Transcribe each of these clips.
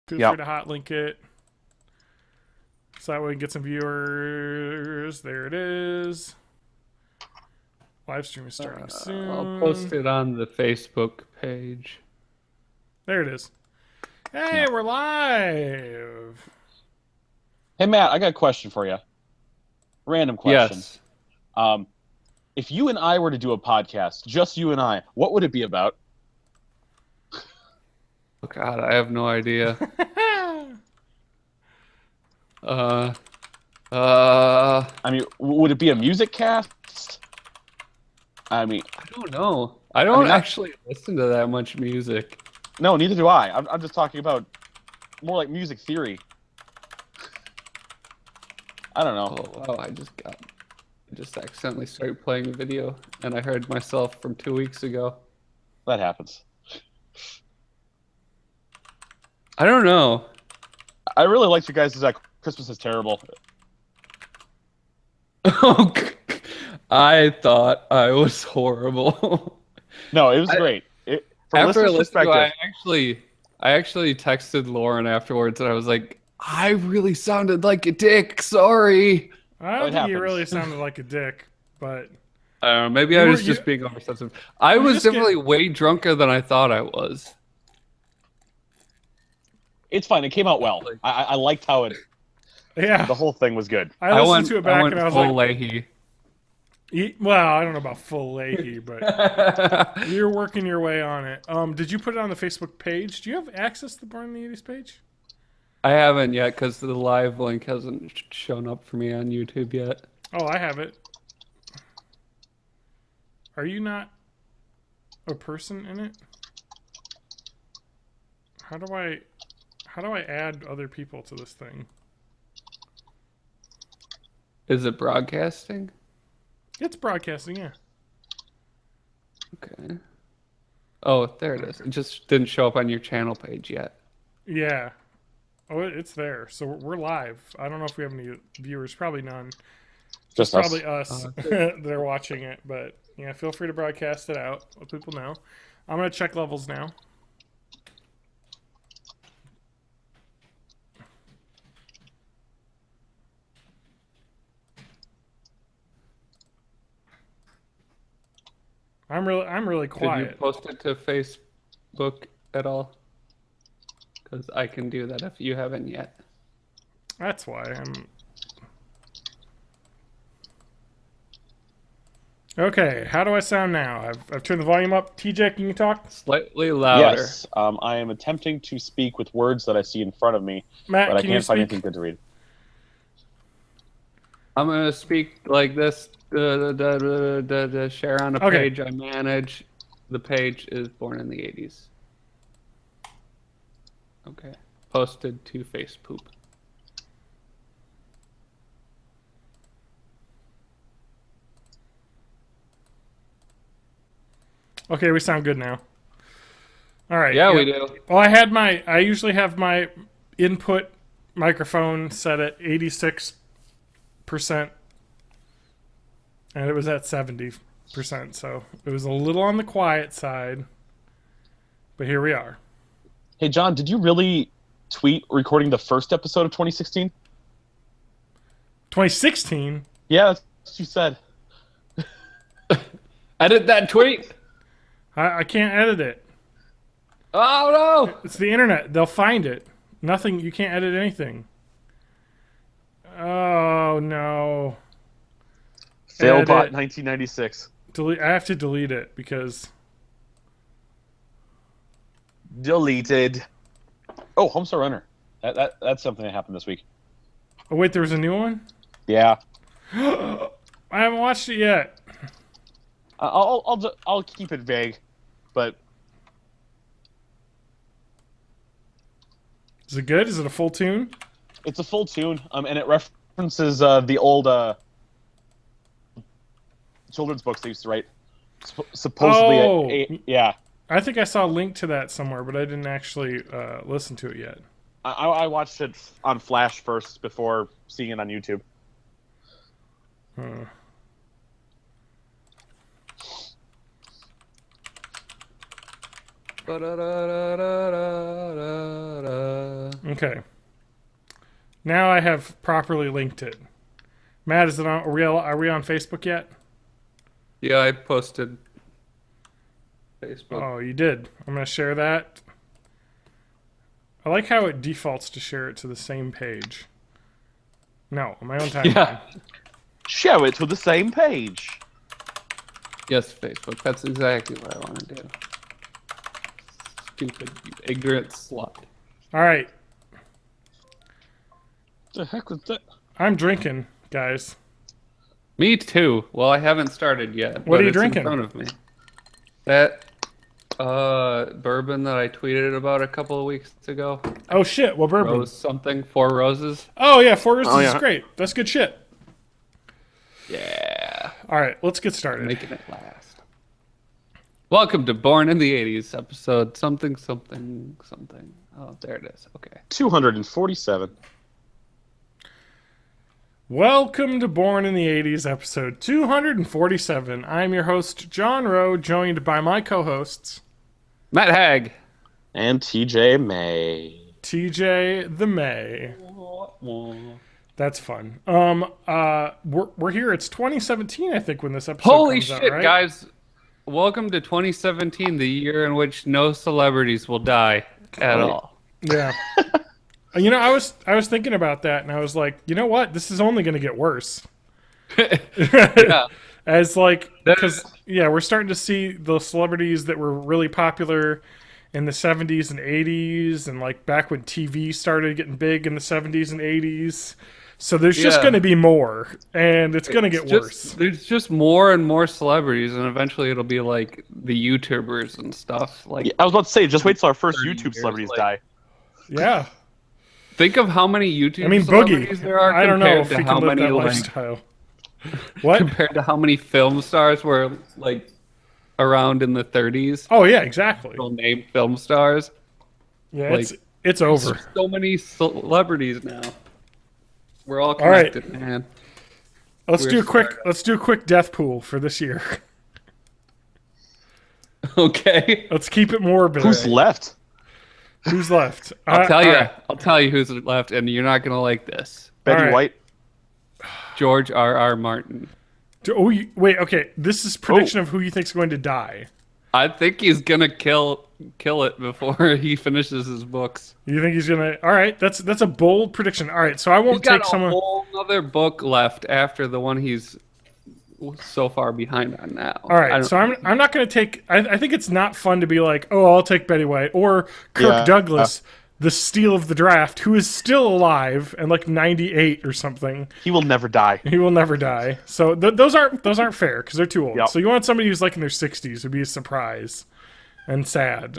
Feel free to hot link it. So that way we can get some viewers. There it is. Live stream is starting soon. I'll post it on the Facebook page. There it is. Hey, we're live. Hey, Matt, I got a question for you. Random question. Yes. If you and I were to do a podcast, just you and I, what would it be about? Oh God, I have no idea. I mean, would it be a music cast? I mean, I don't know. I don't actually listen to that much music. no, neither do I. I'm just talking about more like music theory. I don't know. Oh wow, I just accidentally started playing a video and I heard myself from 2 weeks ago. That happens. I don't know. I really liked you guys' Christmas is terrible. I thought I was horrible. No, it was great. From After a listener's perspective, I actually texted Lauren afterwards, and I was like, "I really sounded like a dick. Sorry." I don't think you really sounded like a dick, but I don't know. Maybe I was just being oversensitive. I was definitely way drunker than I thought I was. it's fine. It came out well. I liked how it. Yeah, the whole thing was good. I listened to it back and I was like, Leahy. Well, I don't know about full Leahy, but you're working your way on it. Did you put it on the Facebook page? Do you have access to the Born in the 80s page? I haven't yet because the live link hasn't shown up for me on YouTube yet. Oh, I have it. Are you not a person in it? How do I add other people to this thing? Is it broadcasting? It's broadcasting, yeah. Okay. Oh, there it is. It just didn't show up on your channel page yet. Yeah. Oh, it's there. So we're live. I don't know if we have any viewers. Probably none. Just probably us. They're watching it. But yeah, feel free to broadcast it out. Let people know. I'm going to check levels now. I'm really quiet. Did you post it to Facebook at all? Because I can do that if you haven't yet. That's why I'm... Okay, how do I sound now? I've turned the volume up. TJ, can you talk? Slightly louder. Yes, I am attempting to speak with words that I see in front of me, Matt, but I can can't you find speak? anything good to read. I'm going to speak like this. Share on a page I manage. The page is Born in the 80s. Okay. Posted to Facebook. Okay, we sound good now. All right. Yeah, we do. Well, I usually have my input microphone set at 86%, and it was at 70%, so it was a little on the quiet side, but here we are. Hey, John, did you really tweet recording the first episode of 2016? 2016? Yeah, that's what you said. Edit that tweet. I can't edit it. Oh, no. It's the internet. They'll find it. Nothing. You can't edit anything. Oh, no. Failbot 1996. Delete. I have to delete it because... Deleted. Oh, Homestar Runner. That's something that happened this week. Oh, wait, there was a new one? Yeah. I haven't watched it yet. I'll keep it vague, but Is it good? Is it a full tune? it's a full tune, and it references the old children's books they used to write. Supposedly, yeah. I think I saw a link to that somewhere, but I didn't actually listen to it yet. I watched it on Flash first before seeing it on YouTube. Okay. Now I have properly linked it. Matt, is it on? Are we on Facebook yet? Yeah, I posted Facebook. Oh, you did. I'm gonna share that. I like how it defaults to share it to the same page. No, on my own timeline. Yeah. Show it to the same page. Yes, Facebook. That's exactly what I want to do. Stupid, you ignorant slut. All right. The heck was that? I'm drinking, guys. Me too. Well, I haven't started yet. What but are you it's drinking? In front of me. That bourbon that I tweeted about a couple of weeks ago. Oh shit! What bourbon? Rose something. 4 Roses. Oh yeah, Four Roses Oh, is yeah. great. That's good shit. Yeah. All right, let's get started. Making it last. Welcome to Born in the 80s, episode something, something, something. Oh, there it is. Okay. 247. Welcome to Born in the 80s, episode 247. I'm your host, John Rowe, joined by my co-hosts, Matt Hag. And TJ May. TJ the May. That's fun. We're here. It's 2017, I think, when this episode Holy comes shit, out, right? guys. Welcome to 2017, the year in which no celebrities will die at all. Yeah. You know, I was thinking about that, and I was like, you know what? This is only going to get worse. Yeah. As like, That because we're starting to see the celebrities that were really popular in the 70s and 80s, and like back when TV started getting big in the 70s and 80s. So there's just Yeah. going to be more, and it's going to get worse. There's just more and more celebrities, and eventually it'll be like the YouTubers and stuff. Like, Yeah, I was about to say, just wait till our first 30 YouTube years, celebrities like- die. Yeah. think of how many YouTube I mean, celebrities Boogie. there are I don't know compared if to he how can live many that like, lifestyle. What? compared to how many film stars were like around in the 30s. Oh yeah, exactly. People named film stars. Yeah, like- it's over. There's so many celebrities now. We're all right. connected, man. Let's We're do a quick. smart. Let's do a quick death pool for this year. Okay. Let's keep it morbid. Who's left? Who's left? I'll tell you. all right. I'll tell you who's left, and you're not gonna like this. Betty right. White. George R.R. Martin. Oh, wait. Okay, this is prediction of who you think's going to die. I think he's gonna kill it before he finishes his books. You think he's gonna? All right, that's a bold prediction. All right, so I He's won't got take a someone. whole other book left after the one he's so far behind on now. All right, so I'm not going to take. I think it's not fun to be like, oh, I'll take Betty White or Kirk Yeah, Douglas, the steal of the draft, who is still alive and like 98 or something. He will never die. He will never die. So those aren't fair because they're too old. Yep. So you want somebody who's like in their 60s would be a surprise and sad.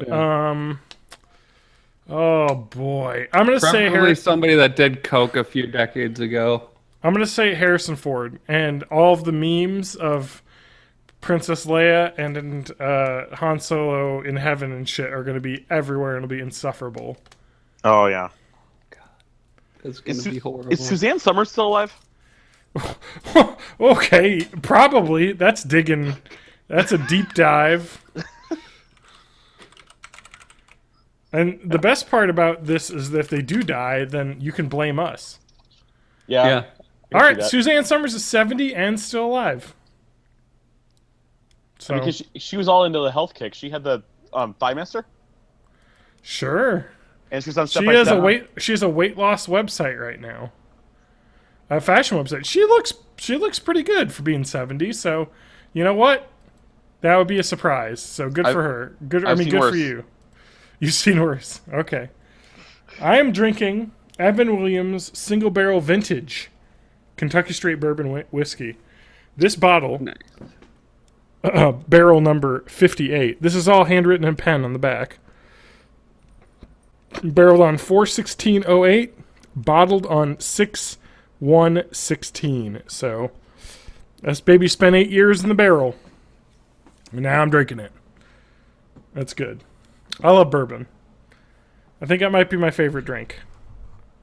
Oh boy, I'm gonna say Probably somebody that did coke a few decades ago. I'm gonna say Harrison Ford, and all of the memes of Princess Leia and Han Solo in heaven and shit are gonna be everywhere, and it'll be insufferable. Oh, yeah. It's gonna be horrible. Is Suzanne Summers still alive? Okay, probably. That's digging. That's a deep dive. And the best part about this is that if they do die, then you can blame us. Yeah. All right, Suzanne Summers is 70 and still alive. So Because she was all into the health kick. She had the Thigh-Master, sure, and she was on Step she by has Step. she has a weight loss website right now, a fashion website. She looks pretty good for being 70. So, you know what? That would be a surprise. So good for her. Good. I I've mean, seen good worse. for you. You've seen worse. Okay. I am drinking Evan Williams Single Barrel Vintage Kentucky Straight Bourbon Whiskey. This bottle, Nice. barrel number 58. This is all handwritten in pen on the back. Barreled on 4/16/08, bottled on 6/1/16. So, this baby spent 8 years in the barrel. And now I'm drinking it. That's good. I love bourbon. I think that might be my favorite drink.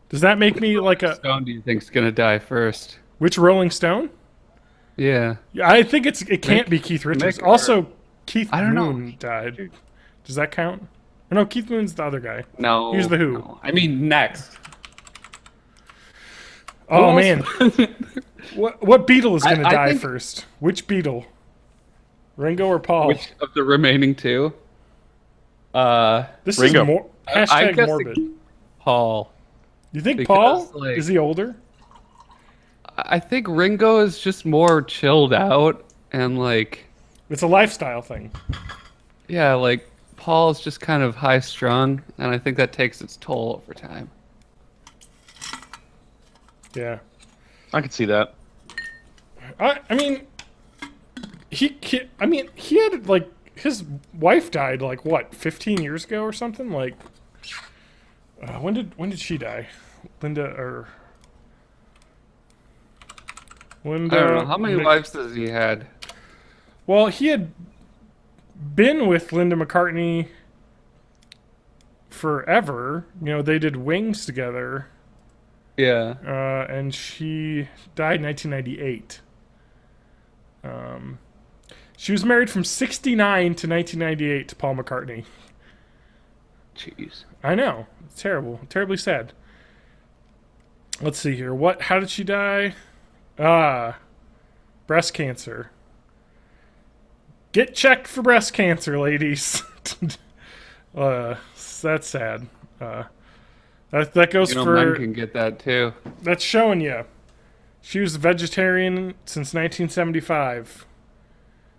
Does that make me like a... Stone do you think's gonna die first? Which Rolling Stone? Yeah. Yeah, I think it can't be Keith Richards. Mick Also, Keith I don't know. Moon died. Does that count? Or no, Keith Moon's the other guy. No. He's the Who. No. I mean, next. Oh, Who man. else? What Beatle is going to I die think- first? Which Beatle? Ringo or Paul? Which of the remaining two? This Ringo. is more I'm hashtag guessing morbid. Paul. You think because, Paul? like- Is he older? I think Ringo is just more chilled out and like, It's a lifestyle thing. yeah, like Paul's just kind of high strung, and I think that takes its toll over time. Yeah. I could see that. I mean, he had like his wife died like what 15 years ago or something. Like, when did she die? Linda. I don't know how many wives has he had. Well, he had been with Linda McCartney forever. You know, they did Wings together. Yeah. And she died in 1998. She was married from 69 to 1998 to Paul McCartney. Jeez. I know. It's terrible. Terribly sad. Let's see here. How did she die? Breast cancer. Get checked for breast cancer, ladies. That's sad. That goes Men for... can get that too. That's showing you. She was a vegetarian since 1975.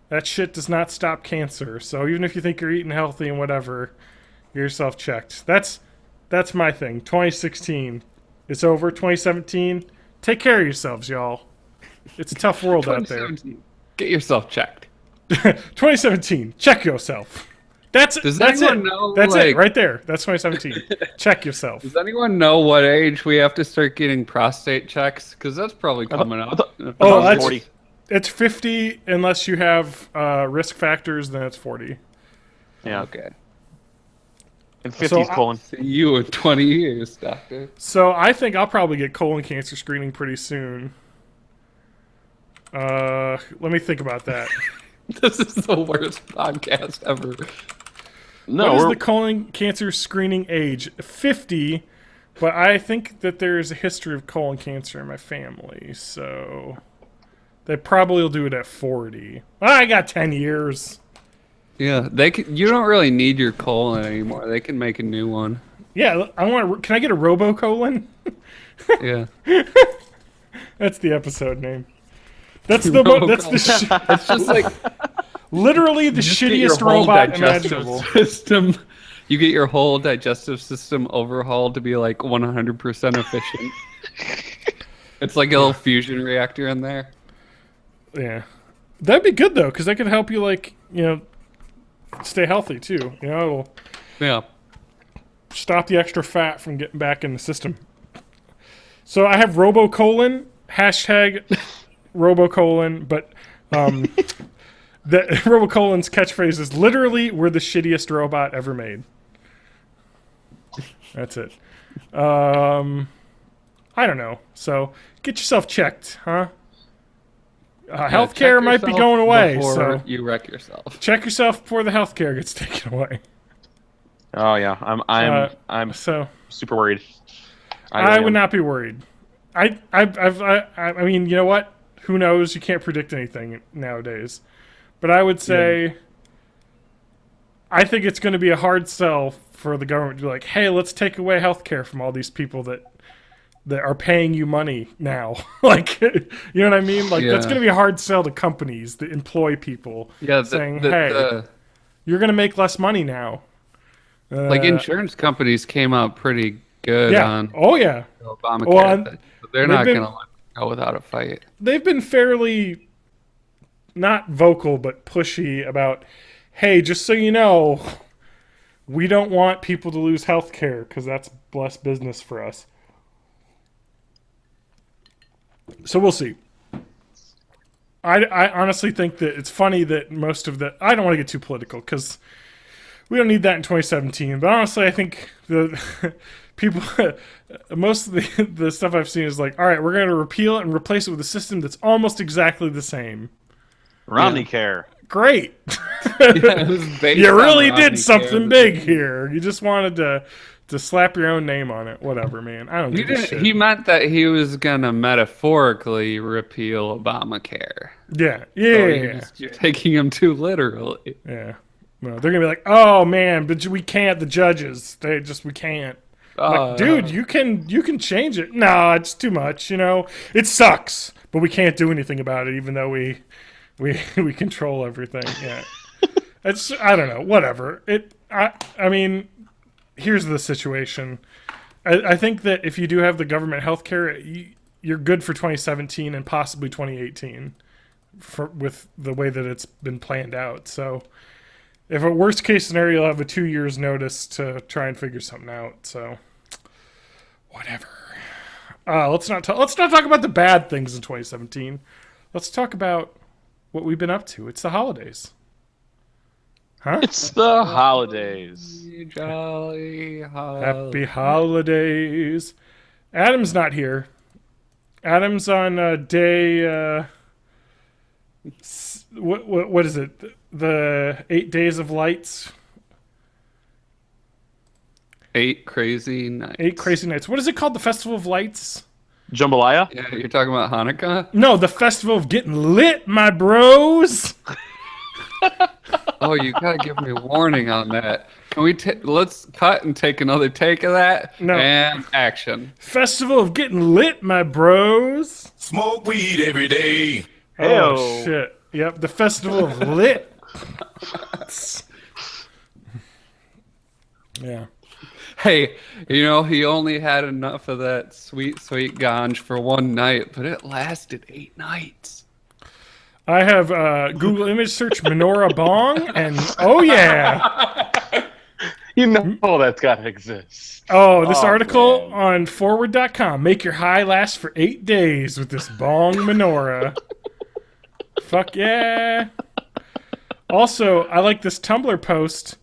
That shit does not stop cancer. So even if you think you're eating healthy and whatever, get yourself checked. That's my thing. 2016. It's over. 2017. Take care of yourselves, y'all. It's a tough world out there. 2017. Get yourself checked. 2017. Check yourself. That's it. Does That's anyone it. know, That's it like- right there. That's 2017. Check yourself. Does anyone know what age we have to start getting prostate checks? Because that's probably coming up. Oh, I thought that's 40. It's 50 unless you have risk factors. Then it's 40. Yeah. Okay. And 50s colon. See you in 20 years, doctor. So I think I'll probably get colon cancer screening pretty soon. Let me think about that. This is the worst podcast ever. No, What is we're, the colon cancer screening age? 50, but I think that there's a history of colon cancer in my family, so they probably will do it at 40. I got 10 years. Yeah, they can, you don't really need your colon anymore. They can make a new one. Yeah, can I get a robocolon? Yeah. That's the episode name. That's the It's just like literally the just get your shittiest whole robot digestive imaginable. system. You get your whole digestive system overhauled to be like 100% efficient. It's like a little fusion reactor in there. Yeah, that'd be good though, because that could help you stay healthy too. It'll Yeah. stop the extra fat from getting back in the system. So I have robocolon, hashtag robocolon, but the robocolon's catchphrase is literally, we're the shittiest robot ever made. That's it. I don't know. So get yourself checked, huh? Healthcare Check might be yourself going away, before so you wreck yourself. check yourself before the healthcare gets taken away. oh yeah, I'm So super worried. I would not be worried. I mean, you know what? Who knows? You can't predict anything nowadays. But I would say, I think it's going to be a hard sell for the government to be like, hey, let's take away healthcare from all these people that are paying you money now. Like, you know what I mean? Like, that's Yeah. going to be a hard sell to companies that employ people. Yeah, saying, hey, you're going to make less money now. like insurance companies came out pretty good Yeah. on Oh, yeah. Obamacare. Well, but they're they've not been- going to let it go without a fight. They've been fairly not vocal but pushy about, hey, just so you know, we don't want people to lose health care because that's less business for us. So we'll see. I honestly think that it's funny that most of the... I don't want to get too political because we don't need that in 2017. But honestly, I think the people... most of the stuff I've seen is like, all right, we're going to repeal it and replace it with a system that's almost exactly the same. Romney care. great. Yeah, it was based You on really Rodney did something King. big here. You just wanted to slap your own name on it. Whatever, man. I don't He give a didn't. shit. He meant that he was gonna metaphorically repeal Obamacare. Yeah, So yeah, you're taking him too literally. yeah. No, they're gonna be like, oh man, but we can't. The judges, we can't. I'm like, dude, you can change it. No, it's too much. It sucks, but we can't do anything about it, even though we control everything. Yeah, I don't know. Whatever. I mean, here's the situation. I think that if you do have the government healthcare, you're good for 2017 and possibly 2018, with the way that it's been planned out. So, if a worst case scenario, you'll have a 2 years notice to try and figure something out. So, whatever. Let's not talk about the bad things in 2017. Let's talk about what we've been up to. It's the holidays. Huh? It's the holidays. Jolly Happy holidays. Adam's not here. Adam's on day. What is it? The 8 days of lights. 8 crazy nights. 8 crazy nights. What is it called? The Festival of Lights? Jambalaya? Yeah, you're talking about Hanukkah? No, the Festival of Getting Lit, my bros. Oh, you gotta give me a warning on that. Can we let's cut and take another take of that? No. And action. Festival of Getting Lit, my bros. Smoke weed every day. Oh, Heyo. shit. Yep, the Festival of Lit. Yeah. Hey, he only had enough of that sweet, sweet ganj for one night, but it lasted 8 nights. I have Google image search menorah bong, and oh yeah. You know that's got to exist. Oh, this Oh, article man. on forward.com. Make your high last for 8 days with this bong menorah. Fuck yeah. Also, I like this Tumblr post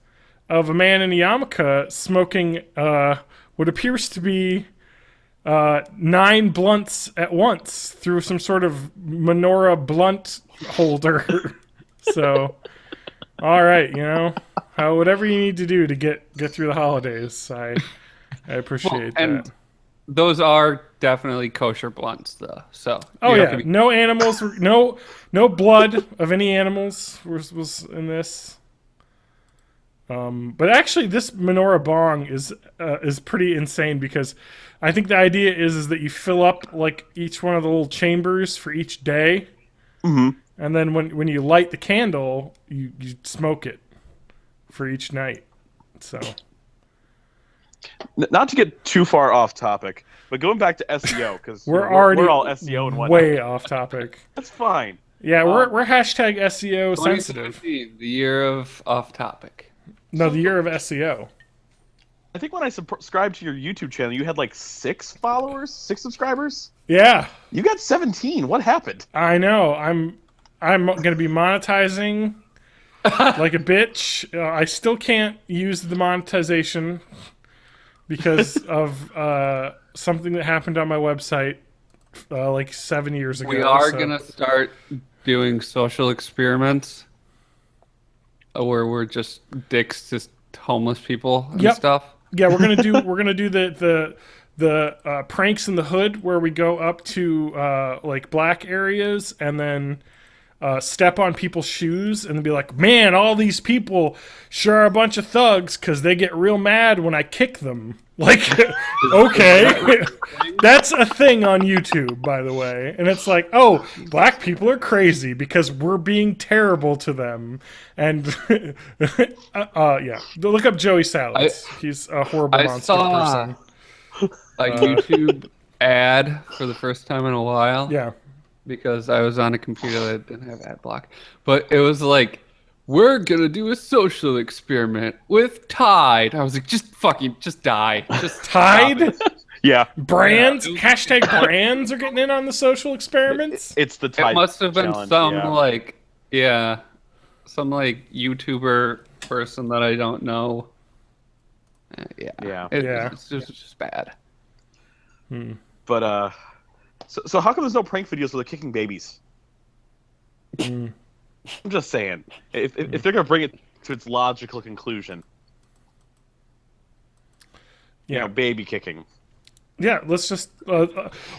of a man in a yarmulke smoking what appears to be 9 blunts at once through some sort of menorah blunt holder. So, all right, whatever you need to do to get through the holidays. I appreciate and that. those are definitely kosher blunts, though. So. Oh you have yeah, to be- no animals, no blood of any animals was in this. But actually, this menorah bong is pretty insane because I think the idea is that you fill up like each one of the little chambers for each day, and then when you light the candle, you smoke it for each night. So Not to get too far off topic, but going back to SEO, because we're already we're all SEO and whatnot. way off topic. That's fine. Yeah, we're hashtag SEO sensitive. 2017, the year of off topic. No, the year of SEO. I think when I subscribed to your YouTube channel, you had like 6 followers, 6 subscribers. Yeah, You got 17. What happened? I know. I'm gonna be monetizing like a bitch. I still can't use the monetization because of something that happened on my website like 7 years ago. We are so- gonna start doing social experiments where we're just dicks to homeless people and Yep. stuff. Yeah, we're gonna do the pranks in the hood where we go up to like black areas and then step on people's shoes and be like, man, all these people sure are a bunch of thugs because they get real mad when I kick them. Like, okay, that's a thing on YouTube, by the way. And it's like, oh, black people are crazy because we're being terrible to them. And yeah, look up Joey Salads. He's a horrible I monster saw person. a YouTube ad for the first time in a while. Yeah. Because I was on a computer that didn't have ad block. But it was like, we're gonna do a social experiment with Tide. I was like, just die. Just Tide? stop it. Yeah, Brands? Hashtag brands are getting in on the social experiments? it's the Tide It must have been challenge, some yeah. some YouTuber person that I don't know. Yeah. Yeah. It's just bad. But so how come there's no prank videos where they're kicking babies? I'm just saying, if they're gonna bring it to its logical conclusion, you know, baby kicking. Yeah, let's just. All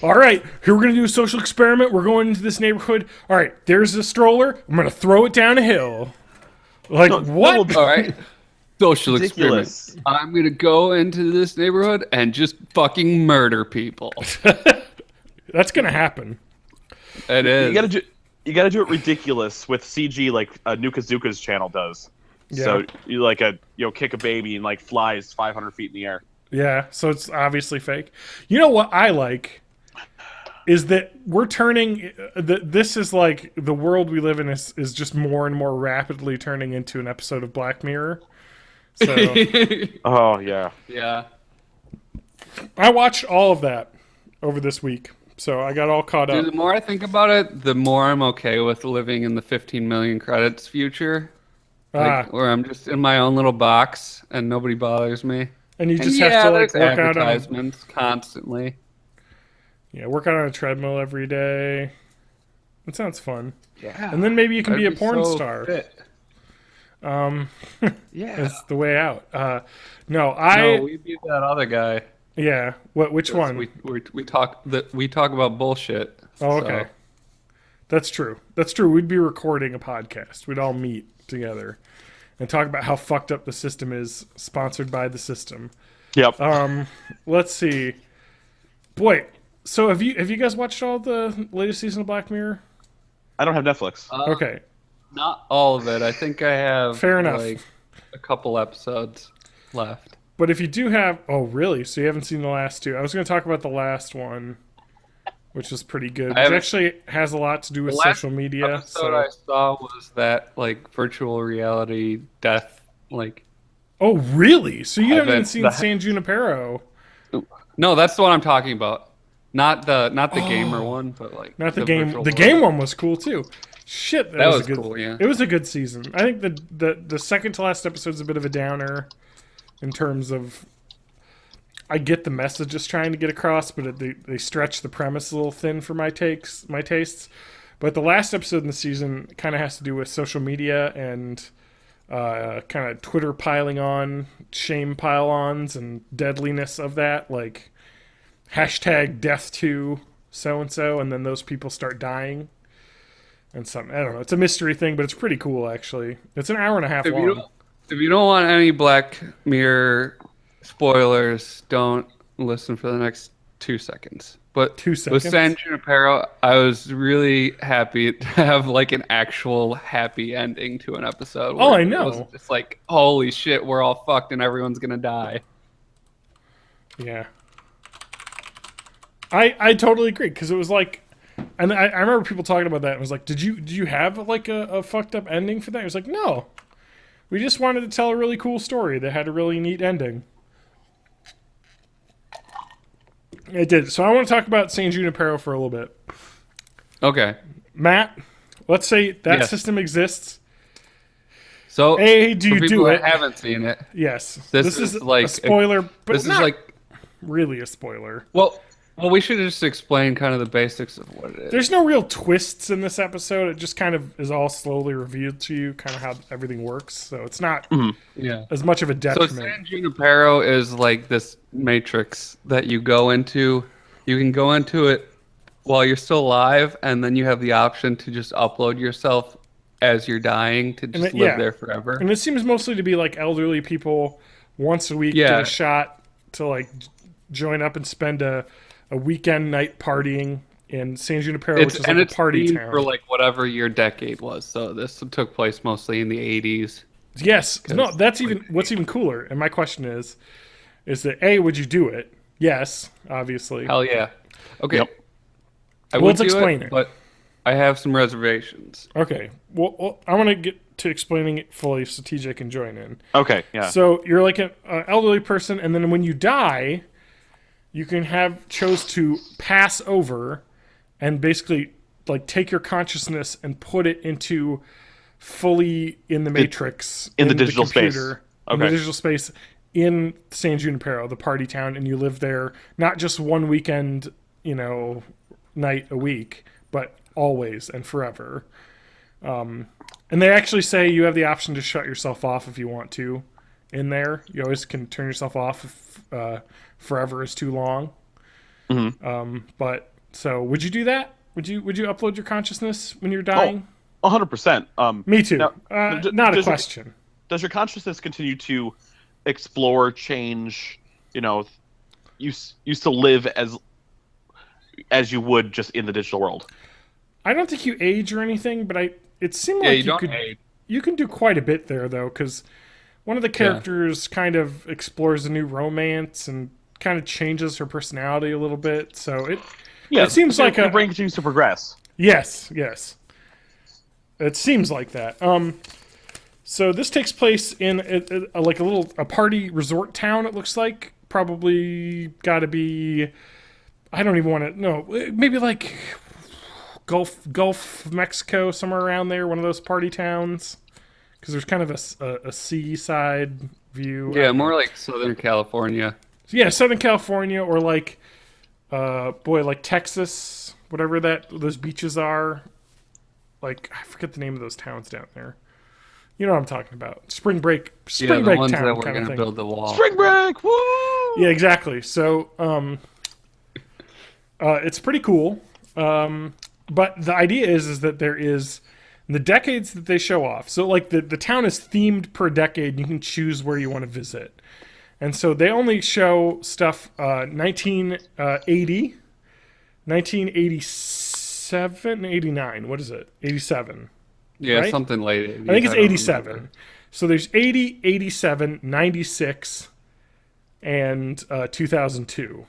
right, here we're gonna do a social experiment. We're going into this neighborhood. All right, there's a stroller. I'm gonna throw it down a hill. Like what? All right. Social Ridiculous. experiment. I'm gonna go into this neighborhood and just fucking murder people. That's gonna happen. It is. You gotta do it ridiculous with CG like Nukazuka's channel does. Yeah. So you like kick a baby and like flies 500 feet in the air. Yeah, so it's obviously fake. You know what I like is that we're turning. This is like the world we live in is just more and more rapidly turning into an episode of Black Mirror. So Oh yeah. Yeah. I watched all of that over this week, so I got all caught up. Dude, the more I think about it, the more I'm okay with living in the 15 million credits future. Like, where I'm just in my own little box and nobody bothers me. And you just have to like there's work out on advertisements constantly. work out on a treadmill every day. It sounds fun. Yeah. And then maybe you can I'd be a porn so star. fit. Yeah, it's the way out. No, we beat that other guy. Yeah. Which one? We talk about bullshit. Oh, okay. So. That's true. That's true. We'd be recording a podcast. We'd all meet together and talk about how fucked up the system is, sponsored by the system. Yep. Let's see. Boy, so have you guys watched all the latest season of Black Mirror? I don't have Netflix. Okay. Not all of it. I think I have Fair enough. like a couple episodes left. But if you do have... Oh, really? So you haven't seen the last two. I was going to talk about the last one, which is pretty good. It actually has a lot to do with social media. Episode I saw was that like virtual reality death. Like, oh, really? So you haven't even seen San Junipero? No, that's the one I'm talking about. Not the gamer one, but like not the game. The game one was cool too. Shit, that was a good, cool. Yeah, it was a good season. I think the second to last episode is a bit of a downer in terms of. I get the message just trying to get across, but they stretch the premise a little thin for my tastes. But the last episode in the season kind of has to do with social media and kind of Twitter piling on, shame pile-ons, and deadliness of that. Like, hashtag death to so-and-so, and then those people start dying. And something. I don't know. It's a mystery thing, but it's pretty cool, actually. It's an hour and a half long. If you don't want any Black Mirror spoilers, don't listen for the next 2 seconds. But 2 seconds? With San Junipero, I was really happy to have like an actual happy ending to an episode. Oh, I know. It wasn't just like, holy shit, we're all fucked and everyone's gonna die. Yeah. I totally agree, because it was like... And I remember people talking about that, and was like, did you have like a fucked up ending for that? It was like, no. We just wanted to tell a really cool story that had a really neat ending. It did. So I want to talk about San Junipero for a little bit. Okay. Matt, let's say that system exists. So, do you do people it? that haven't seen it, yes. This is like a spoiler, but this not is like really a spoiler. Well, we should just explain kind of the basics of what it is. There's no real twists in this episode. It just kind of is all slowly revealed to you, kind of how everything works. So it's not as much of a detriment. So San Junipero is like this matrix that you go into. You can go into it while you're still alive, and then you have the option to just upload yourself as you're dying to just live there forever. And it seems mostly to be like elderly people once a week get a shot to like join up and spend a weekend night partying in San Junipero, which is like a party town. For like whatever your decade was. So this took place mostly in the 80s. Yes. No, that's what's even cooler. And my question is that A, would you do it? Yes, obviously. Hell yeah. Okay. Yep. Let's explain it. But I have some reservations. Okay. Well, I want to get to explaining it fully so TJ can join in. Okay, yeah. So you're like an elderly person, and then when you die, you can chose to pass over and basically like take your consciousness and put it into fully in the matrix, in the digital space. In the digital space in San Junipero, the party town, and you live there not just one weekend, night a week, but always and forever. And they actually say you have the option to shut yourself off if you want to. In there, you always can turn yourself off if forever is too long. But so, would you do that? Would you upload your consciousness when you're dying? 100%. Me too. Now, Not a question. Does your consciousness continue to explore, change? You still live as you would just in the digital world. I don't think you age or anything, but it seemed Yeah, like you don't could. age. You can do quite a bit there though, because one of the characters kind of explores a new romance and kind of changes her personality a little bit. So it seems like your brain continues to progress. Yes. It seems like that. So this takes place in like a party resort town. It looks like probably got to be. I don't even want to know. Maybe like Gulf of Mexico, somewhere around there. One of those party towns. Because there's kind of a seaside view. Yeah, more like Southern California. Yeah, Southern California or like, like Texas, whatever those beaches are. Like, I forget the name of those towns down there. You know what I'm talking about. Spring break the break ones town that we're kind going of to thing. build the wall. Spring break, woo! Yeah, exactly. So, it's pretty cool. But the idea is that there is the decades that they show off. So, like, the town is themed per decade. You can choose where you want to visit. And so they only show stuff 1980, 1987, 89. What is it? 87. Yeah, right? something late. 80s. I think it's don't 87. remember. So there's 80, 87, 96, and 2002.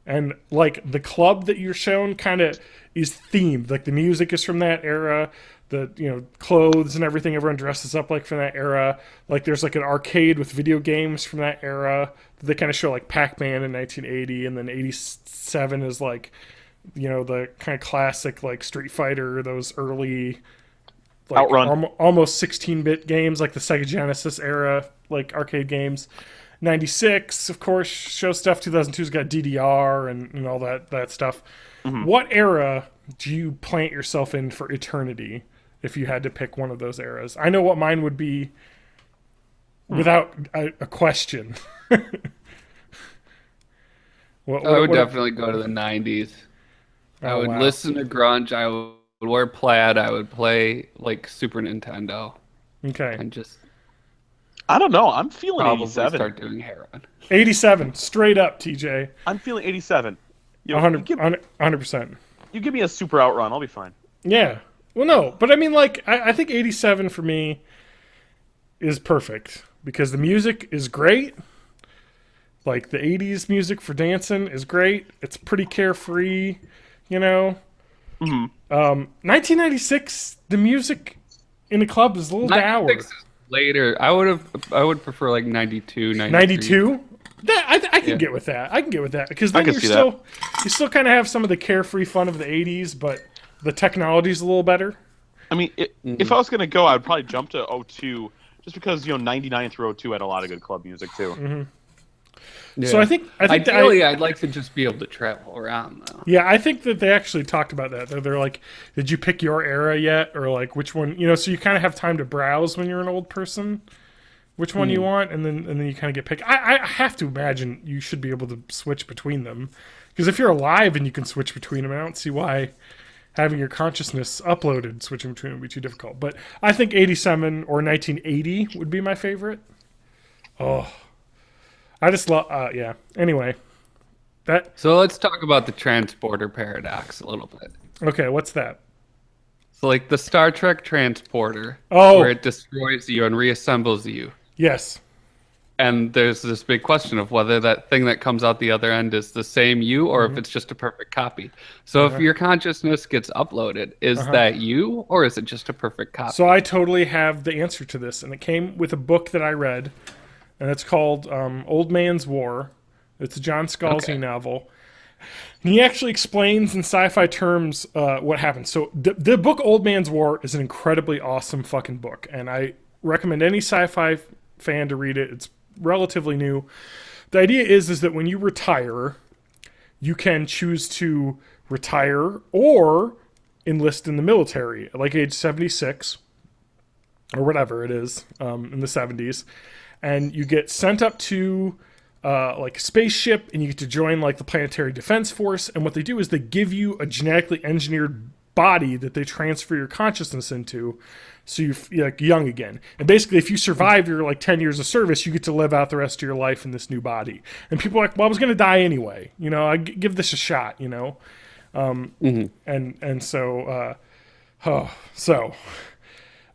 And like the club that you're shown kind of is themed. Like the music is from that era. The clothes and everything, everyone dresses up like from that era. Like there's like an arcade with video games from that era. They kind of show like Pac-Man in 1980, and then 87 is like the kind of classic like Street Fighter, those early like Outrun. almost 16-bit games like the Sega Genesis era like arcade games. 96 of course shows stuff. 2002's got DDR and all that stuff. What era do you plant yourself in for eternity if you had to pick one of those eras? I know what mine would be without a question. I would definitely go to the 90s. I would listen to grunge. I would wear plaid. I would play like Super Nintendo. Okay. And just I don't know. I'm feeling probably 87. start doing heroin. 87 straight up, TJ. I'm feeling 87. 100%. You give me a super outrun, I'll be fine. Yeah. Well, no, but I mean, like, I think 87 for me is perfect because the music is great. Like, the 80s music for dancing is great. It's pretty carefree, 1996, the music in the club is a little dour. 96 is later. I would prefer like 92, 93. 92? I can get with that. I can get with that because then you still kind of have some of the carefree fun of the 80s, but the technology's a little better. I mean, if I was going to go, I would probably jump to 02 just because, 99 through 02 had a lot of good club music too. Yeah. So I think ideally I'd like to just be able to travel around though. Yeah, I think that they actually talked about that. They're like, did you pick your era yet? Or like which one, so you kind of have time to browse when you're an old person, which one you want, and then you kind of get picked. I have to imagine you should be able to switch between them. Because if you're alive and you can switch between them, I don't see why having your consciousness uploaded, switching between them would be too difficult. But I think 87 or 1980 would be my favorite. Oh, I just love, yeah. Anyway. So let's talk about the transporter paradox a little bit. Okay, what's that? So like the Star Trek transporter, where it destroys you and reassembles you. Yes. And there's this big question of whether that thing that comes out the other end is the same you or if it's just a perfect copy. So if your consciousness gets uploaded, is that you or is it just a perfect copy? So I totally have the answer to this, and it came with a book that I read, and it's called Old Man's War. It's a John Scalzi novel. And he actually explains in sci-fi terms what happens. So the book Old Man's War is an incredibly awesome fucking book, and I recommend any sci-fi fan to read it. It's relatively new. The idea is that when you retire, you can choose to retire or enlist in the military at like age 76 or whatever it is in the 70s, and you get sent up to like a spaceship, and you get to join like the Planetary Defense Force. And what they do is they give you a genetically engineered body that they transfer your consciousness into, so you're like young again. And basically, if you survive your like 10 years of service, you get to live out the rest of your life in this new body. And people are like, well, I was going to die anyway. You know, I give this a shot. You know, and so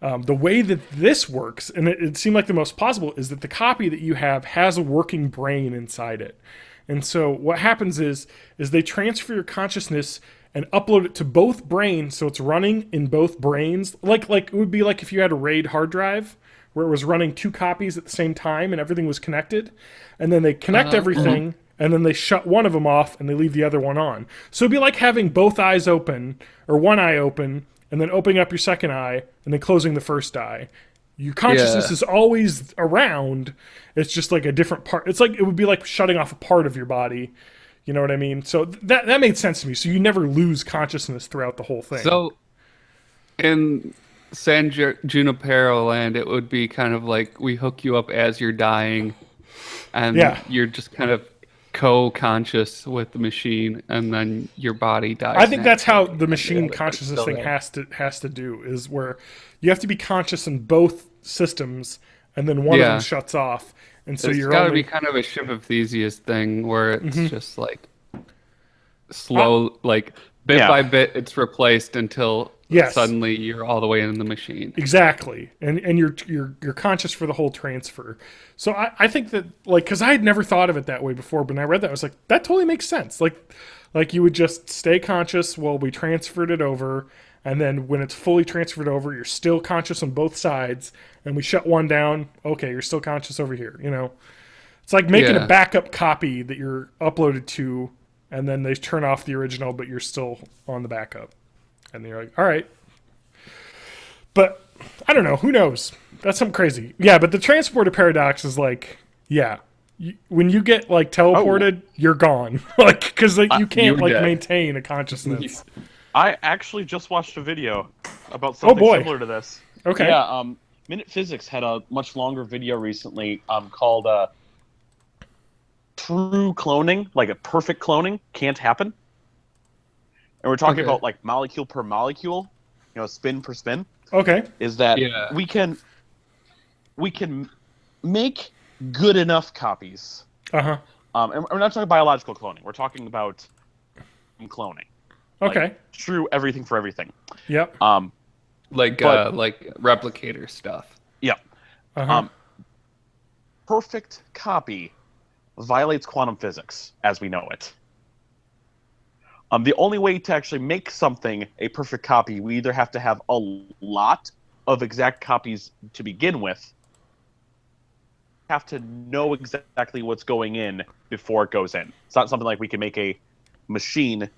the way that this works, and it seemed like the most plausible, is that the copy that you have has a working brain inside it. And so what happens is they transfer your consciousness and upload it to both brains, so it's running in both brains. Like it would be like if you had a RAID hard drive where it was running two copies at the same time and everything was connected. And then they connect everything, and then they shut one of them off and they leave the other one on. So it'd be like having both eyes open, or one eye open, and then opening up your second eye, and then closing the first eye. Your consciousness is always around. It's just like a different part. It's like, it would be like shutting off a part of your body. You know what I mean? So that made sense to me. So you never lose consciousness throughout the whole thing. So in San Junipero land, it would be kind of like we hook you up as you're dying, and you're just kind of co-conscious with the machine, and then your body dies. I think that's how the machine consciousness thing has to do, is where you have to be conscious in both systems, and then one of them shuts off, and so it's got to be kind of a Ship of Theseus thing where it's just like slow, like bit by bit, it's replaced until suddenly you're all the way in the machine. Exactly, and you're conscious for the whole transfer. So I think that, like, because I had never thought of it that way before, but when I read that, I was like, that totally makes sense. Like you would just stay conscious while we transferred it over, and then when it's fully transferred over, you're still conscious on both sides, and we shut one down. Okay, you're still conscious over here. You know, it's like making a backup copy that you're uploaded to, and then they turn off the original, but you're still on the backup. And you're like, all right. But I don't know. Who knows? That's something crazy. Yeah, but the transporter paradox is like, when you get like teleported, you're gone. Like, because like, you can't like maintain a consciousness. I actually just watched a video about something similar to this. Okay. Yeah. Minute Physics had a much longer video recently called "True Cloning," like a perfect cloning can't happen. And we're talking about like molecule per molecule, you know, spin per spin. Okay. Is that we can make good enough copies. And we're not talking biological cloning. We're talking about cloning. Okay. Like, true everything for everything. Yep. Like replicator stuff. Yep. Perfect copy violates quantum physics as we know it. The only way to actually make something a perfect copy, we either have to have a lot of exact copies to begin with, have to know exactly what's going in before it goes in. It's not something like we can make a machine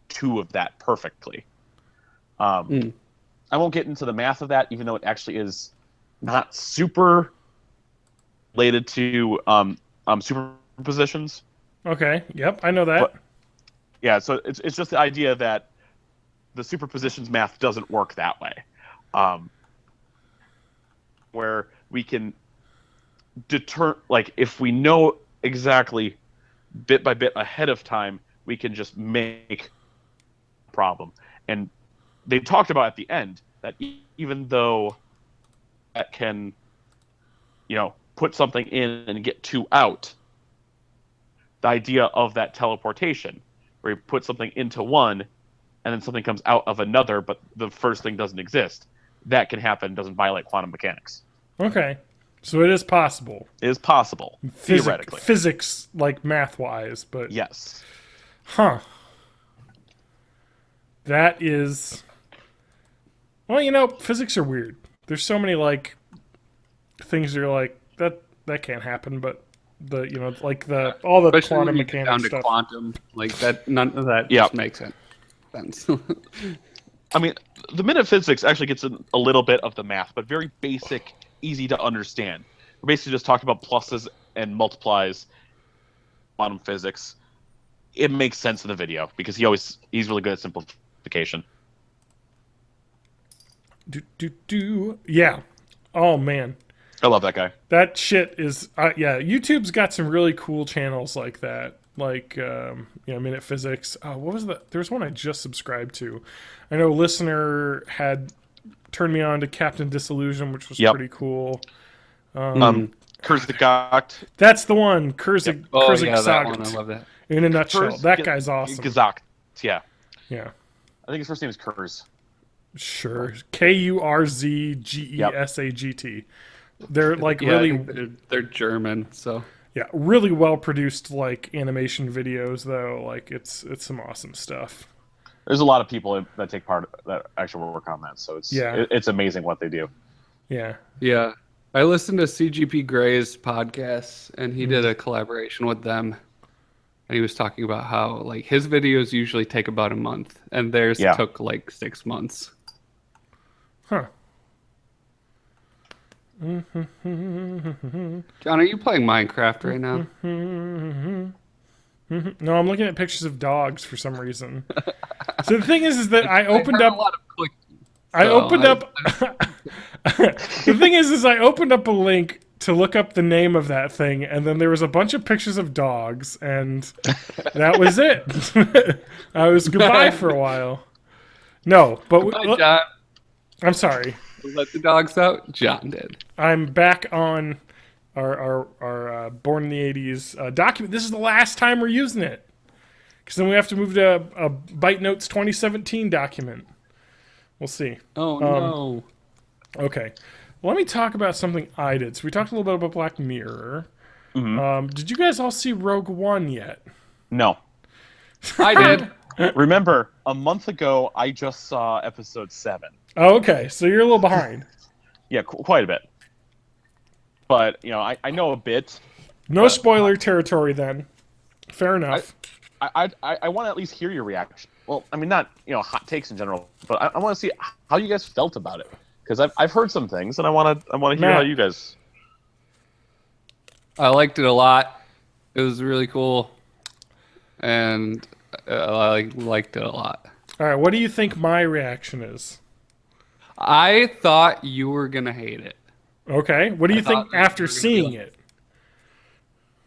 two of that perfectly. I won't get into the math of that, even though it actually is not super related to superpositions. Okay. Yep, I know that. But, yeah, so it's just the idea that the superpositions math doesn't work that way, where we can like if we know exactly bit by bit ahead of time, we can just make a problem. And they talked about at the end that even though that can, you know, put something in and get two out, the idea of that teleportation, where you put something into one, and then something comes out of another, but the first thing doesn't exist, that can happen, doesn't violate quantum mechanics. Okay. So it is possible. It is possible, theoretically. Physics, like math-wise, but... Yes. Huh. That is... Well, you know, physics are weird. There's so many, like, things that are like, that can't happen, but... all the especially quantum when you get mechanics down to stuff. quantum, like that, none of that just makes sense. I mean, the minute physics actually gets a little bit of the math, but very basic, easy to understand. We're basically just talking about pluses and multiplies, quantum physics. it makes sense in the video because he's really good at simplification. Yeah. Oh man, I love that guy. that shit is yeah. YouTube's got some really cool channels like that. Like Minute Physics. Oh, what was that? There's one I just subscribed to. I know Listener had turned me on to Captain Disillusion, which was pretty cool. Kurzgesagt. That's the one. Kurzig Oh yeah, that one. I love that. In a nutshell, that guy's awesome. Gesagt. Yeah. Yeah. I think his first name is Kurz. Sure. Kurzgesagt. They're like really they're German, so really well produced like animation videos though. Like it's some awesome stuff. There's a lot of people that take part that actually work on that, so it's amazing what they do. Yeah. Yeah. I listened to CGP Gray's podcast, and he did a collaboration with them. And he was talking about how like his videos usually take about a month, and theirs took like 6 months. Huh. John, are you playing Minecraft right now? No, I'm looking at pictures of dogs for some reason. So the thing is that I opened up. A lot of clicking, I opened up. The thing is I opened up a link to look up the name of that thing, and then there was a bunch of pictures of dogs, and that was it. I was goodbye for a while. No, but Goodbye, John. I'm sorry. Let the dogs out. John did. I'm back on our Born in the 80s document. This is the last time we're using it, because then we have to move to a Byte Notes 2017 document. We'll see. Oh no. Okay. Let me talk about something I did. So we talked a little bit about Black Mirror. Did you guys all see Rogue One yet? No. I did. Remember, a month ago, I just saw episode 7. Oh, okay. So you're a little behind. Yeah, quite a bit. But, I know a bit. No spoiler territory then. Fair enough. I want to at least hear your reaction. Well, I mean, not, hot takes in general, but I want to see how you guys felt about it. Because I've heard some things, and I want to hear how you guys. I liked it a lot. It was really cool, and I liked it a lot. All right, what do you think my reaction is? I thought you were gonna hate it. Okay, what do you think after seeing it?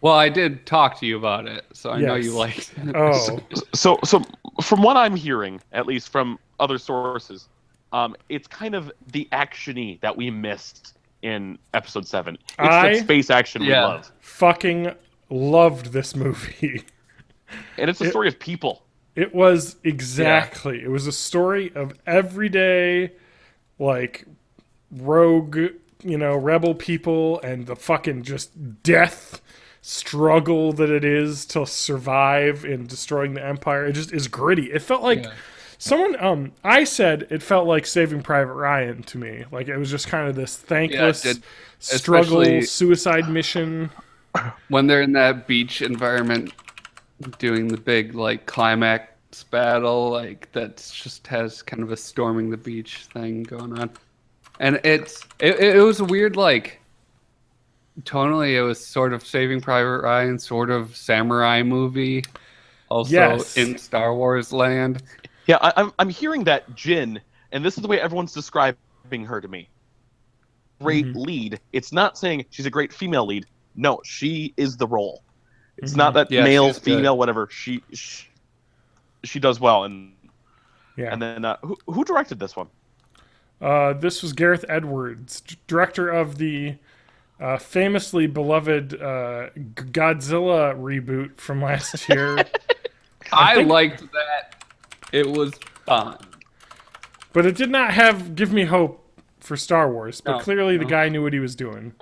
Well, I did talk to you about it, so I know Yes. you liked it. Oh, So from what I'm hearing, at least from other sources, it's kind of the action-y that we missed in episode 7. It's that space action we love. fucking loved this movie. And it's a story of people. It was exactly. It was a story of everyday, like, rogue, rebel people and the fucking just death struggle that it is to survive in destroying the Empire. It just is gritty. It felt like someone, I said it felt like Saving Private Ryan to me. Like, it was just kind of this thankless struggle, suicide mission. When they're in that beach environment doing the big like climax battle, like that just has kind of a storming the beach thing going on, and it was a weird, like, tonally it was sort of Saving Private Ryan, sort of samurai movie, also in Star Wars land. Yeah, I'm hearing that Jin, and this is the way everyone's describing her to me. Great lead. It's not saying she's a great female lead. No, she is the role. It's not that male, female, whatever. She does well, and then who directed this one? This was Gareth Edwards, director of the famously beloved Godzilla reboot from last year. I liked that. It was fun. But it did not give me hope for Star Wars. But clearly the guy knew what he was doing.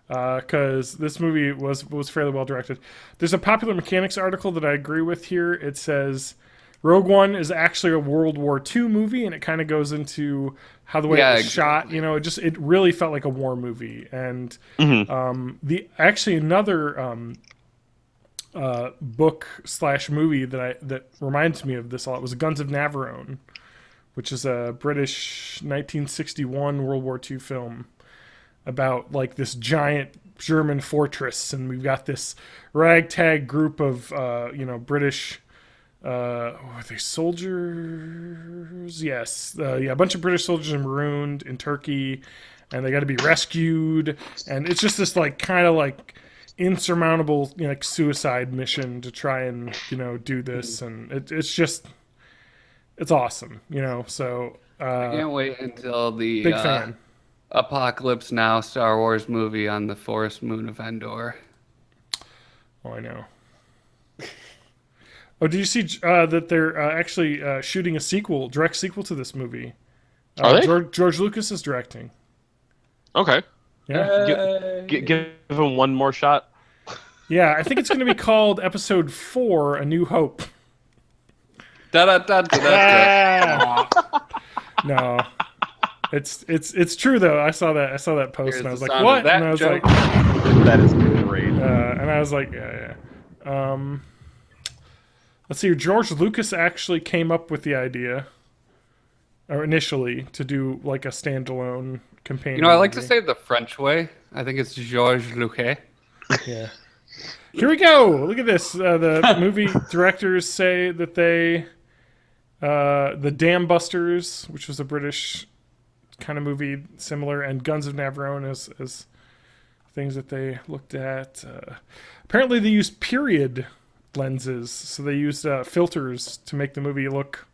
Because this movie was fairly well directed. There's a Popular Mechanics article that I agree with here. It says Rogue One is actually a World War II movie, and it kind of goes into how the way it was shot. It really felt like a war movie. And another book/movie that reminds me of this a lot was Guns of Navarone, which is a British 1961 World War II film. about like this giant German fortress, and we've got this ragtag group of British. Are they soldiers? Yes, a bunch of British soldiers are marooned in Turkey, and they got to be rescued. And it's just this like kind of like insurmountable like suicide mission to try and do this, and it's awesome. So I can't wait until the big fan. Apocalypse Now Star Wars movie on the forest moon of Endor. Oh, I know. Oh, did you see that they're actually shooting a direct sequel to this movie? Are they? George Lucas is directing. Okay. Yeah. Give him one more shot. Yeah, I think it's going to be called Episode 4: A New Hope. No, it's true though. I saw that post. Here's and I was the like, sound what? of that And I was joke. like, That is great. and I was like, yeah. Let's see. George Lucas actually came up with the idea, or initially, to do like a standalone companion. I like to movie. say it the French way. I think it's Georges Lucas. Yeah. Here we go. Look at this. The movie directors say that they, the Dam Busters, which was a British kind of movie similar, and Guns of Navarone as things that they looked at. Apparently, they used period lenses, so they used filters to make the movie look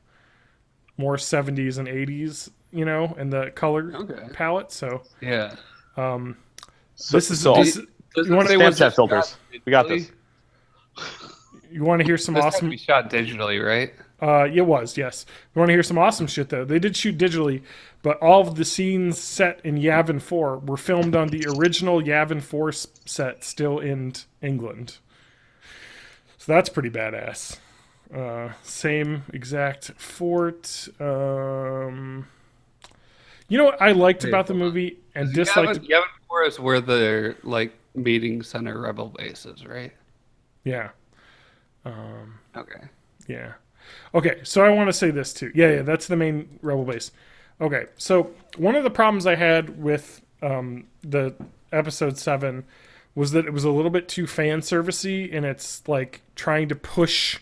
more 70s and 80s, and the color palette. So Yeah. this is so this, Does You it wanna say say was Snapchat it filters. shot We got digitally? this. you want to hear some This had to awesome? be shot digitally, right? It was, yes. You want to hear some awesome shit though? They did shoot digitally, but all of the scenes set in Yavin 4 were filmed on the original Yavin 4 set, still in England. So that's pretty badass. Same exact fort. You know what I liked about the movie and disliked? Yavin 4 is where the meeting center rebel base is, right? Yeah. Okay. Yeah. Okay, so I want to say this too. Yeah, that's the main rebel base. Okay, so one of the problems I had with the episode 7 was that it was a little bit too fan servicey, and it's like trying to push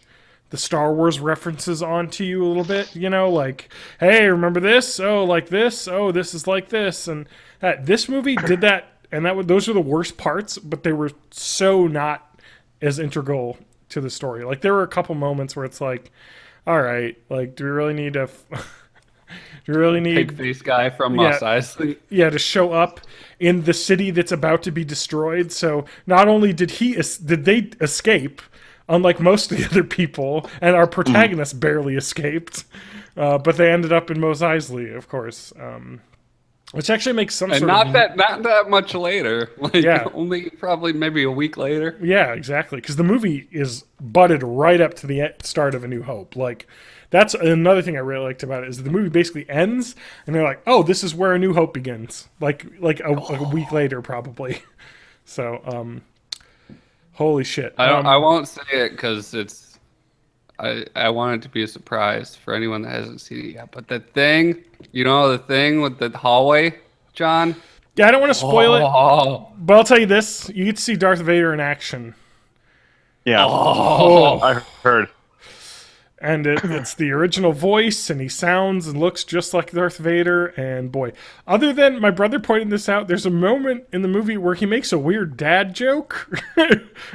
the Star Wars references onto you a little bit, like, hey, remember this? Oh, like this? Oh, this is like this. And this movie did that, and those were the worst parts, but they were so not as integral to the story. Like, there were a couple moments where it's like, all right, like, do we really need to... do we really need... Big face guy from Mos Eisley. Yeah, to show up in the city that's about to be destroyed. So not only did they escape, unlike most of the other people, and our protagonist barely escaped, but they ended up in Mos Eisley, of course, which actually makes some And sort not of... that much later. Only probably maybe a week later. Yeah, exactly, because the movie is butted right up to the start of A New Hope. Like, that's another thing I really liked about it, is the movie basically ends, and they're like, oh, this is where A New Hope begins. Like a week later, probably. So, holy shit. I won't say it because it's... I want it to be a surprise for anyone that hasn't seen it yet. But the thing with the hallway, John? Yeah, I don't want to spoil it. But I'll tell you this. You get to see Darth Vader in action. Yeah. Oh. I heard. And it's the original voice, and he sounds and looks just like Darth Vader. And boy, other than my brother pointing this out, there's a moment in the movie where he makes a weird dad joke.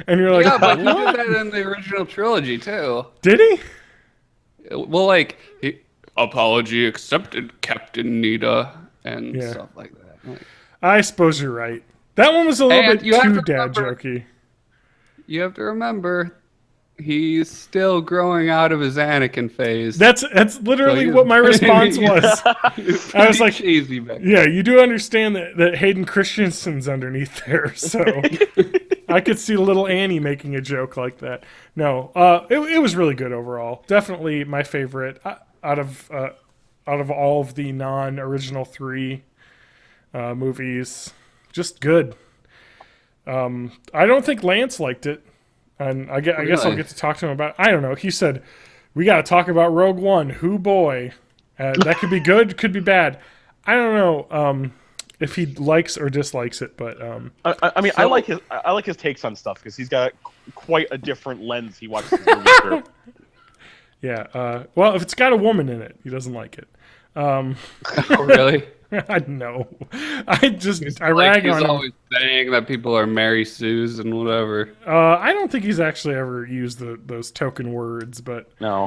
And you're like, Yeah, but he what? did that in the original trilogy, too. Did he? Well, apology accepted, Captain Nita, and stuff like that. I suppose you're right. That one was a little And bit you have too to dad remember- jokey. You have to remember, he's still growing out of his Anakin phase. That's literally So what my response was. I was like, cheesy, man. yeah, you do understand that Hayden Christensen's underneath there, so I could see little Annie making a joke like that. No, it was really good overall. Definitely my favorite out of all of the non-original 3 movies. Just good. I don't think Lance liked it, and I guess I'll get to talk to him about it. I don't know. He said, we got to talk about Rogue One. Hoo boy. That could be good, could be bad. I don't know. if he likes or dislikes it, but I mean, I So- like his takes on stuff because he's got quite a different lens he watches his movies through. yeah. Well, if it's got a woman in it, he doesn't like it. Oh, really? I know. I Like, rag he's on him. always saying that people are Mary Sue's and whatever. I don't think he's actually ever used those token words, but No,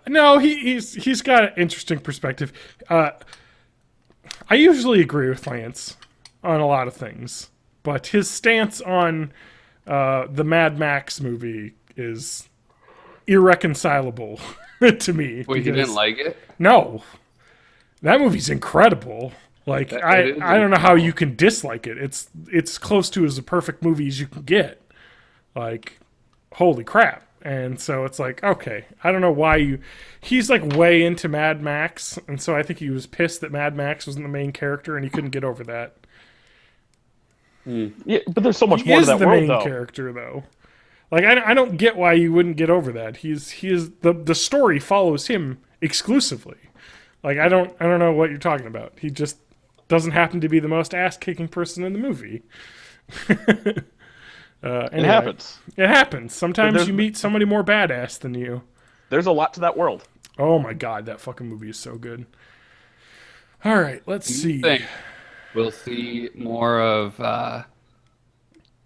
no, he's got an interesting perspective. I usually agree with Lance on a lot of things, but his stance on the Mad Max movie is irreconcilable to me. Wait, you because- didn't like it? No, that movie's incredible. Like It I is don't know how you can dislike it. It's close to as a perfect movie as you can get. Like, holy crap. And so it's like, okay, I don't know why he's like way into Mad Max, and so I think he was pissed that Mad Max wasn't the main character and he couldn't get over that. yeah, but there's so much He more to is that the world, main though. character though. Like I don't get why you wouldn't get over that. He is the story follows him exclusively. Like I don't know what you're talking about. He just doesn't happen to be the most ass-kicking person in the movie. It Anyway, happens. It happens. Sometimes there's- you meet somebody more badass than you. There's a lot to that world. Oh my god, that fucking movie is so good. All right, let's see. Think we'll see more of I'm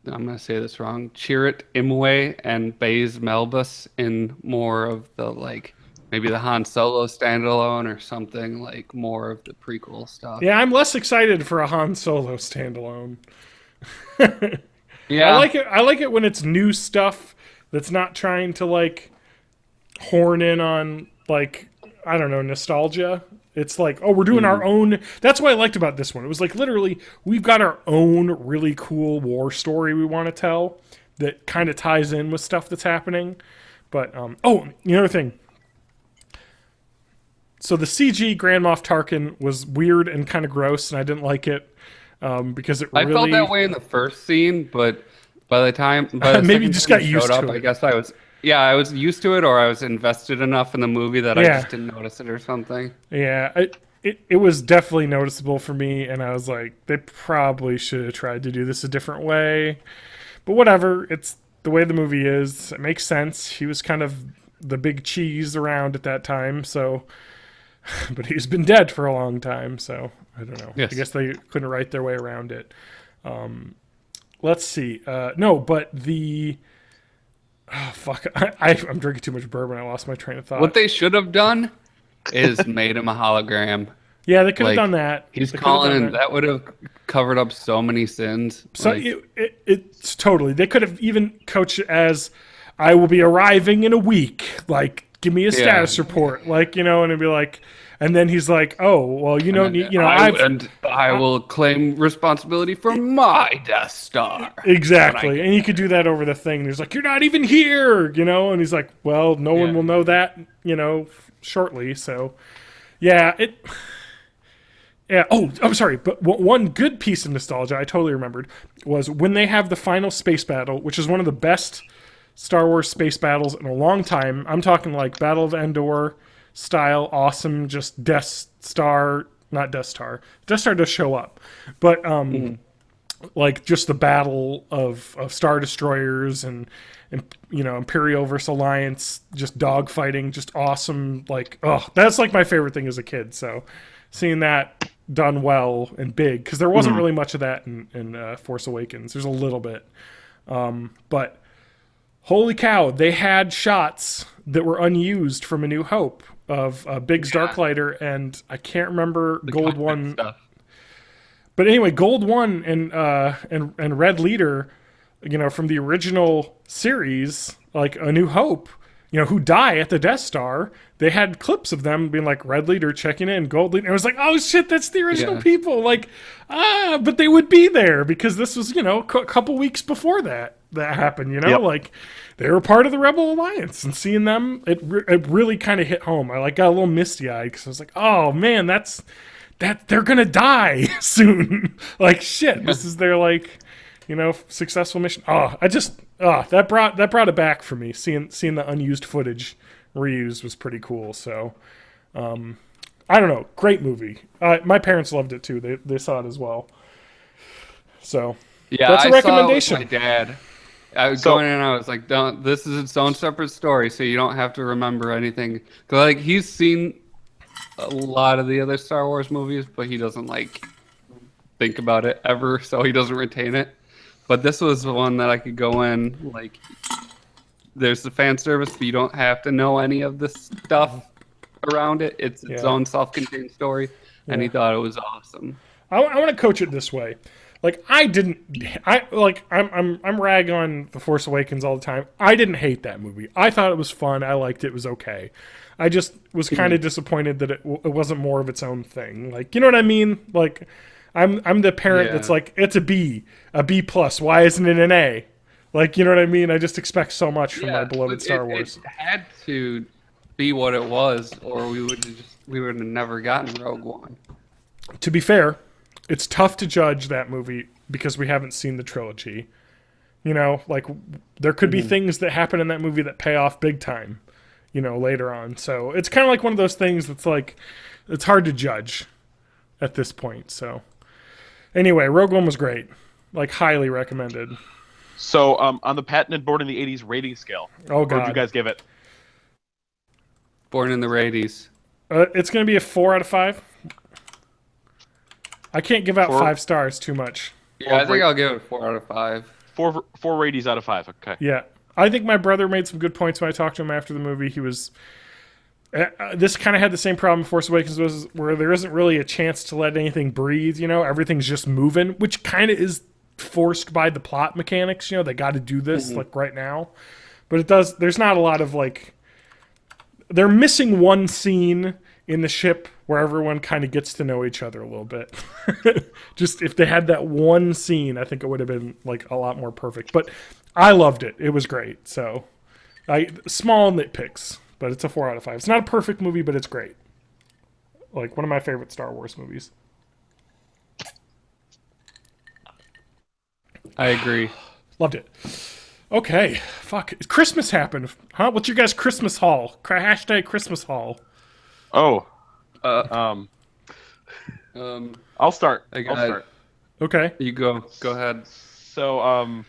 gonna say this wrong. Chirrut Imwe and Baze Melbus in more of the like maybe the Han Solo standalone or something like more of the prequel stuff. Yeah, I'm less excited for a Han Solo standalone. Yeah, I like it when it's new stuff that's not trying to like horn in on like I don't know, nostalgia. It's like, oh, we're doing our own. That's what I liked about this one. It was like literally we've got our own really cool war story we want to tell that kind of ties in with stuff that's happening. But oh, the other thing. So the CG Grand Moff Tarkin was weird and kind of gross, and I didn't like it because it I really felt that way in the first scene, but by the time Maybe you second just time got it used showed to up, it. I guess I was used to it, or I was invested enough in the movie that I Yeah. just didn't notice it or something. Yeah, it was definitely noticeable for me, and I was like, they probably should have tried to do this a different way. But whatever, it's the way the movie is. It makes sense. He was kind of the big cheese around at that time, so. But he's been dead for a long time, so I don't know. Yes. I guess they couldn't write their way around it. Let's see. No, but the. Oh, fuck. I'm drinking too much bourbon. I lost my train of thought. What they should have done is made him a hologram. Yeah, they could have like, done that. He's They could have done calling, that. that would have covered up so many sins. So Like, it's totally. They could have even coached it as, "I will be arriving in a week." Like, give me a status report. Like, and it'd be like, and then he's like, "Oh, well, you don't need, I will claim responsibility for my Death Star. exactly." And you could do that over the thing. And he's like, "You're not even here," and he's like, "Well, no one Yeah. will know that, shortly." So, yeah, it. Yeah. Oh, I'm sorry, but one good piece of nostalgia I totally remembered was when they have the final space battle, which is one of the best Star Wars space battles in a long time. I'm talking like Battle of Endor style, awesome, just Death Star does show up, but like just the battle of Star Destroyers and Imperial versus Alliance, just dogfighting, just awesome. Like, oh, that's like my favorite thing as a kid. So seeing that done well and big, because there wasn't really much of that in Force Awakens. There's a little bit, but holy cow, they had shots that were unused from A New Hope of Biggs Darklighter, and I can't remember Gold cockpit One. stuff. But anyway, Gold One and Red Leader, from the original series, like A New Hope, who die at the Death Star. They had clips of them being like Red Leader checking in, Gold Leader. And it was like, oh shit, that's the original people. Like, but they would be there because this was, a couple weeks before that happened. Yep. Like they were part of the Rebel Alliance, and seeing them, it really kind of hit home. I got a little misty eyed because I was like, oh man, that they're gonna die soon. Like shit, this is their successful mission. That brought it back for me. Seeing the unused footage reused was pretty cool. So I don't know. Great movie. My parents loved it too. They saw it as well. So Yeah, that's a I saw it with recommendation. my dad. I was So- going in and I was like, "Don't. This is its own separate story, so you don't have to remember anything." 'Cause like he's seen a lot of the other Star Wars movies, but he doesn't like think about it ever, so he doesn't retain it. But this was the one that I could go in like. There's the fan service, but you don't have to know any of the stuff around it. It's its Yeah. own self-contained story, and he Yeah. thought it was awesome. I want to coach it this way. Like I'm rag on The Force Awakens all the time. I didn't hate that movie. I thought it was fun. I liked it. It was okay. I just was kind of disappointed that it wasn't more of its own thing. Like, you know what I mean? Like, I'm the parent Yeah. that's like, it's a B plus. Why isn't it an A? Like, you know what I mean? I just expect so much from my beloved but Star Wars. It had to be what it was, or we would have never gotten Rogue One. To be fair, it's tough to judge that movie because we haven't seen the trilogy. You know, like there could be things that happen in that movie that pay off big time, you know, later on. So it's kind of like one of those things that's like, it's hard to judge at this point. So anyway, Rogue One was great. Like, highly recommended. So on the patented Born in the 80s rating scale, Oh, what would God. you guys give it? Born in the 80s. It's going to be a 4 out of 5. I can't give out 4? 5 stars too much. Yeah, I think I'll give it 4 out of 5. Four radies out of 5. Okay. Yeah. I think my brother made some good points when I talked to him after the movie. He was... this kind of had the same problem Force Awakens was, where there isn't really a chance to let anything breathe, you know? Everything's just moving, which kind of is forced by the plot mechanics, you know? They got to do this, like, right now. But it does... There's not a lot of, like... They're missing one scene in the ship where everyone kind of gets to know each other a little bit. Just if they had that one scene, I think it would have been like a lot more perfect. But I loved it. It was great. So small nitpicks, but it's a 4 out of 5. It's not a perfect movie, but it's great. Like one of my favorite Star Wars movies. I agree. Loved it. Okay. Fuck. Christmas happened. Huh? What's your guys' Christmas haul? Hashtag Christmas haul. Oh, Um, I'll start. I I'll got- start. Okay. you go ahead. So,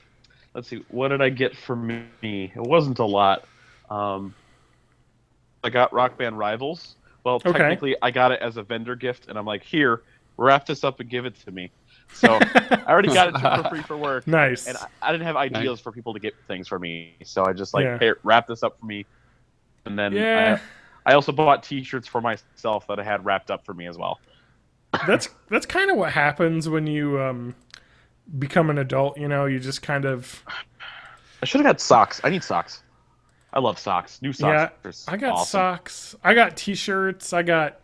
let's see. What did I get for me? It wasn't a lot. I got Rock Band Rivals. Well, Okay. technically, I got it as a vendor gift, and I'm like, here, wrap this up and give it to me. So I already got it for free for work. Nice. And I didn't have ideas for people to get things for me, so I just like, Yeah. hey, wrap this up for me. And then Yeah. I also bought T-shirts for myself that I had wrapped up for me as well. That's kind of what happens when you become an adult, you know? You just kind of... I should have got socks. I need socks. I love socks. New Yeah, socks. I got awesome. socks. I got T-shirts. I got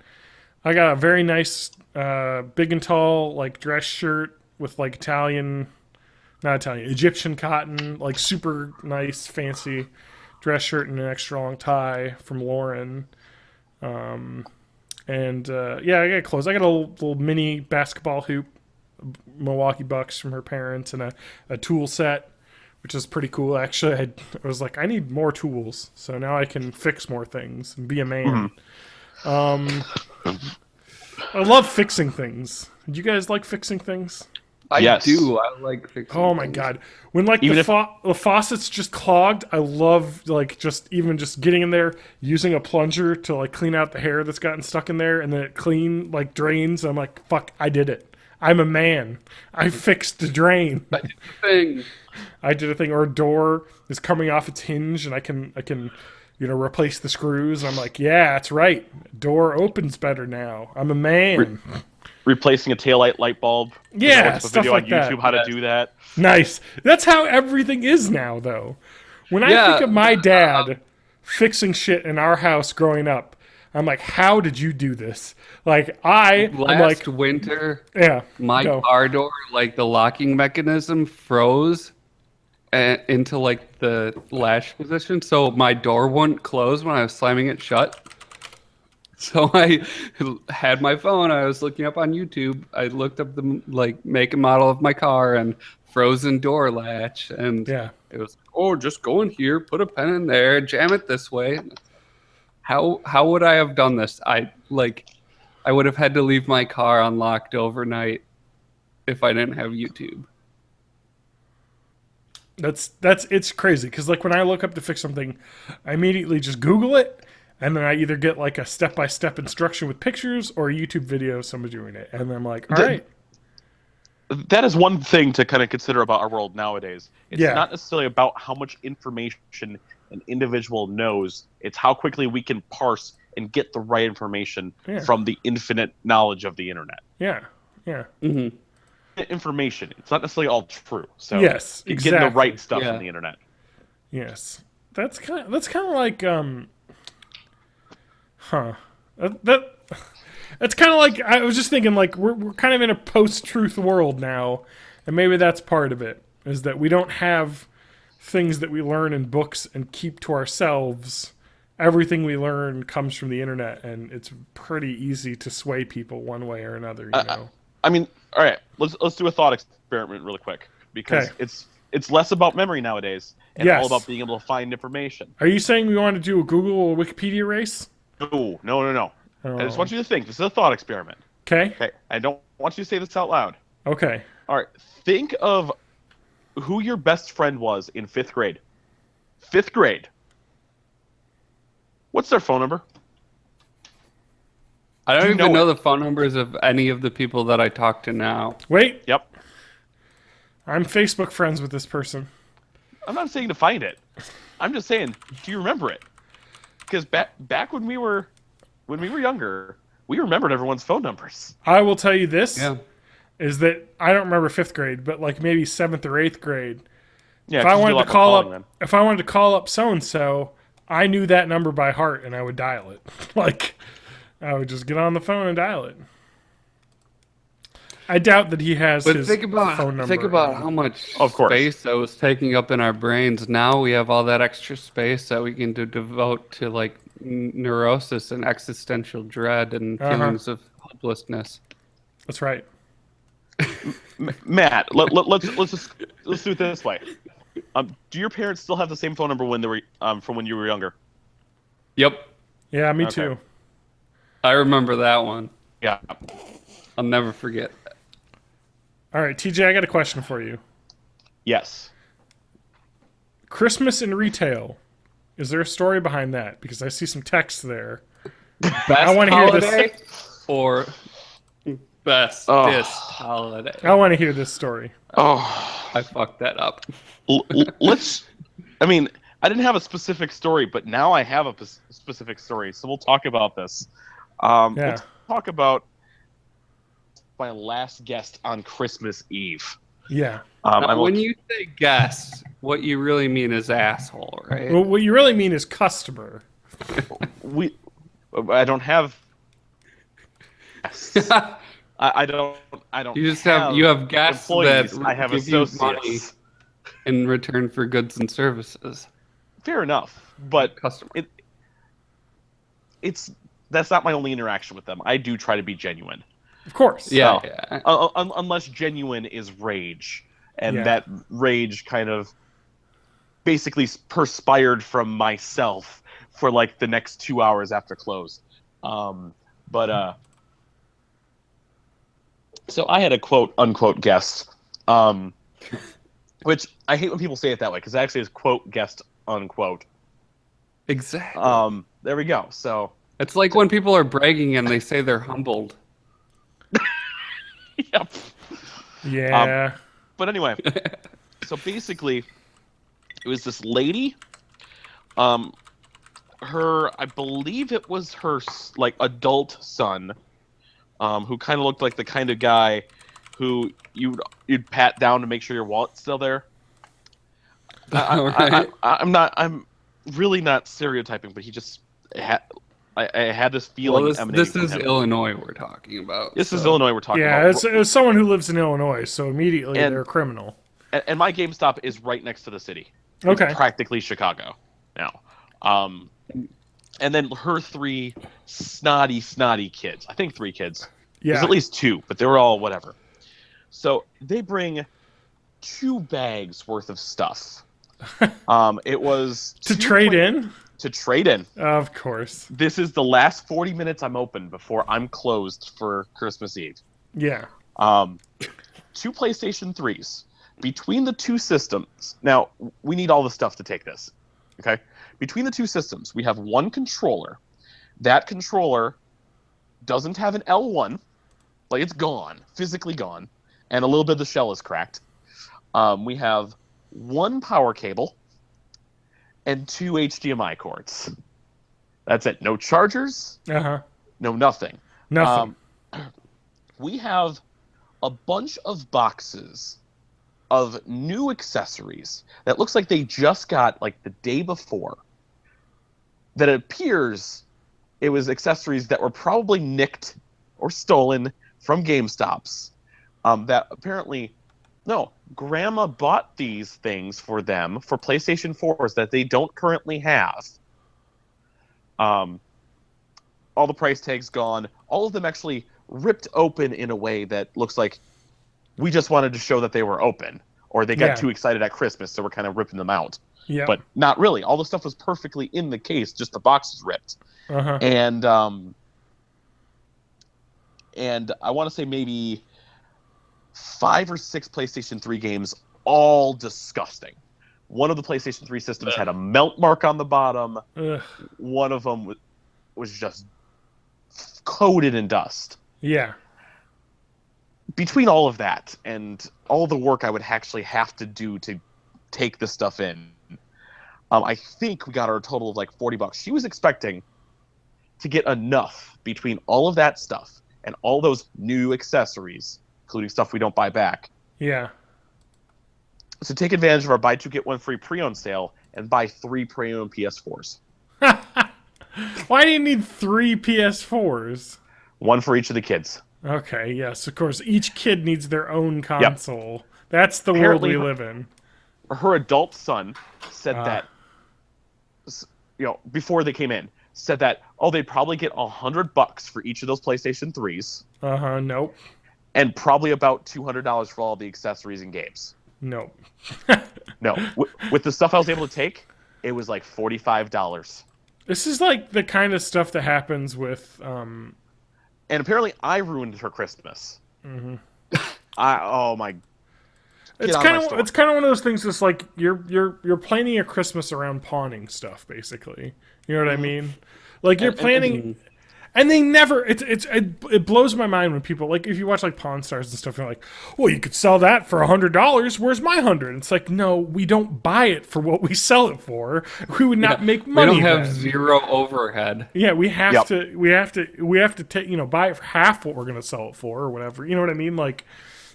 a very nice, big and tall like dress shirt with like Egyptian cotton, like super nice, fancy dress shirt and an extra long tie from Lauren. Yeah, I got clothes. I got a little mini basketball hoop, Milwaukee Bucks from her parents, and a tool set, which is pretty cool. Actually, I was like, I need more tools, so now I can fix more things and be a man. I love fixing things. Do you guys like fixing things? I Yes. do. I like fixing Oh my things. god, when like Even the faucet's just clogged, I love like just getting in there, using a plunger to like clean out the hair that's gotten stuck in there, and then it like drains. I'm like, fuck, I did it. I'm a man. I fixed the drain. I did the thing. I did a thing, or a door is coming off its hinge, and I can replace the screws. I'm like, yeah, that's right. Door opens better now. I'm a man. Replacing a taillight light bulb. Yeah, There's a stuff video like on that. YouTube how to do that. Nice. That's how everything is now, though. When I Yeah, think of my dad fixing shit in our house growing up, I'm like, how did you do this? Like, I'm Last like, winter, yeah, my go. car door, like the locking mechanism, froze into like the latch position, so my door wouldn't close when I was slamming it shut. So I had my phone. I was looking up on YouTube. I looked up the like make and model of my car and frozen door latch, and Yeah. it was oh, just go in here, put a pen in there, jam it this way. How would I have done this? I like I would have had to leave my car unlocked overnight if I didn't have YouTube. It's crazy because like when I look up to fix something, I immediately just Google it, and then I either get like a step-by-step instruction with pictures or a YouTube video of somebody doing it, and I'm like, all right. That is one thing to kind of consider about our world nowadays. It's Yeah. not necessarily about how much information an individual knows. It's how quickly we can parse and get the right information Yeah. from the infinite knowledge of the internet. Yeah, yeah, Mm-hmm. Information. It's not necessarily all true. So Yes, getting exactly. the right stuff Yeah. on the internet. yes. That's kind of like that's kind of like I was just thinking like we're kind of in a post-truth world now, and maybe that's part of it is that we don't have things that we learn in books and keep to ourselves. Everything we learn comes from the internet, and it's pretty easy to sway people one way or another. You know. I mean, all right, let's do a thought experiment really quick because Okay. it's less about memory nowadays and Yes. all about being able to find information. Are you saying we want to do a Google or Wikipedia race? No. I just Oh. want you to think. This is a thought experiment. Okay. Okay, I don't want you to say this out loud. Okay. All right, think of who your best friend was in 5th grade. 5th grade. What's their phone number? I don't Do you even know know the phone numbers of any of the people that I talk to now. Wait. Yep. I'm Facebook friends with this person. I'm not saying to find it. I'm just saying, do you remember it? Because back when we were younger, we remembered everyone's phone numbers. I will tell you this. Yeah. Is that I don't remember 5th grade, but like maybe 7th or 8th grade. Yeah, If I 'cause you do a wanted lot to more call calling up, if I wanted to call up so and so, I knew that number by heart, and I would dial it. Like, I would just get on the phone and dial it. I doubt that he has But his think about phone number. how much Of course. space that was taking up in our brains. Now we have all that extra space that we can devote to like neurosis and existential dread and feelings of hopelessness. That's right. Matt, let's do it this way. Do your parents still have the same phone number when they were from when you were younger? Yep, Yeah, me Okay. too. I remember that one. Yeah. I'll never forget. All right, TJ, I got a question for you. Yes. Christmas in retail. Is there a story behind that? Because I see some text there. Best wanna hear this. holiday or best Oh. this holiday? I want to hear this story. Oh, I fucked that up. let's. I mean, I didn't have a specific story, but now I have a specific story, so we'll talk about this. Yeah. We'll talk about my last guest on Christmas Eve. Yeah. Now, when you say guest, what you really mean is asshole, right? Well, what you really mean is customer. I don't have. I don't. You just have guests employees. that I have give you money associates. in return for goods and services. Fair enough, but Customer. that's not my only interaction with them. I do try to be genuine. Of course. Yeah, So, yeah. Unless genuine is rage, and Yeah. that rage kind of basically perspired from myself for like the next 2 hours after close. So I had a quote unquote guest, which I hate when people say it that way because it actually is quote guest unquote. Exactly. There we go. So It's like when people are bragging and they say they're humbled. yep. Yeah. But anyway, so basically, it was this lady. I believe it was her like adult son, who kind of looked like the kind of guy who you'd pat down to make sure your wallet's still there. Right. I'm really not stereotyping, but he just had. I had this feeling. Well, emanating this from is him. Illinois we're talking about. This is so- Illinois we're talking Yeah, about. it's someone who lives in Illinois, so immediately And- they're a criminal. And my GameStop is right next to the city. Okay. It's practically Chicago now. And then her 3 snotty kids. I think 3 kids. There's Yeah. at least 2, but they were all whatever. So they bring 2 bags worth of stuff. It was To 2 trade in? to trade in. Of course. This is the last 40 minutes I'm open before I'm closed for Christmas Eve. Yeah. 2 PlayStation 3s. Between the 2 systems, now we need all the stuff to take this. Okay? Between the 2 systems, we have 1 controller. That controller doesn't have an L1. Like, it's gone. Physically gone. And a little bit of the shell is cracked. We have 1 power cable and 2 HDMI cords. That's it. No chargers. Uh-huh. No nothing. Nothing. We have a bunch of boxes of new accessories that looks like they just got like the day before. That it appears it was accessories that were probably nicked or stolen from GameStops. That apparently, no, Grandma bought these things for them for PlayStation 4s that they don't currently have. All the price tags gone. All of them actually ripped open in a way that looks like we just wanted to show that they were open, or they got too excited at Christmas, so we're kind of ripping them out. Yeah. But not really. All the stuff was perfectly in the case, just the box was ripped. Uh-huh. And I want to say maybe 5 or 6 PlayStation 3 games, all disgusting. One of the PlayStation 3 systems had a melt mark on the bottom. Ugh. One of them was just coated in dust. Yeah. Between all of that and all the work I would actually have to do to take this stuff in, I think we got our total of like $40. She was expecting to get enough between all of that stuff and all those new accessories, including stuff we don't buy back. Yeah. So take advantage of our buy 2 get 1 free pre-owned sale and buy 3 pre-owned PS4s. Why do you need 3 PS4s? 1 for each of the kids. Okay, yes, of course. Each kid needs their own console. That's the Apparently world we live in. Her adult son said that, before they came in, said that, they'd probably get $100 for each of those PlayStation 3s. Uh-huh, nope. And probably about $200 for all the accessories and games. Nope. No. With the stuff I was able to take, it was like $45. This is like the kind of stuff that happens with... And apparently I ruined her Christmas. Mm-hmm. Oh my... It's kind of one of those things that's like you're planning a Christmas around pawning stuff, basically. You know what I mean? Like you're planning... And they never. It blows my mind when people, like, if you watch like Pawn Stars and stuff, you're like, well, you could sell that for $100. Where's my 100? It's like, no, we don't buy it for what we sell it for. We would not make money. We don't have then. zero overhead. Yeah, we have to take buy it for half what we're gonna sell it for or whatever. You know what I mean? Like,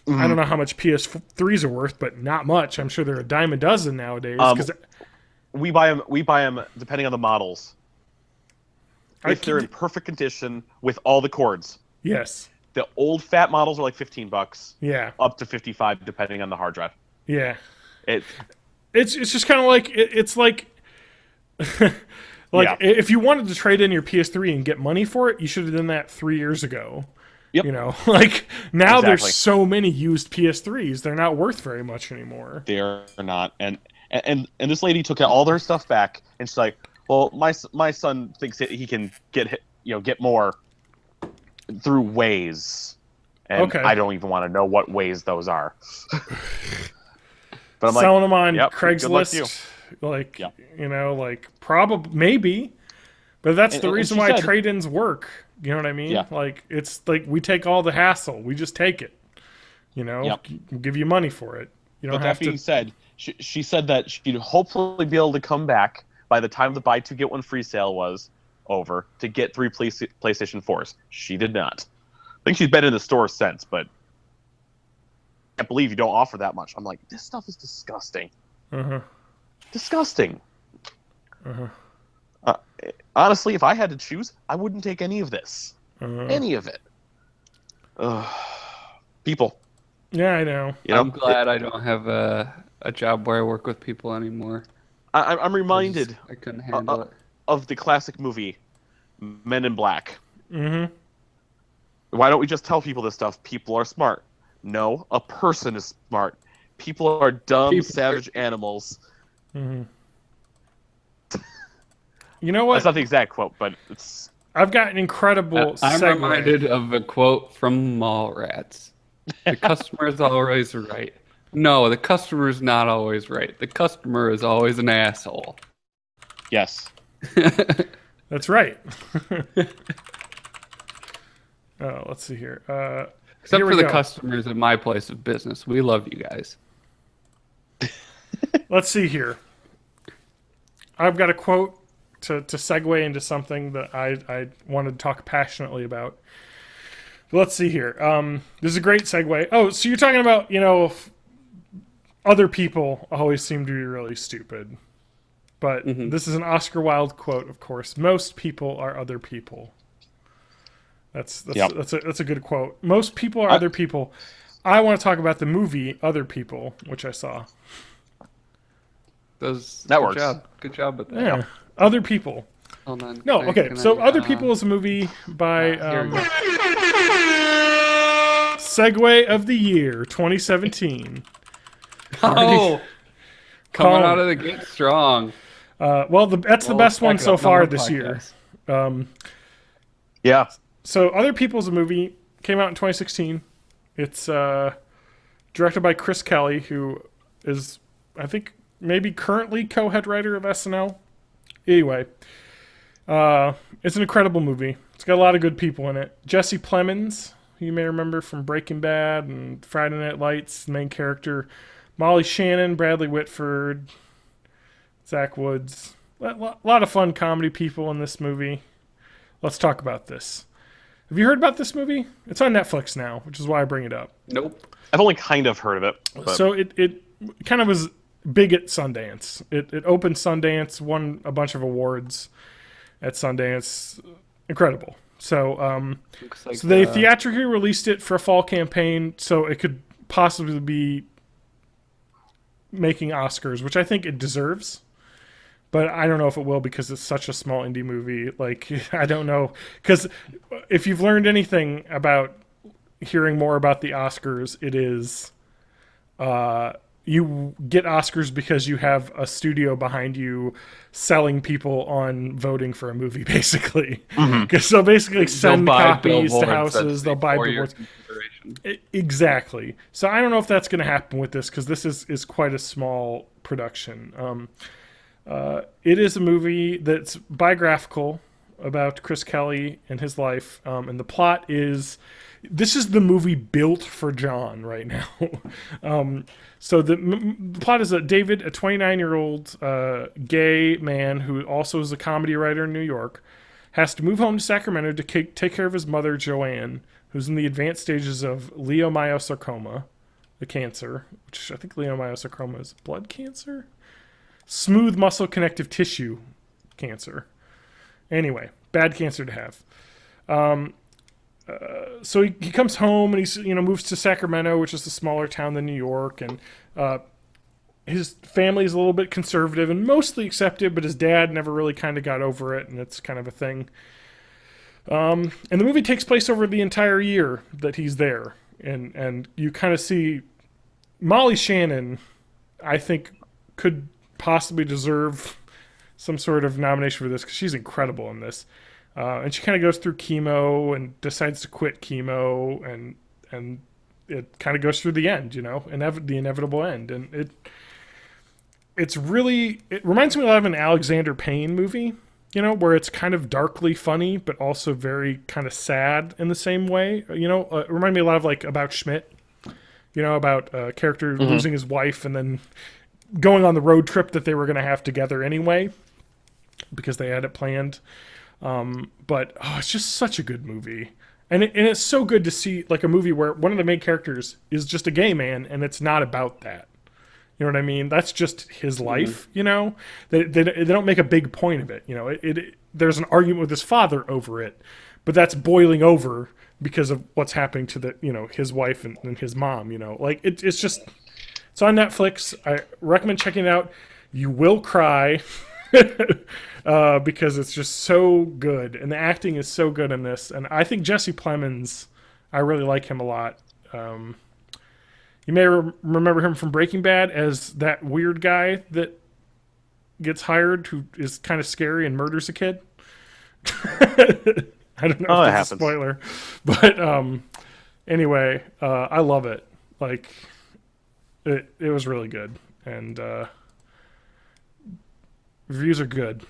I don't know how much PS3s are worth, but not much. I'm sure they're a dime a dozen nowadays. We buy them depending on the models. If they're in perfect condition with all the cords. Yes. The old fat models are like $15. Yeah. Up to $55 depending on the hard drive. Yeah. It's just kind of like it's like if you wanted to trade in your PS3 and get money for it, you should have done that 3 years ago. Yep. You know, like now Exactly. there's so many used PS3s, they're not worth very much anymore. They're not. And this lady took all their stuff back and she's like, well, my son thinks that he can get more through ways, and Okay. I don't even want to know what ways those are. But I'm selling them on yep, good luck to you. Craigslist, probably maybe, but that's the reason why trade-ins work. You know what I mean? Yeah. Like it's like we take all the hassle, we just take it. Give you money for it. You don't But have that being to. said, she said that she'd hopefully be able to come back by the time the buy 2 get 1 free sale was over to get 3 PlayStation 4s. She did not. I think she's been in the store since, but I can't believe you don't offer that much. I'm like, this stuff is disgusting. Uh-huh. Disgusting. Uh-huh. Honestly, if I had to choose, I wouldn't take any of this. Uh-huh. Any of it. People. Yeah, I know. I'm glad I don't have a job where I work with people anymore. I'm reminded I couldn't handle it. of the classic movie Men in Black. Mm-hmm. Why don't we just tell people this stuff? People are smart. No, a person is smart. People are dumb, savage animals. Mm-hmm. You know That's what? not the exact quote, but it's I've got an incredible I'm segue. reminded of a quote from Mallrats. The customer is always right. No, the customer is not always right. The customer is always an asshole. yes. That's right. Oh, let's see here. Except here we for the go. customers at my place of business. We love you guys. Let's see here. I've got a quote to segue into something that I wanted to talk passionately about. Let's see here. This is a great segue. Oh, so you're talking about, other people always seem to be really stupid. But this is an Oscar Wilde quote, of course. Most people are other people. That's a good quote. Most people are other people. I want to talk about the movie Other People, which I saw. That works. Good job with that. Yeah. Other People. Hold on. No, okay. Can So I, Other People is a movie by here we go. Segue of the Year 2017. Oh, coming Colin. out of the gate strong. Well, that's the best one so far this year. Yeah. So Other People is a movie, came out in 2016. It's directed by Chris Kelly, who is, I think, maybe currently co-head writer of SNL. Anyway, it's an incredible movie. It's got a lot of good people in it. Jesse Plemons, who you may remember from Breaking Bad and Friday Night Lights, the main character. Molly Shannon, Bradley Whitford, Zach Woods. A lot of fun comedy people in this movie. Let's talk about this. Have you heard about this movie? It's on Netflix now, which is why I bring it up. Nope. I've only kind of heard of it. But... So it kind of was big at Sundance. It opened Sundance, won a bunch of awards at Sundance. Incredible. So, Like, so they theatrically released it for a fall campaign, so it could possibly be making Oscars, which I think it deserves. But I don't know if it will because it's such a small indie movie. Like, I don't know. Because if you've learned anything about hearing more about the Oscars, it is you get Oscars because you have a studio behind you selling people on voting for a movie, basically. So basically send copies to houses. They'll buy billboards. Exactly. So I don't know if that's going to happen with this because this is quite a small production. It is a movie that's biographical about Chris Kelly and his life, and the plot is this is the movie built for John right now. So the plot is that David, a 29-year-old gay man who also is a comedy writer in New York, has to move home to Sacramento to take care of his mother, Joanne, who's in the advanced stages of leiomyosarcoma, the cancer, which I think leiomyosarcoma is blood cancer? Smooth muscle connective tissue cancer. Anyway, bad cancer to have. So he comes home and he moves to Sacramento, which is a smaller town than New York, and his family is a little bit conservative and mostly accepted, but his dad never really kind of got over it, and it's kind of a thing. And the movie takes place over the entire year that he's there, and you kind of see Molly Shannon, I think, could possibly deserve some sort of nomination for this because she's incredible in this. And she kind of goes through chemo and decides to quit chemo, and it kind of goes through the end, the inevitable end. And it reminds me a lot of an Alexander Payne movie, where it's kind of darkly funny, but also very kind of sad in the same way. It reminded me a lot of like About Schmidt, about a character losing his wife and then going on the road trip that they were going to have together anyway because they had it planned. But it's just such a good movie. And it's so good to see like a movie where one of the main characters is just a gay man and it's not about that. You know what I mean? That's just his life, They don't make a big point of it. There's an argument with his father over it, but that's boiling over because of what's happening to his wife and his mom, Like it's just, it's on Netflix. I recommend checking it out. You will cry. Because it's just so good, and the acting is so good in this. And I think Jesse Plemons, I really like him a lot. You may remember him from Breaking Bad as that weird guy that gets hired who is kind of scary and murders a kid. I don't know Oh, if that that's a happens. spoiler, but anyway, I love it. Like it was really good, and reviews are good.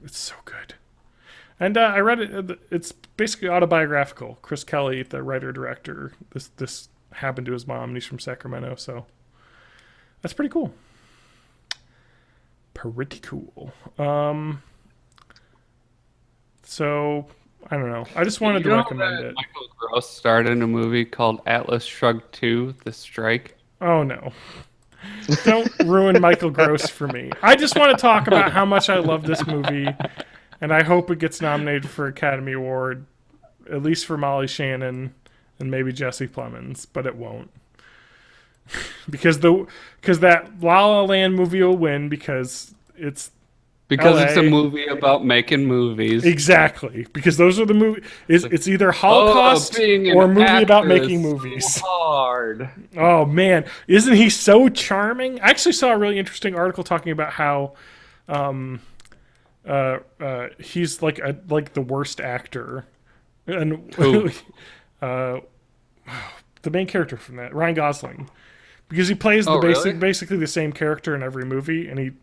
It's so good. And I read it. It's basically autobiographical. Chris Kelly, the writer director, this happened to his mom, and he's from Sacramento, so that's pretty cool. Pretty cool. So I don't know. I just wanted to recommend it. Michael Gross starred in a movie called Atlas Shrugged 2: The Strike. Oh no. Don't ruin Michael Gross for me. I just want to talk about how much I love this movie, and I hope it gets nominated for Academy Award, at least for Molly Shannon and maybe Jesse Plemons, but it won't. because that La La Land movie will win because it's Because it's a LA. movie about making movies. Exactly, because those are the movie. It's either Holocaust being an or a movie about actor making is movies. So hard. Oh man, isn't he so charming? I actually saw a really interesting article talking about how he's like the worst actor, and Who? the main character from that, Ryan Gosling, because he plays Oh, really? basically the same character in every movie, and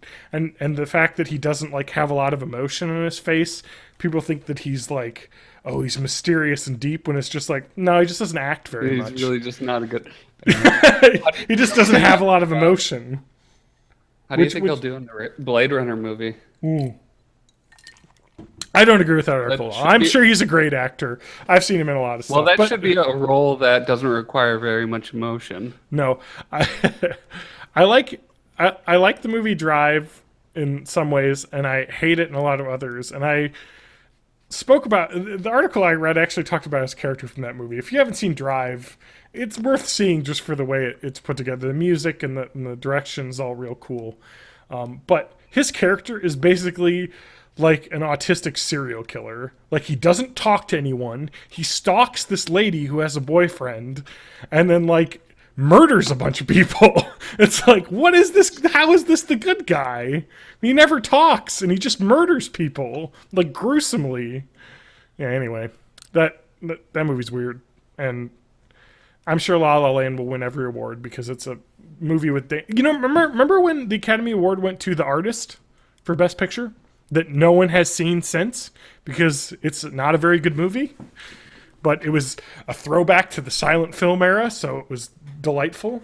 the fact that he doesn't like have a lot of emotion in his face, people think that he's like, oh, he's mysterious and deep, when it's just like, no, he just doesn't act very He's much. really just not a good. He just doesn't have a lot of emotion. How do you Which- think which- he'll do in the Blade Runner movie? I don't agree with that article. should I'm be- sure he's a great actor. I've seen him in a lot of stuff. Well, that but should be a role that doesn't require very much emotion. no, I, I like the movie Drive in some ways, and I hate it in a lot of others. And I spoke about the article I read actually talked about his character from that movie. If you haven't seen Drive, it's worth seeing just for the way it's put together. The music and the direction's all real cool. But his character is basically like an autistic serial killer. Like, he doesn't talk to anyone. He stalks this lady who has a boyfriend, and then like murders a bunch of people. It's like, what is this? How is this the good guy? He never talks, and he just murders people like gruesomely. Yeah. Anyway, that movie's weird, and I'm sure La La Land will win every award because it's a movie with remember when the Academy Award went to The Artist for Best Picture that no one has seen since because it's not a very good movie, but it was a throwback to the silent film era, so it was delightful.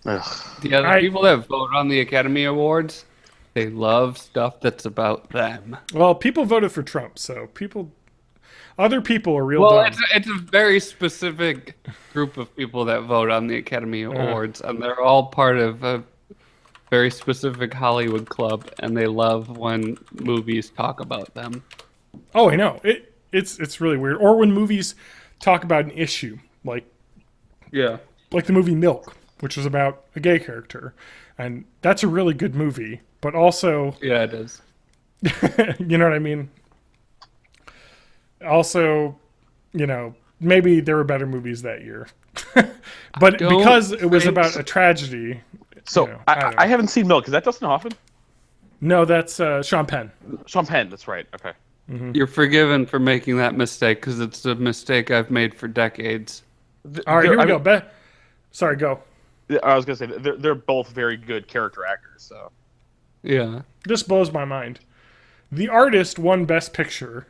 Ugh. The other I- people that vote on the Academy Awards, they love stuff that's about them. Well, people voted for Trump, so other people are real Well, dumb. it's a very specific group of people that vote on the Academy Awards, and they're all part of a very specific Hollywood club, and they love when movies talk about them. Oh, I know. It's really weird. Or when movies talk about an issue, like Yeah. the movie Milk, which was about a gay character, and that's a really good movie. But also, Yeah, it is. you know what I mean? Also, maybe there were better movies that year. But don't because it was think about so. a tragedy. So don't I know. haven't seen Milk. Is that Dustin Hoffman? No, that's Sean Penn. Sean Penn. That's right. Okay. You're forgiven for making that mistake because it's a mistake I've made for decades. All right, here we go. Sorry, go. I was gonna say they're both very good character actors. So Yeah. This blows my mind. The Artist won Best Picture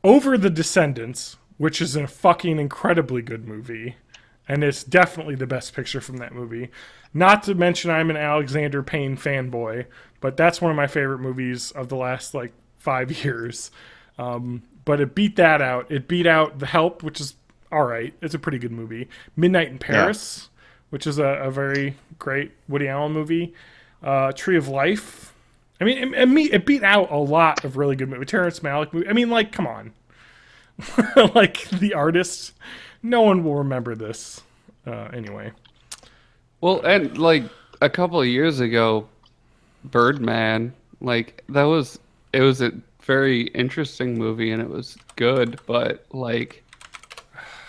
over The Descendants, which is a fucking incredibly good movie, and it's definitely the best picture from that movie. Not to mention I'm an Alexander Payne fanboy, but that's one of my favorite movies of the last 5 years. But it beat that out. It beat out The Help, which is all right. It's a pretty good movie. Midnight in Paris, which is a very great Woody Allen movie. Tree of Life. I mean, it beat out a lot of really good movies. Terrence Malick movie. I mean, come on. The Artist. No one will remember this. Anyway. Well, and a couple of years ago, Birdman, it was a very interesting movie and it was good, but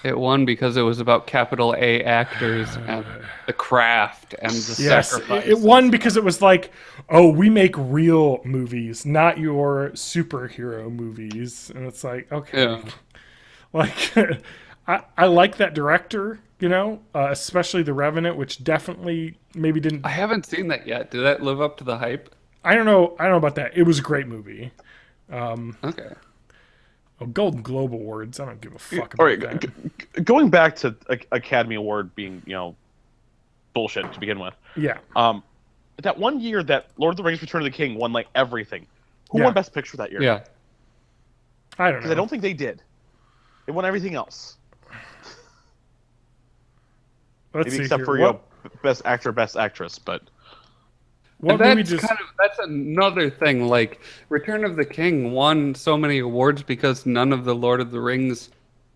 It won because it was about capital A actors and the craft and the Yes, sacrifice. it won because it was like, oh, we make real movies, not your superhero movies. And it's like, okay. Yeah. Like, I like that director, especially The Revenant, which definitely maybe didn't. I haven't seen that yet. Did that live up to the hype? I don't know. I don't know about that. It was a great movie. Okay. Oh, Golden Globe Awards. I don't give a fuck All about right, that. going back to Academy Award being bullshit to begin with. Yeah. That one year that Lord of the Rings: Return of the King won like everything. Who Yeah. won Best Picture that year? Yeah. I don't Because know. I don't think they did. They won everything else. Let's Maybe see except here. for Best Actor, Best Actress, but What And movie that's just? that's another thing. Like Return of the King won so many awards because none of the Lord of the Rings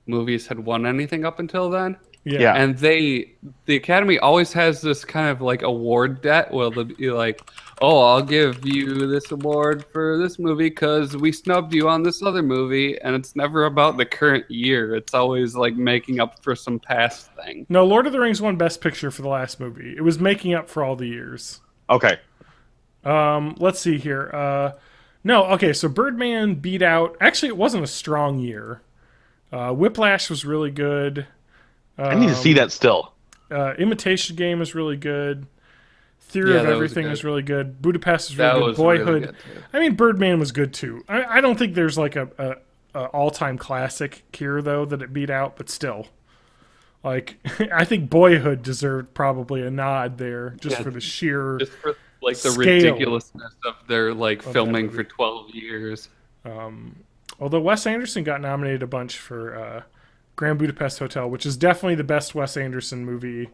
movies had won anything up until then. Yeah. And the Academy always has this kind of like award debt. Well, they'll be like, "Oh, I'll give you this award for this movie because we snubbed you on this other movie," and it's never about the current year. It's always like making up for some past thing. No, Lord of the Rings won Best Picture for the last movie. It was making up for all the years. okay. Let's see here. No, okay, so Birdman beat out. Actually, it wasn't a strong year. Whiplash was really good. I need to see that still. Imitation Game is really good. Theory Yeah, of that was Everything good. is really good. Budapest is That really good. was really Boyhood. good, too. I mean, Birdman was good too. I don't think there's like a all-time classic here though that it beat out, but still. Like, I think Boyhood deserved probably a nod there just Yeah, for the sheer. Just for like the Scale ridiculously of their like that filming movie. for 12 years. Although Wes Anderson got nominated a bunch for Grand Budapest Hotel, which is definitely the best Wes Anderson movie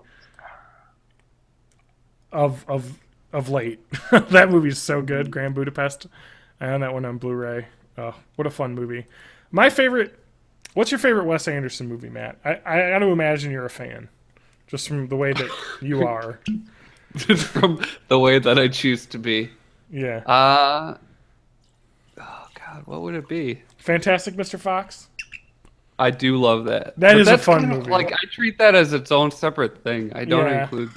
of late. That movie is so good, Grand Budapest. I own that one on Blu-ray. Oh, what a fun movie. My favorite. What's your favorite Wes Anderson movie, Matt? I got to imagine you're a fan, just from the way that you are. Just from the way that I choose to be. Yeah. Oh God, what would it be? Fantastic Mr. Fox. I do love that. That But is a that's fun kind of movie. Like I treat that as its own separate thing. I don't Yeah. include.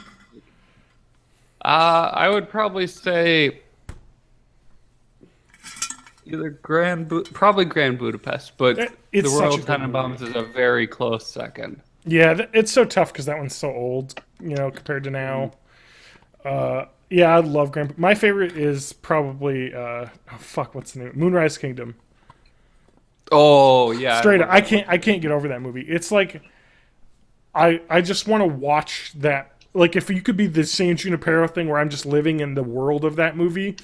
I would probably say either probably Grand Budapest, but It's the such Royal a good Tenenbaums is a very close second. Yeah, it's so tough because that one's so old, compared to now. Yeah, I love Grand. My favorite is probably what's the name? Moonrise Kingdom. Oh yeah, Straight up, I can't get over that movie. It's like I just want to watch that. Like if you could be the San Junipero thing where I'm just living in the world of that movie.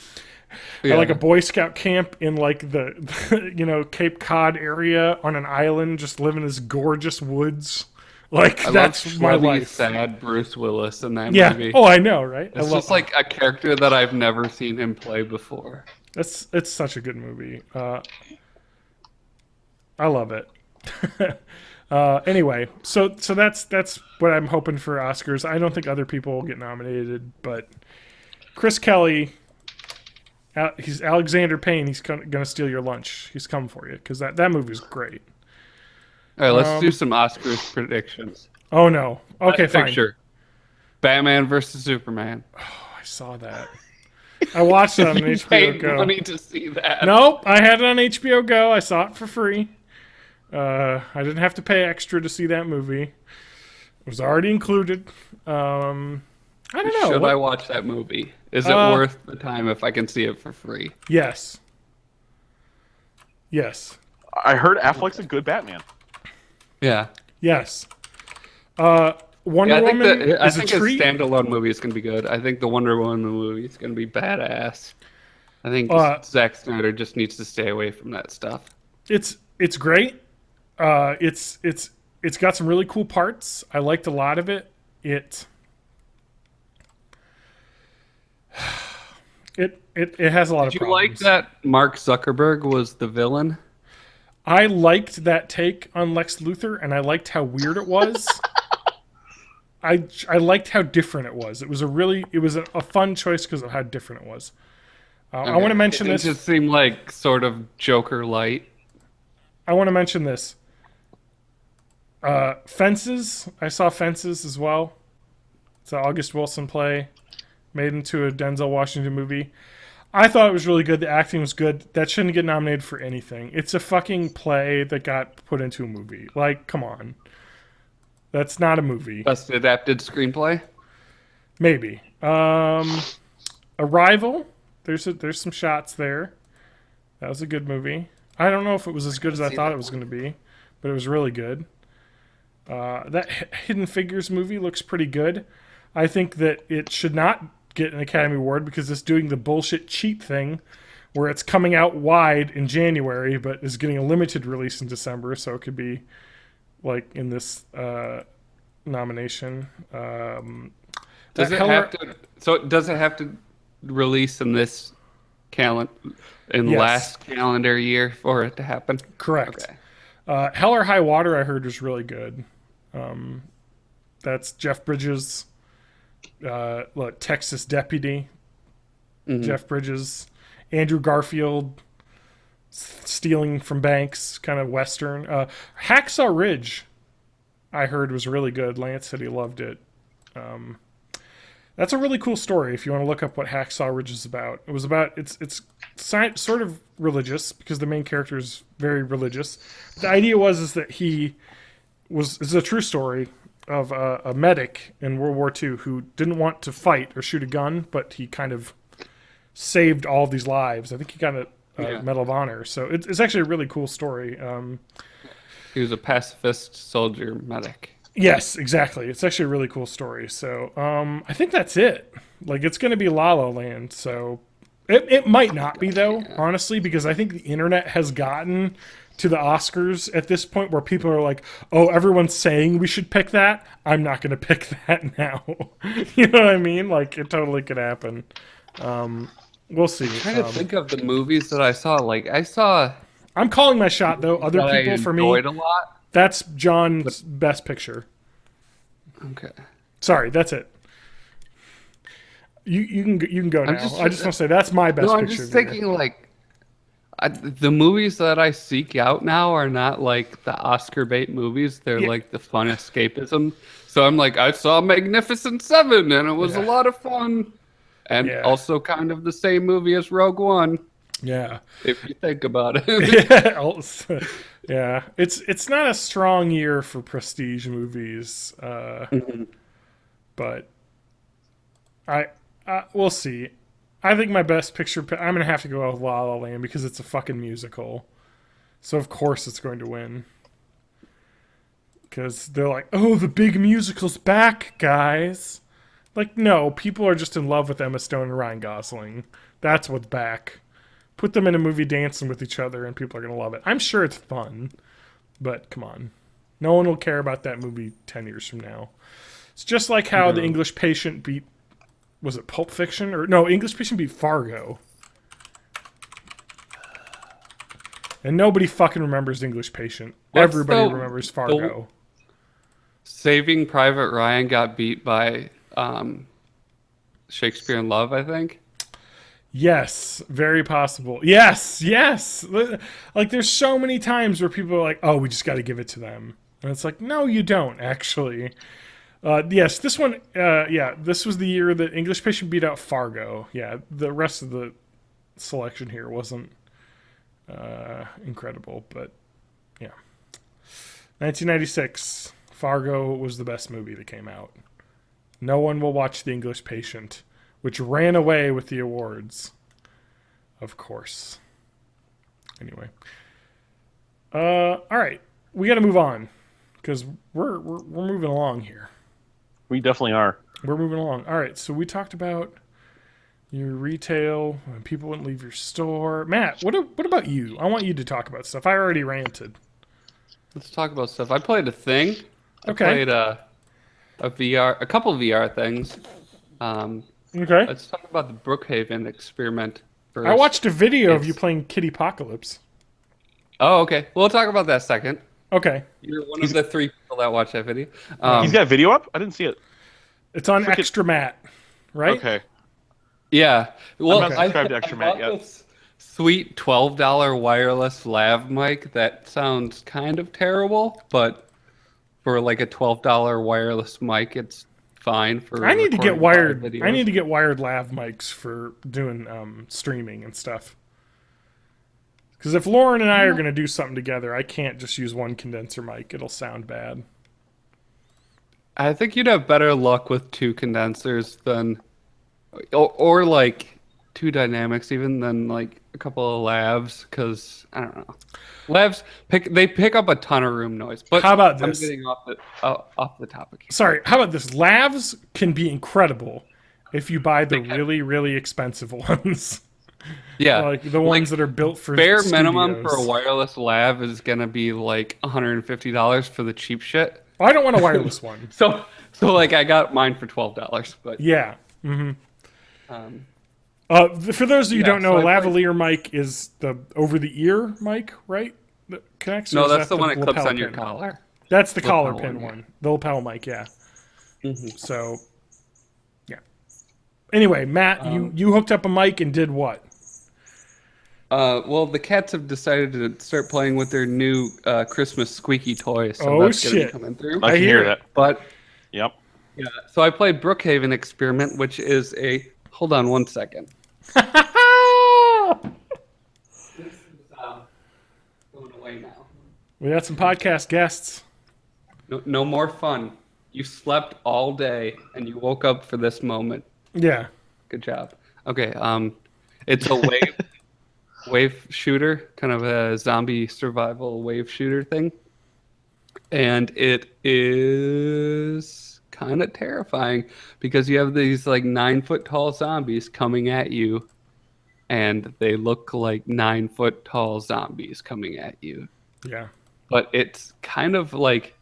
Yeah. At like a Boy Scout camp in like the Cape Cod area on an island, just living in this gorgeous woods. Like I that's love my schlubby, life. sad Bruce Willis in that Yeah. movie. Oh, I know, right? It's just like a character that I've never seen him play before. it's such a good movie. I love it. Anyway, so that's what I'm hoping for Oscars. I don't think other people will get nominated, but Chris Kelly, he's Alexander Payne. He's gonna steal your lunch. He's coming for you because that movie's great. All right, let's do some Oscars predictions. Oh no. Okay, fine. Picture. Batman versus Superman. I saw that. I watched it on You HBO paid Go. money to see that. Nope, I had it on HBO Go. I saw it for free. I didn't have to pay extra to see that movie. It was already included. I don't know. Should What- I watch that movie? Is it worth the time if I can see it for free? Yes. Yes. I heard Affleck's a good Batman. Yeah. Yes. Wonder I think Woman I is a think his treat. standalone movie is going to be good. I think the Wonder Woman movie is going to be badass. I think Zack Snyder just needs to stay away from that stuff. It's great. It's got some really cool parts. I liked a lot of it. It has a lot of Did you like problems. that Mark Zuckerberg was the villain? I liked that take on Lex Luthor, and I liked how weird it was. I liked how different it was. It was a fun choice because of how different it was. I want to mention It this. just seemed like sort of Joker light. I want to mention this. Fences. I saw Fences as well. It's an August Wilson play made into a Denzel Washington movie. I thought it was really good. The acting was good. That shouldn't get nominated for anything. It's a fucking play that got put into a movie. Like, come on. That's not a movie. Best adapted screenplay. Maybe. Arrival. There's some shots there. That was a good movie. I don't know if it was as good as I thought it was going to be, but it was really good. That Hidden Figures movie looks pretty good. I think that it should not get an Academy Award because it's doing the bullshit cheat thing where it's coming out wide in January but is getting a limited release in December, so it could be like in this nomination. Does it have to release in this Yes. last calendar year for it to happen? Correct. Okay. Hell or High Water, I heard, was really good. That's Jeff Bridges, Texas deputy. Jeff Bridges, Andrew Garfield, stealing from banks, kind of Western. Hacksaw Ridge, I heard, was really good. Lance said he loved it. That's a really cool story if you want to look up what Hacksaw Ridge is about. It was about, it's sort of religious because the main character is very religious. The idea is that it's a true story of a medic in World War II who didn't want to fight or shoot a gun, but he kind of saved all these lives. I think he got a Medal of Honor. So it's actually a really cool story. He was a pacifist soldier medic. Yes, exactly. It's actually a really cool story. So I think that's it. Like, it's going to be La La Land. So it might not be, though, honestly, because I think the internet has gotten to the Oscars at this point where people are like, oh, everyone's saying we should pick that. I'm not going to pick that now. You know what I mean? Like, it totally could happen. We'll see. I'm trying to think of the movies that I saw. Like, I'm calling my shot, though. Other people, for me, enjoyed a lot. That's John's best picture. Okay. Sorry, that's it. You can go now. I just want to say that's my best picture. I'm just thinking like the movies that I seek out now are not like the Oscar bait movies. They're like the fun escapism. So I'm like, I saw Magnificent Seven and it was a lot of fun, and also kind of the same movie as Rogue One. Yeah, if you think about it. Yeah, it's not a strong year for prestige movies, but we'll see. I think my best picture. I'm gonna have to go with La La Land because it's a fucking musical, so of course it's going to win. Because they're like, oh, the big musical's back, guys. Like, no, people are just in love with Emma Stone and Ryan Gosling. That's what's back. Put them in a movie dancing with each other and people are going to love it. I'm sure it's fun, but come on. No one will care about that movie 10 years from now. It's just like how The English Patient beat, was it Pulp Fiction? Or no, English Patient beat Fargo. And nobody fucking remembers English Patient. Everybody remembers Fargo. Saving Private Ryan got beat by Shakespeare in Love, I think. Yes, very possible. Yes. Like, there's so many times where people are like, oh, we just got to give it to them. And it's like, no, you don't, actually. Yes, this one, this was the year that English Patient beat out Fargo. Yeah, the rest of the selection here wasn't incredible, but yeah. 1996, Fargo was the best movie that came out. No one will watch The English Patient, which ran away with the awards, of course. Anyway, all right, we got to move on because we're moving along here. We definitely are. We're moving along. All right, so we talked about your retail when people wouldn't leave your store. Matt, what about you? I want you to talk about stuff. I already ranted. Let's talk about stuff. I played a thing. Okay. I played a couple of VR things. Okay. Let's talk about the Brookhaven experiment first. I watched a video of you playing Kitty Apocalypse. Oh, okay. We'll talk about that second. Okay. You're one of the 3 people that watch that video. He's got a video up? I didn't see it. It's on Extra Matt, right? Okay. Yeah. Well, I'm not subscribed to Extra Matt yet. This sweet $12 wireless lav mic that sounds kind of terrible, but for like a $12 wireless mic, it's fine for. I need to get recording wired. live I need videos. to get wired lav mics for doing streaming and stuff. Because if Lauren and I are going to do something together, I can't just use one condenser mic. It'll sound bad. I think you'd have better luck with 2 condensers than, or like 2 dynamics, even than like a couple of lavs. Because I don't know, lavs pick up a ton of room noise. But How about I'm this? getting off the topic. Sorry, how about this? Lavs can be incredible if you buy the really, really expensive ones. Yeah, Like the ones that are built for bare minimum for a studios. wireless lav is gonna be like $150 for the cheap shit. Oh, I don't want a wireless one. So like I got mine for $12, but Yeah. um, For those of you who Yeah, don't know, so a I played- lavalier mic is the over-the-ear mic, right? That connects. or no, is that's that the one that clips lapel on your pin? collar. That's the collar lapel pin one, yeah. one. The lapel mic, yeah. Mhm. So, yeah. Anyway, Matt, you hooked up a mic and did what? Well, the cats have decided to start playing with their new Christmas squeaky toy, so Oh, that's gonna be shit. coming through. I can hear hear it. that. But Yep. yeah, so I played Brookhaven Experiment, which is a. Hold on one second. This is going away now. We got some podcast guests. No more fun. You slept all day and you woke up for this moment. Yeah. Good job. Okay. It's a wave shooter, kind of a zombie survival wave shooter thing, and it is kind of terrifying because you have these like 9-foot tall zombies coming at you, and they look like 9-foot tall zombies coming at you. Yeah. But it's kind of like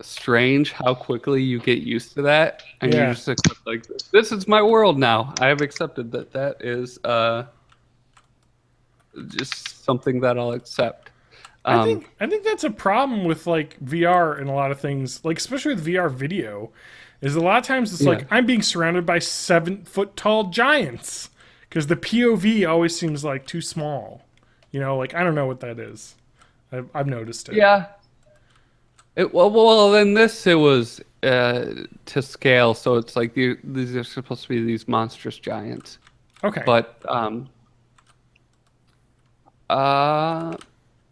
strange how quickly you get used to that, and Yeah. you just accept, like, this is my world now. I have accepted that is just something that I'll accept. I think that's a problem with like VR and a lot of things, like especially with VR video, is a lot of times it's like Yeah. I'm being surrounded by 7-foot tall giants because the POV always seems like too small. You know, like I don't know what that is. I've noticed it. Yeah. Well, in this it was to scale, so it's like these are supposed to be these monstrous giants. Okay. But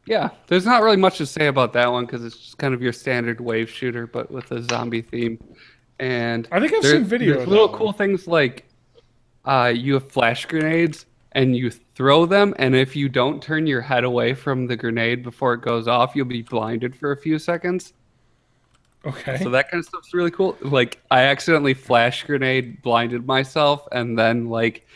yeah, there's not really much to say about that one because it's just kind of your standard wave shooter, but with a zombie theme. And I think I've seen video There's of little that one. cool things like you have flash grenades and you throw them, and if you don't turn your head away from the grenade before it goes off, you'll be blinded for a few seconds. Okay. So that kind of stuff's really cool. Like I accidentally flash grenade blinded myself, and then like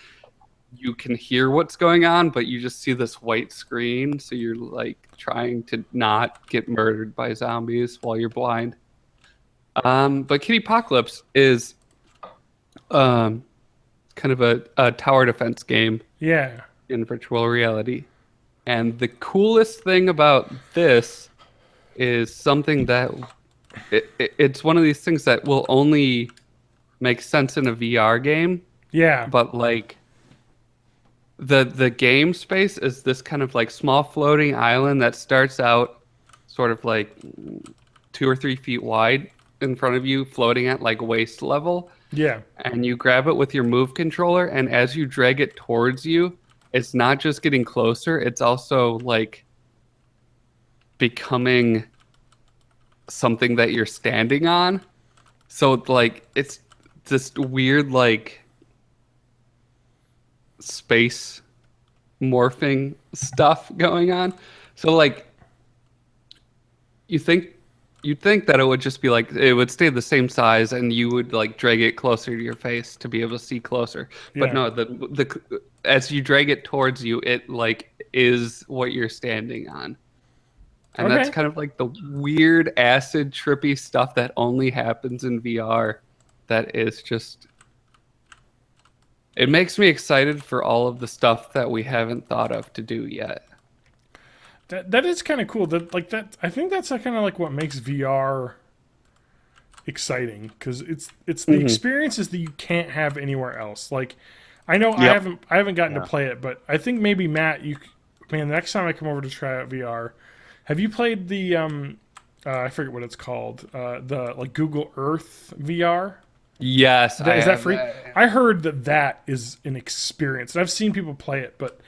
you can hear what's going on, but you just see this white screen, so you're like trying to not get murdered by zombies while you're blind. But Kitty Apocalypse is kind of a tower defense game Yeah. in virtual reality. And the coolest thing about this is something that it's one of these things that will only make sense in a VR game, Yeah. but like the game space is this kind of like small floating island that starts out sort of like 2 or 3 feet wide in front of you, floating at like waist level. Yeah. And you grab it with your move controller, and as you drag it towards you, it's not just getting closer, it's also like becoming something that you're standing on. So like it's this weird like space morphing stuff going on. So like you'd think that it would just be like it would stay the same size and you would like drag it closer to your face to be able to see closer. But Yeah. no, the as you drag it towards you, it like is what you're standing on. And that's Okay. kind of like the weird acid trippy stuff that only happens in VR that is just it makes me excited for all of the stuff that we haven't thought of to do yet. That is kind of cool. That like that. I think that's kind of like what makes VR exciting because it's the experiences that you can't have anywhere else. Like I know I Yep. haven't gotten to Yeah. play it, but I think maybe Matt, the next time I come over to try out VR, have you played the I forget what it's called. The like Google Earth VR. Yes, I Is that have free? that. I heard that is an experience. And I've seen people play it, but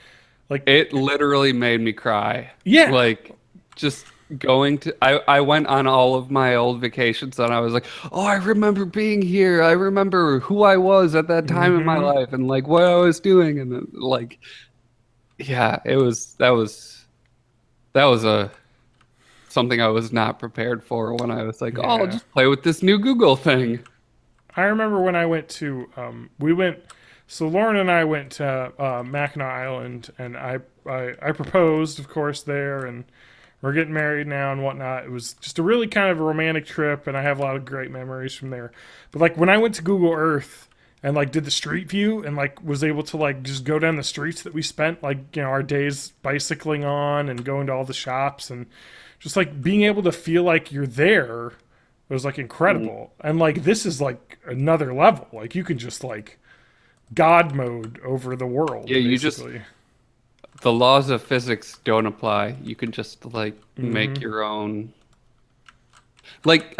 like, It literally made me cry. yeah, Like, just going to. I went on all of my old vacations and I was like, oh, I remember being here. I remember who I was at that time in my life and like what I was doing. And then, like, yeah, that was a something I was not prepared for when I was like, oh, I'll yeah. just play with this new Google thing. I remember when I went to, we went, so Lauren and I went to Mackinac Island, and I proposed, of course, there, and we're getting married now and whatnot. It was just a really kind of a romantic trip, and I have a lot of great memories from there. But like when I went to Google Earth and like did the street view and like was able to like just go down the streets that we spent like our days bicycling on and going to all the shops and just like being able to feel like you're there was like incredible. And like this is like another level. Like you can just like God mode over the world. Yeah, you just basically. the laws of physics don't apply. You can just like make your own. Like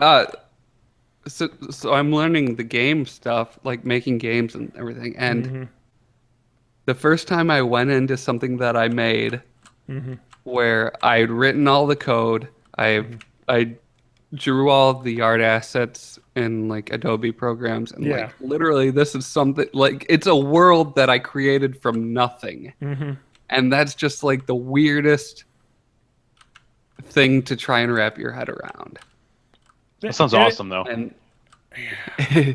so I'm learning the game stuff, like making games and everything. And the first time I went into something that I made where I'd written all the code, I drew all the art assets in like Adobe programs and like literally this is something like it's a world that I created from nothing. And that's just like the weirdest thing to try and wrap your head around. That sounds awesome, though. And yeah,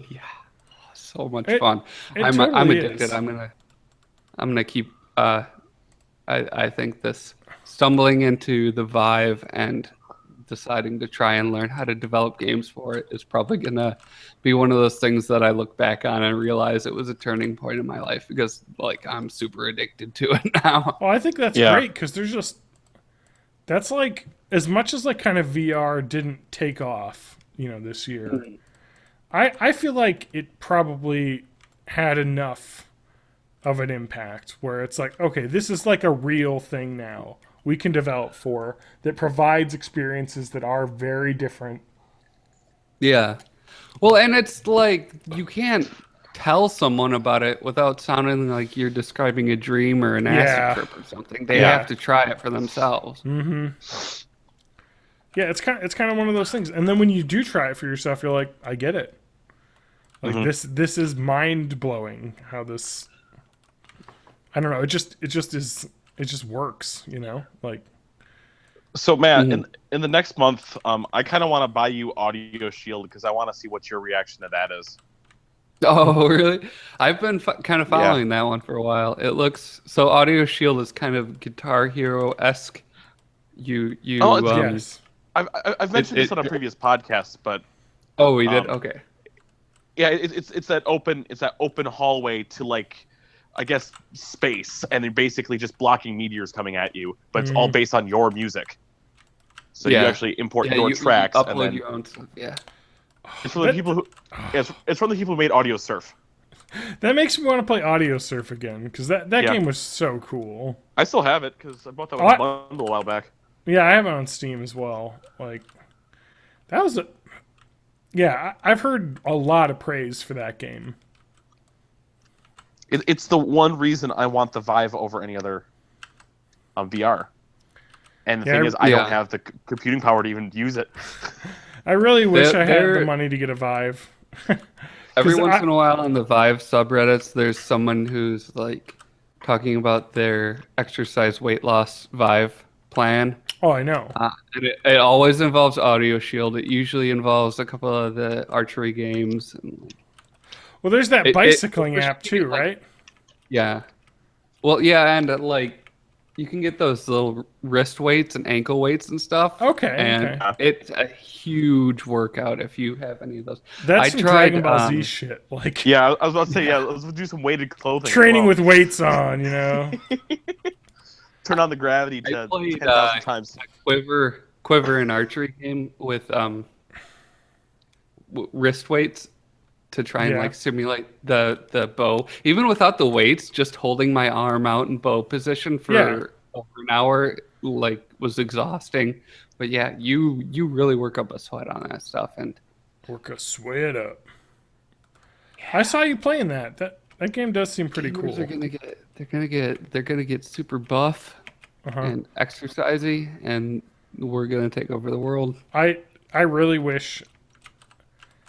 so much fun. I'm totally addicted. is. I'm gonna keep. I think this stumbling into the Vive and deciding to try and learn how to develop games for it is probably gonna be one of those things that I look back on and realize it was a turning point in my life because like I'm super addicted to it now. Well, I think that's great because there's just that's like as much as like kind of VR didn't take off, this year. I feel like it probably had enough of an impact where it's like, okay, this is like a real thing now we can develop for that provides experiences that are very different. Yeah. Well, and it's like you can't tell someone about it without sounding like you're describing a dream or an acid trip or something. They have to try it for themselves. Yeah, it's kind of one of those things. And then when you do try it for yourself, you're like, I get it. Like this is mind blowing. How this, I don't know. It just works. Like. So Matt, in the next month, I kind of want to buy you Audio Shield because I want to see what your reaction to that is. Oh, really? I've been kind of following that one for a while. It looks so. Audio Shield is kind of Guitar Hero-esque. Yes. I've mentioned this on a previous podcast, but we did. Okay. Yeah, it's that open hallway to like, I guess, space, and then basically just blocking meteors coming at you, but it's all based on your music. So you actually import your tracks, you upload and then your own stuff. Yeah. it's from the people who it's from the people who made Audio Surf. That makes me want to play Audio Surf again because that game was so cool. I still have it because I bought that one bundle a while back. Yeah, I have it on Steam as well. Like, that was I've heard a lot of praise for that game. It's the one reason I want the Vive over any other VR. And the thing is, I don't have the computing power to even use it. I really wish I had the money to get a Vive. Every once in a while on the Vive subreddits, there's someone who's like talking about their exercise weight loss Vive plan. Oh, I know. And it always involves Audio Shield. It usually involves a couple of the archery games. And well, there's that bicycling app too, right? Yeah. Well, yeah, and like you can get those little wrist weights and ankle weights and stuff. Okay. And it's a huge workout if you have any of those. That's some Dragon Ball Z shit. Like, yeah, I was about to say, let's do some weighted clothing. Training with weights on, Turn on the gravity to 10,000 times. Quiver and archery game with wrist weights to try and like simulate the bow. Even without the weights, just holding my arm out in bow position for over an hour like was exhausting. But yeah, you really work up a sweat on that stuff, and Work a sweat up. I saw you playing that. That game does seem pretty gamers cool. are they're gonna get super buff Uh-huh. and exercisey, and we're gonna take over the world. I really wish,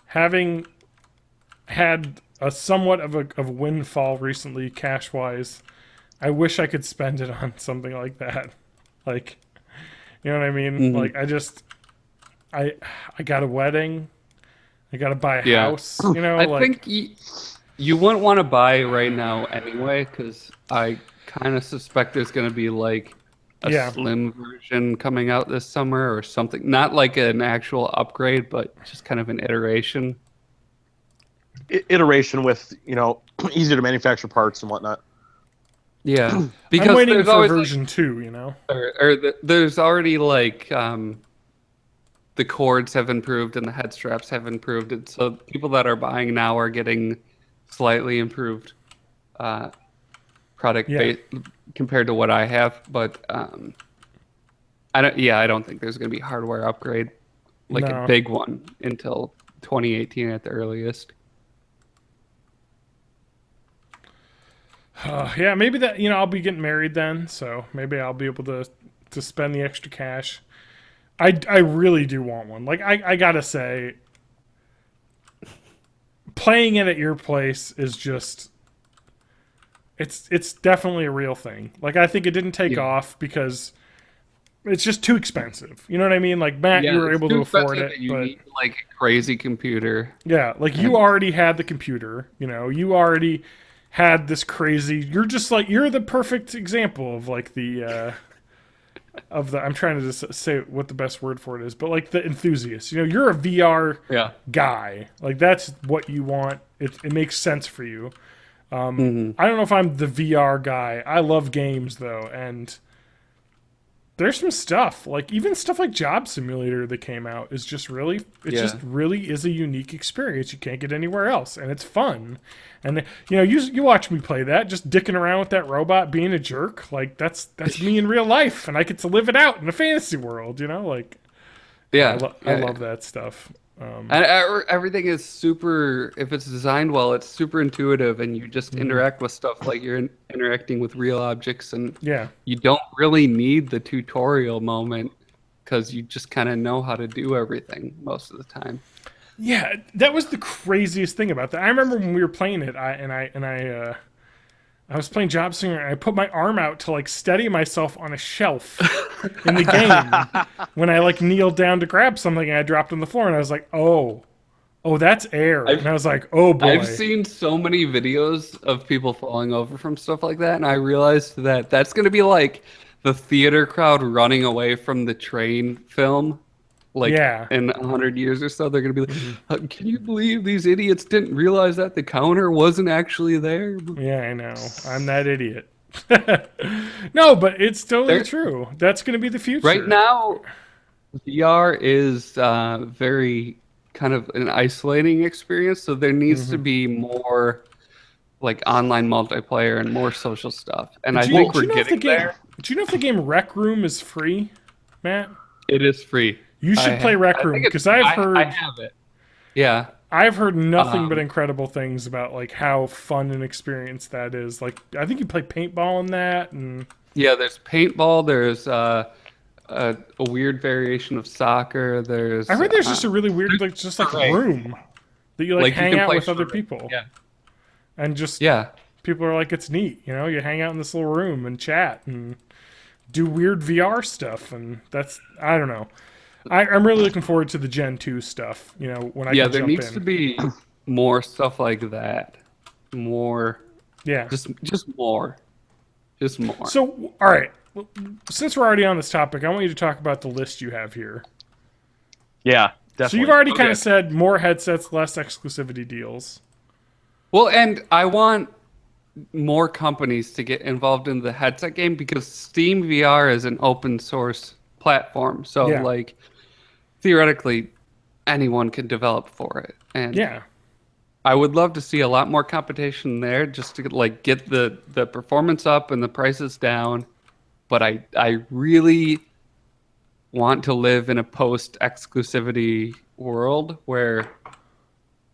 having had a somewhat of a windfall recently cash wise, I wish I could spend it on something like that. Like, you know what I mean? Mhm. Like I got a wedding. I got to buy a Yeah. house, you know, I like think you wouldn't want to buy right now anyway, because I kind of suspect there's going to be like a Yeah. slim version coming out this summer or something. Not like an actual upgrade, but just kind of an iteration. Iteration with easier to manufacture parts and whatnot. Yeah, I'm waiting there's for always version 2, you know. there's already like the cords have improved and the head straps have improved, and so people that are buying now are getting slightly improved product Yeah. compared to what I have. But I don't think there's going to be hardware upgrade like No. a big one until 2018 at the earliest. Yeah, maybe that, I'll be getting married then, so maybe I'll be able to spend the extra cash. I really do want one. Like I gotta say, playing it at your place is just it's definitely a real thing. Like I think it didn't take Yeah. off because it's just too expensive. You know what I mean? Like Matt, you were it's able too to afford expensive it, and you but need like a crazy computer. yeah, like you already had the computer, you already had this crazy. You're the perfect example of like the I'm trying to just say what the best word for it is, but like the enthusiast. You're a VR Yeah. guy. Like that's what you want. It makes sense for you. Mhm. I don't know if I'm the VR guy. I love games though, and there's some stuff like even stuff like Job Simulator that came out is just really just really is a unique experience you can't get anywhere else, and it's fun. And you watch me play that, just dicking around with that robot, being a jerk. Like that's me in real life, and I get to live it out in a fantasy world. Like Yeah. I love that stuff. And everything is super, if it's designed well, it's super intuitive, and you just interact with stuff like you're interacting with real objects, and Yeah. you don't really need the tutorial moment because you just kind of know how to do everything most of the time. Yeah, that was the craziest thing about that. I remember when we were playing it, I was playing Job Singer, and I put my arm out to like steady myself on a shelf in the game when I like kneeled down to grab something and I dropped on the floor, and I was like, oh, that's air. And I was like, oh boy. I've seen so many videos of people falling over from stuff like that, and I realized that that's going to be like the theater crowd running away from the train film. Like Yeah. in 100 years or so, they're going to be like, can you believe these idiots didn't realize that the counter wasn't actually there? Yeah, I know. I'm that idiot. No, but it's totally There- true. That's going to be the future. Right now, VR is very kind of an isolating experience, so there needs to be more like online multiplayer and more social stuff. And I think we're getting there. Do you know if the game Rec Room is free, Matt? It is free. You should play Rec I Room think it's- because I've heard I have it. Yeah. I've heard nothing but incredible things about like how fun an experience that is. Like I think you play paintball in that, and Yeah, there's paintball, there's a weird variation of soccer, there's I heard there's just a really weird like just like Right. room that you like Like, you hang can out play with other charades. people. Yeah. And just Yeah. people are like, it's neat, you hang out in this little room and chat and do weird VR stuff, and that's I don't know. I'm really looking forward to the Gen 2 stuff, when I Yeah, can there jump needs in. to be more stuff like that. More Yeah. just more. Just more. So, all right, well, since we're already on this topic, I want you to talk about the list you have here. Yeah, So definitely. you've already kind Okay. of said more headsets, less exclusivity deals. Well, and I want more companies to get involved in the headset game because Steam VR is an open source platform. So Yeah. like theoretically anyone can develop for it. And Yeah. I would love to see a lot more competition there just to like get the performance up and the prices down but I really want to live in a post-exclusivity world where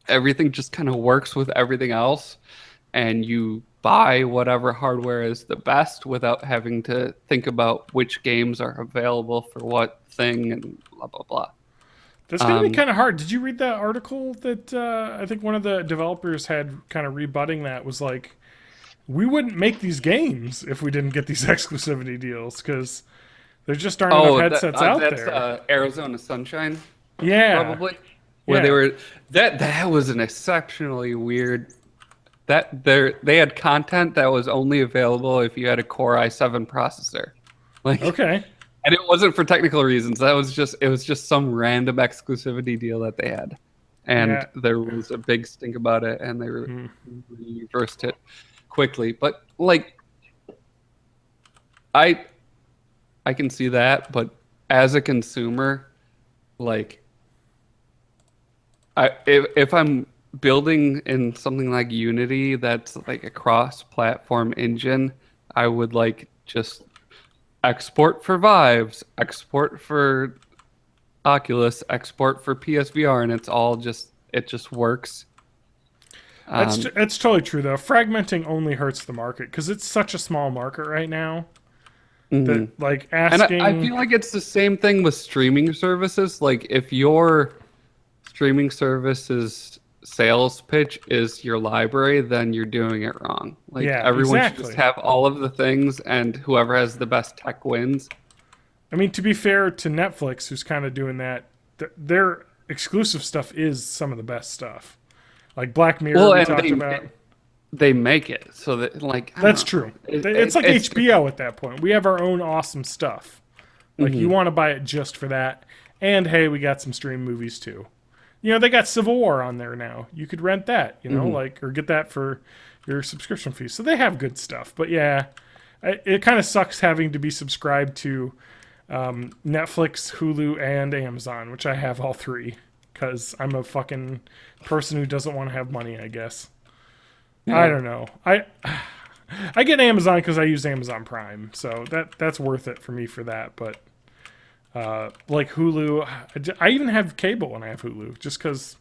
everything just kind of works with everything else, and you buy whatever hardware is the best without having to think about which games are available for what thing and blah blah blah. That's going to be kind of hard. Did you read that article that I think one of the developers had kind of rebutting that was like, we wouldn't make these games if we didn't get these exclusivity deals because there just aren't enough headsets out there. That's Arizona Sunshine, Yeah. probably. Where Yeah. they were that was an exceptionally weird they had content that was only available if you had a Core i7 processor. Like Okay. and it wasn't for technical reasons. It was just some random exclusivity deal that they had. And Yeah. there was a big stink about it and they reversed it quickly. But like I can see that, but as a consumer, like if I'm building in something like Unity that's like a cross-platform engine, I would like just export for Vives, export for Oculus, export for PSVR, and it just works. That's totally true, though. Fragmenting only hurts the market because it's such a small market right now. That, like, asking... And I feel like it's the same thing with streaming services. Like, if your streaming service's sales pitch is your library, then you're doing it wrong. Like, Yeah, everyone exactly. should just have all of the things, and whoever has the best tech wins. I mean, to be fair to Netflix, who's kind of doing that, their exclusive stuff is some of the best stuff. Like Black Mirror, we and talked about. they make it so that, like, I don't That's know. true. It's like HBO at that point. We have our own awesome stuff. Like, you want to buy it just for that. And, hey, we got some stream movies, too. You know, they got Civil War on there now. You could rent that, you know, like, or get that for your subscription fee. So they have good stuff. But, yeah, it kind of sucks having to be subscribed to Netflix, Hulu, and Amazon, which I have all three. Because I'm a fucking person who doesn't want to have money, I guess. Yeah. I don't know. I get Amazon because I use Amazon Prime, so that's worth it for me for that. But like Hulu, I even have cable when I have Hulu, just because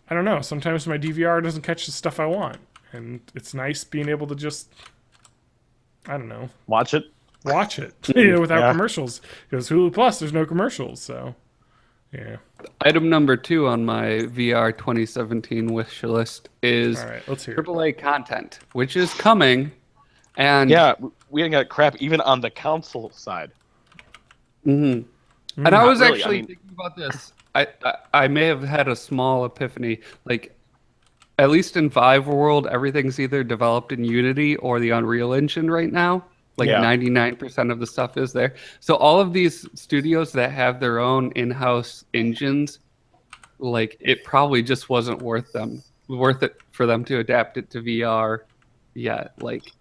I don't know. Sometimes my DVR doesn't catch the stuff I want, and it's nice being able to just I don't know Watch it. you know, without commercials. Because Hulu Plus, there's no commercials, so yeah. Item number 2 on my VR 2017 wish list is All right, let's hear it. AAA content, which is coming. And Yeah, we ain't got crap even on the console side. and I was really, actually thinking about this. I may have had a small epiphany. Like, at least in Vive World, everything's either developed in Unity or the Unreal Engine right now. Like 99% of the stuff is there. So all of these studios that have their own in-house engines, like, it probably just wasn't worth it for them to adapt it to VR yet. Like,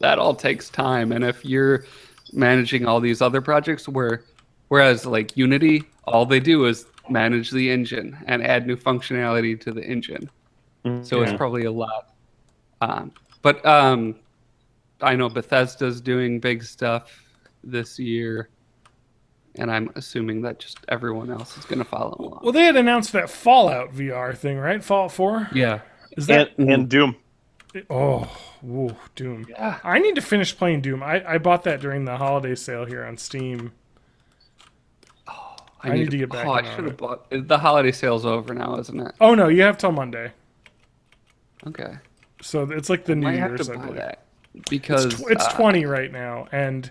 that all takes time. And if you're managing all these other projects whereas like Unity, all they do is manage the engine and add new functionality to the engine. So it's probably a lot. But I know Bethesda's doing big stuff this year, and I'm assuming that just everyone else is going to follow along. Well, they had announced that Fallout VR thing, right? Fallout 4? Yeah. Is that... And Doom. Oh, Doom. Yeah. I need to finish playing Doom. I bought that during the holiday sale here on Steam. I need to get back I in on should have it. bought. The holiday sale's over now, isn't it? Oh, no, you have till Monday. Okay. So it's like the New I have Year's, to I buy believe. that because It's 20 right now, and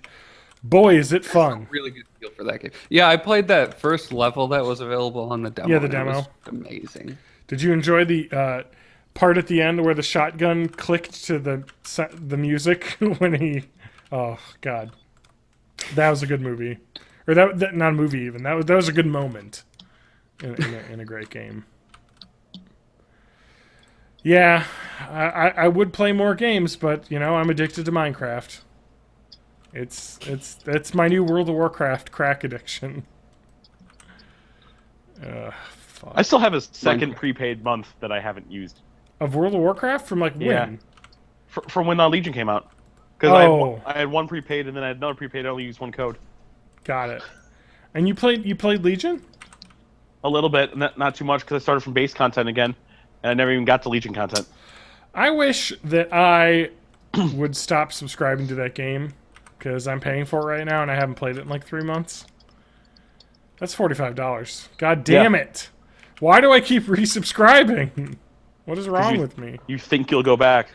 boy, is it fun. really good deal for that game. Yeah, I played that first level that was available on the demo. Yeah, the and it demo. was amazing. Did you enjoy the part at the end where the shotgun clicked to the music when he... Oh, God. That was a good movie. Or that not a movie even. That was a good moment in a great game. Yeah, I would play more games, but you know I'm addicted to Minecraft. It's my new World of Warcraft crack addiction. Fuck. I still have a second prepaid month that I haven't used. Of World of Warcraft from like when? Yeah. From when Legion came out. Because Oh. I had one prepaid and then I had another prepaid. I only used one code. Got it. And you played Legion? A little bit, not too much, because I started from base content again, and I never even got to Legion content. I wish that I would stop subscribing to that game because I'm paying for it right now and I haven't played it in like 3 months. That's $45. God damn it! Why do I keep resubscribing? What is wrong with me? You think you'll go back?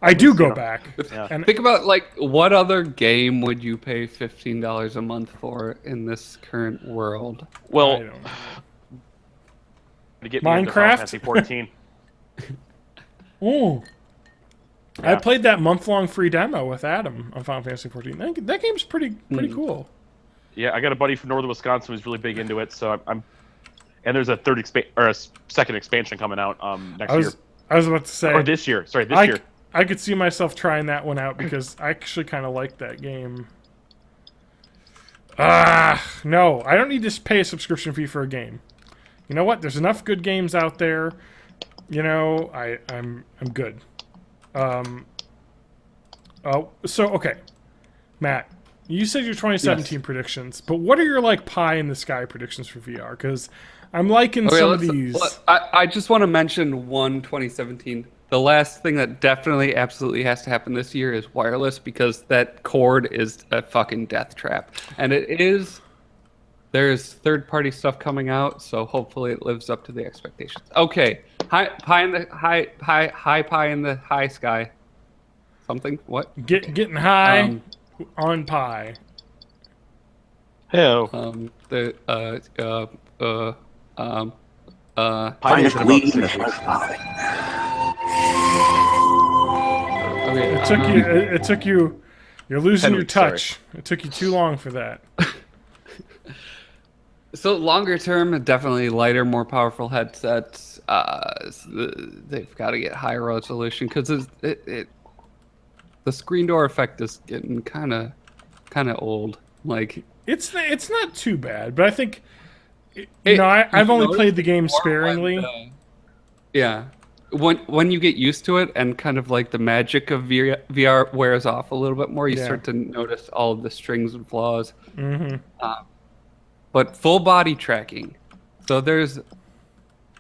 I do go back. Yeah. And Think about like what other game would you pay $15 a month for in this current world? I Well, don't know. to get me into Final Minecraft? Fantasy 14. Ooh. I Yeah. played that month-long free demo with Adam on Final Fantasy 14. That game's pretty cool. Yeah, I got a buddy from northern Wisconsin who's really big into it, so I'm and there's a second expansion coming out next year. I was about to say Or this year. Sorry, this year. I could see myself trying that one out because I actually kind of like that game. No, I don't need to pay a subscription fee for a game. You know what? There's enough good games out there. You know, I'm good. So okay, Matt, you said your 2017 predictions, but what are your like pie in the sky predictions for VR? Because I'm liking some of these. I just want to mention one 2017. The last thing that definitely, absolutely has to happen this year is wireless, because that cord is a fucking death trap, and it is. There's third-party stuff coming out, so hopefully it lives up to the expectations. Okay, high pie in the high sky. Something? What? Getting high on pie. Hell. Finest weed in the smoke valley. Okay, It took you. You're losing your Henry, sorry. touch. It took you too long for that. So longer term, definitely lighter, more powerful headsets. They've got to get higher resolution because the screen door effect is getting kind of old. Like It's not too bad, but I think I've only played the game sparingly. Yeah, when you get used to it and kind of like the magic of VR wears off a little bit more, you start to notice all of the strings and flaws. Mm-hmm. But full body tracking. So this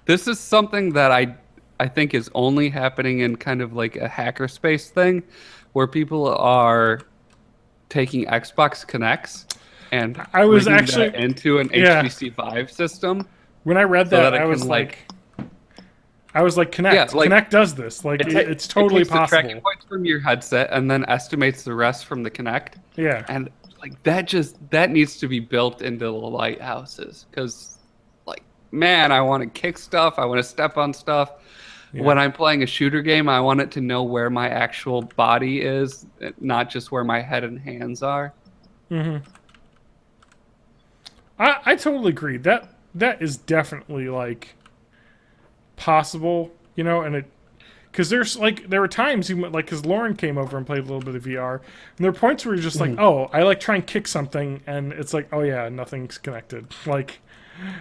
is something that I think is only happening in kind of like a hackerspace thing, where people are taking Xbox Connects and I was rigging actually- that into an yeah. HTC Vive system. When I read So that, that it I was can, like, Connect. Yeah, like- Connect does this. Like, it's totally it takes the tracking possible. points from your headset and then estimates the rest from the Connect. Yeah. And like that needs to be built into the lighthouses, because like, man, I want to kick stuff, I want to step on stuff. Yeah. When I'm playing a shooter game, I want it to know where my actual body is, not just where my head and hands are. Mm-hmm. I totally agree. That is definitely like possible, you know, and it because there were times you like because Lauren came over and played a little bit of VR, and there were points where you're just like, oh, I like try and kick something, and it's like, oh yeah, nothing's connected. Like,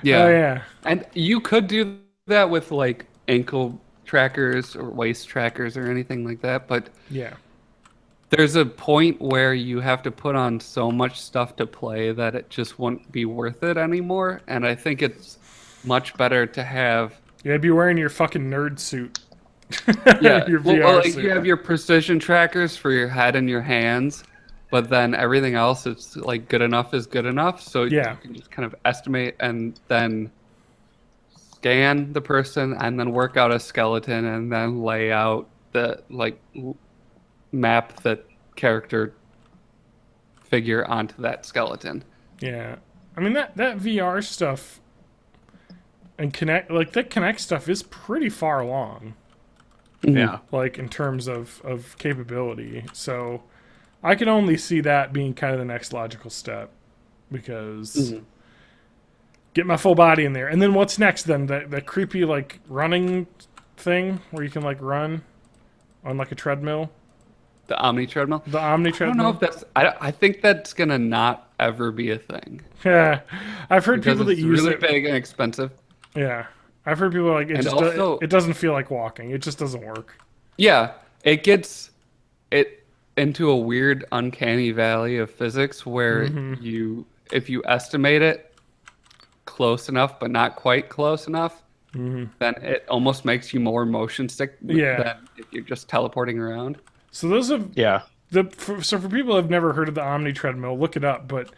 Yeah. oh yeah, And you could do that with like ankle trackers or waist trackers or anything like that, but yeah. there's a point where you have to put on so much stuff to play that it just won't be worth it anymore. And I think it's much better to have You'd be wearing your fucking nerd suit. yeah, your well, VR like suit. you have your precision trackers for your head and your hands, but then everything else, it's like good enough is good enough. So Yeah. you can just kind of estimate and then scan the person and then work out a skeleton and then lay out the like map the character figure onto that skeleton. Yeah, I mean that VR stuff and that Connect stuff is pretty far along, Yeah. like in terms of capability. So I can only see that being kind of the next logical step, because get my full body in there, and then what's next? Then that creepy like running thing where you can like run on like a treadmill, The Omni treadmill. the Omni I don't treadmill. know if that's. I think that's gonna not ever be a thing. Yeah, I've heard Because people that it's use really it. big and expensive. Yeah, I've heard people like it. And Just also- it doesn't feel like walking. It just doesn't work. Yeah, it gets it. into a weird uncanny valley of physics where if you estimate it close enough but not quite close enough, then it almost makes you more motion sick than if you're just teleporting around. So those have so for people who have never heard of the Omni treadmill, look it up. But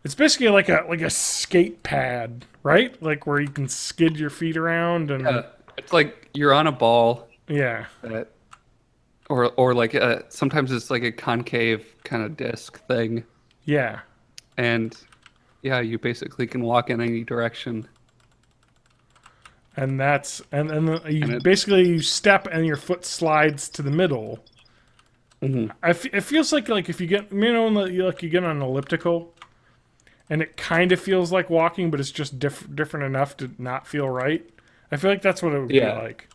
it's basically like a skate pad, right? Like where you can skid your feet around and it's like you're on a ball. Yeah. Or like sometimes it's like a concave kind of disc thing. Yeah. And yeah, you basically can walk in any direction. And that's basically you step and your foot slides to the middle. It feels like if you get you get on an elliptical, and it kind of feels like walking, but it's just different enough to not feel right. I feel like that's what it would be like.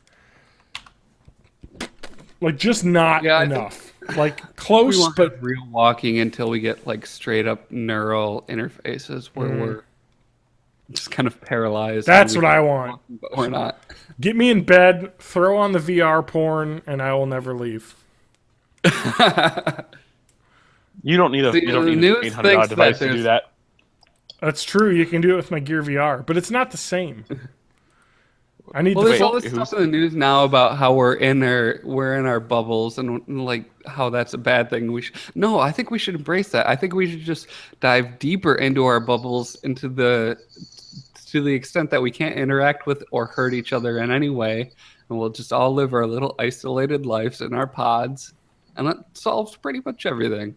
Like just not enough. Like close, we won't but have real walking until we get like straight up neural interfaces where we're just kind of paralyzed. That's what I want. But we're not. Get me in bed, throw on the VR porn, and I will never leave. You don't need an $800 device to do that. That's true. You can do it with my Gear VR, but it's not the same. I need. Well, there's all this stuff in the news now about how we're in our bubbles and like how that's a bad thing. No, I think we should embrace that. I think we should just dive deeper into our bubbles to the extent that we can't interact with or hurt each other in any way, and we'll just all live our little isolated lives in our pods, and that solves pretty much everything.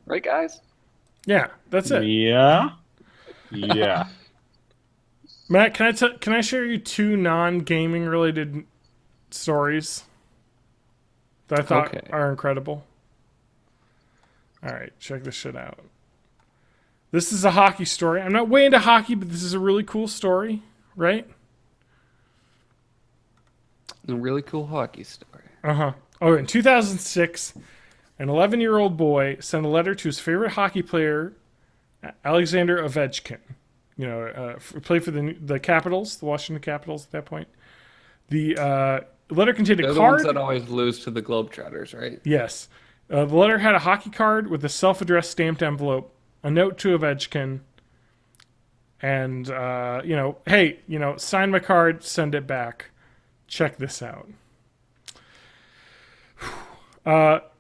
Right, guys? Yeah, that's it. Yeah. Matt, can I share you 2 non-gaming related stories that I thought are incredible? All right, check this shit out. This is a hockey story. I'm not way into hockey, but this is a really cool story, right? A really cool hockey story. Oh, in 2006, an 11-year-old boy sent a letter to his favorite hockey player, Alexander Ovechkin. Played for the Capitals, the Washington Capitals at that point. The letter contained a card. The ones that always lose to the Globetrotters, right? Yes. The letter had a hockey card with a self-addressed stamped envelope, a note to Ovechkin, and, hey, sign my card, send it back. Check this out.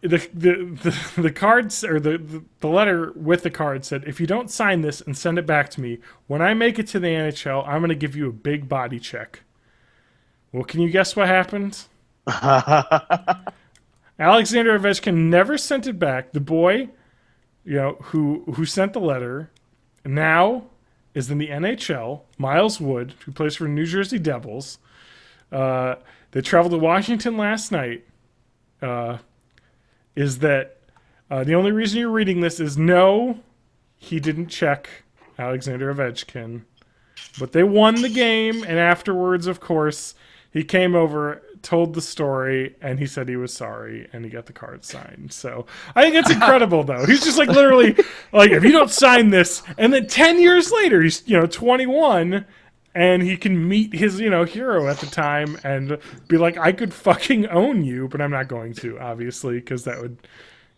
The cards or the letter with the card said, if you don't sign this and send it back to me, when I make it to the NHL, I'm going to give you a big body check. Well, can you guess what happened? Alexander Ovechkin never sent it back. The boy, who sent the letter, now is in the NHL. Miles Wood, who plays for New Jersey Devils. They traveled to Washington last night. Is that the only reason you're reading this is no, he didn't check Alexander Ovechkin. But they won the game, and afterwards, of course, he came over, told the story, and he said he was sorry, and he got the card signed. So I think that's incredible, though. He's just like literally, like, if you don't sign this, and then 10 years later, he's 21, and he can meet his hero at the time and be like, I could fucking own you, but I'm not going to, obviously, because that would,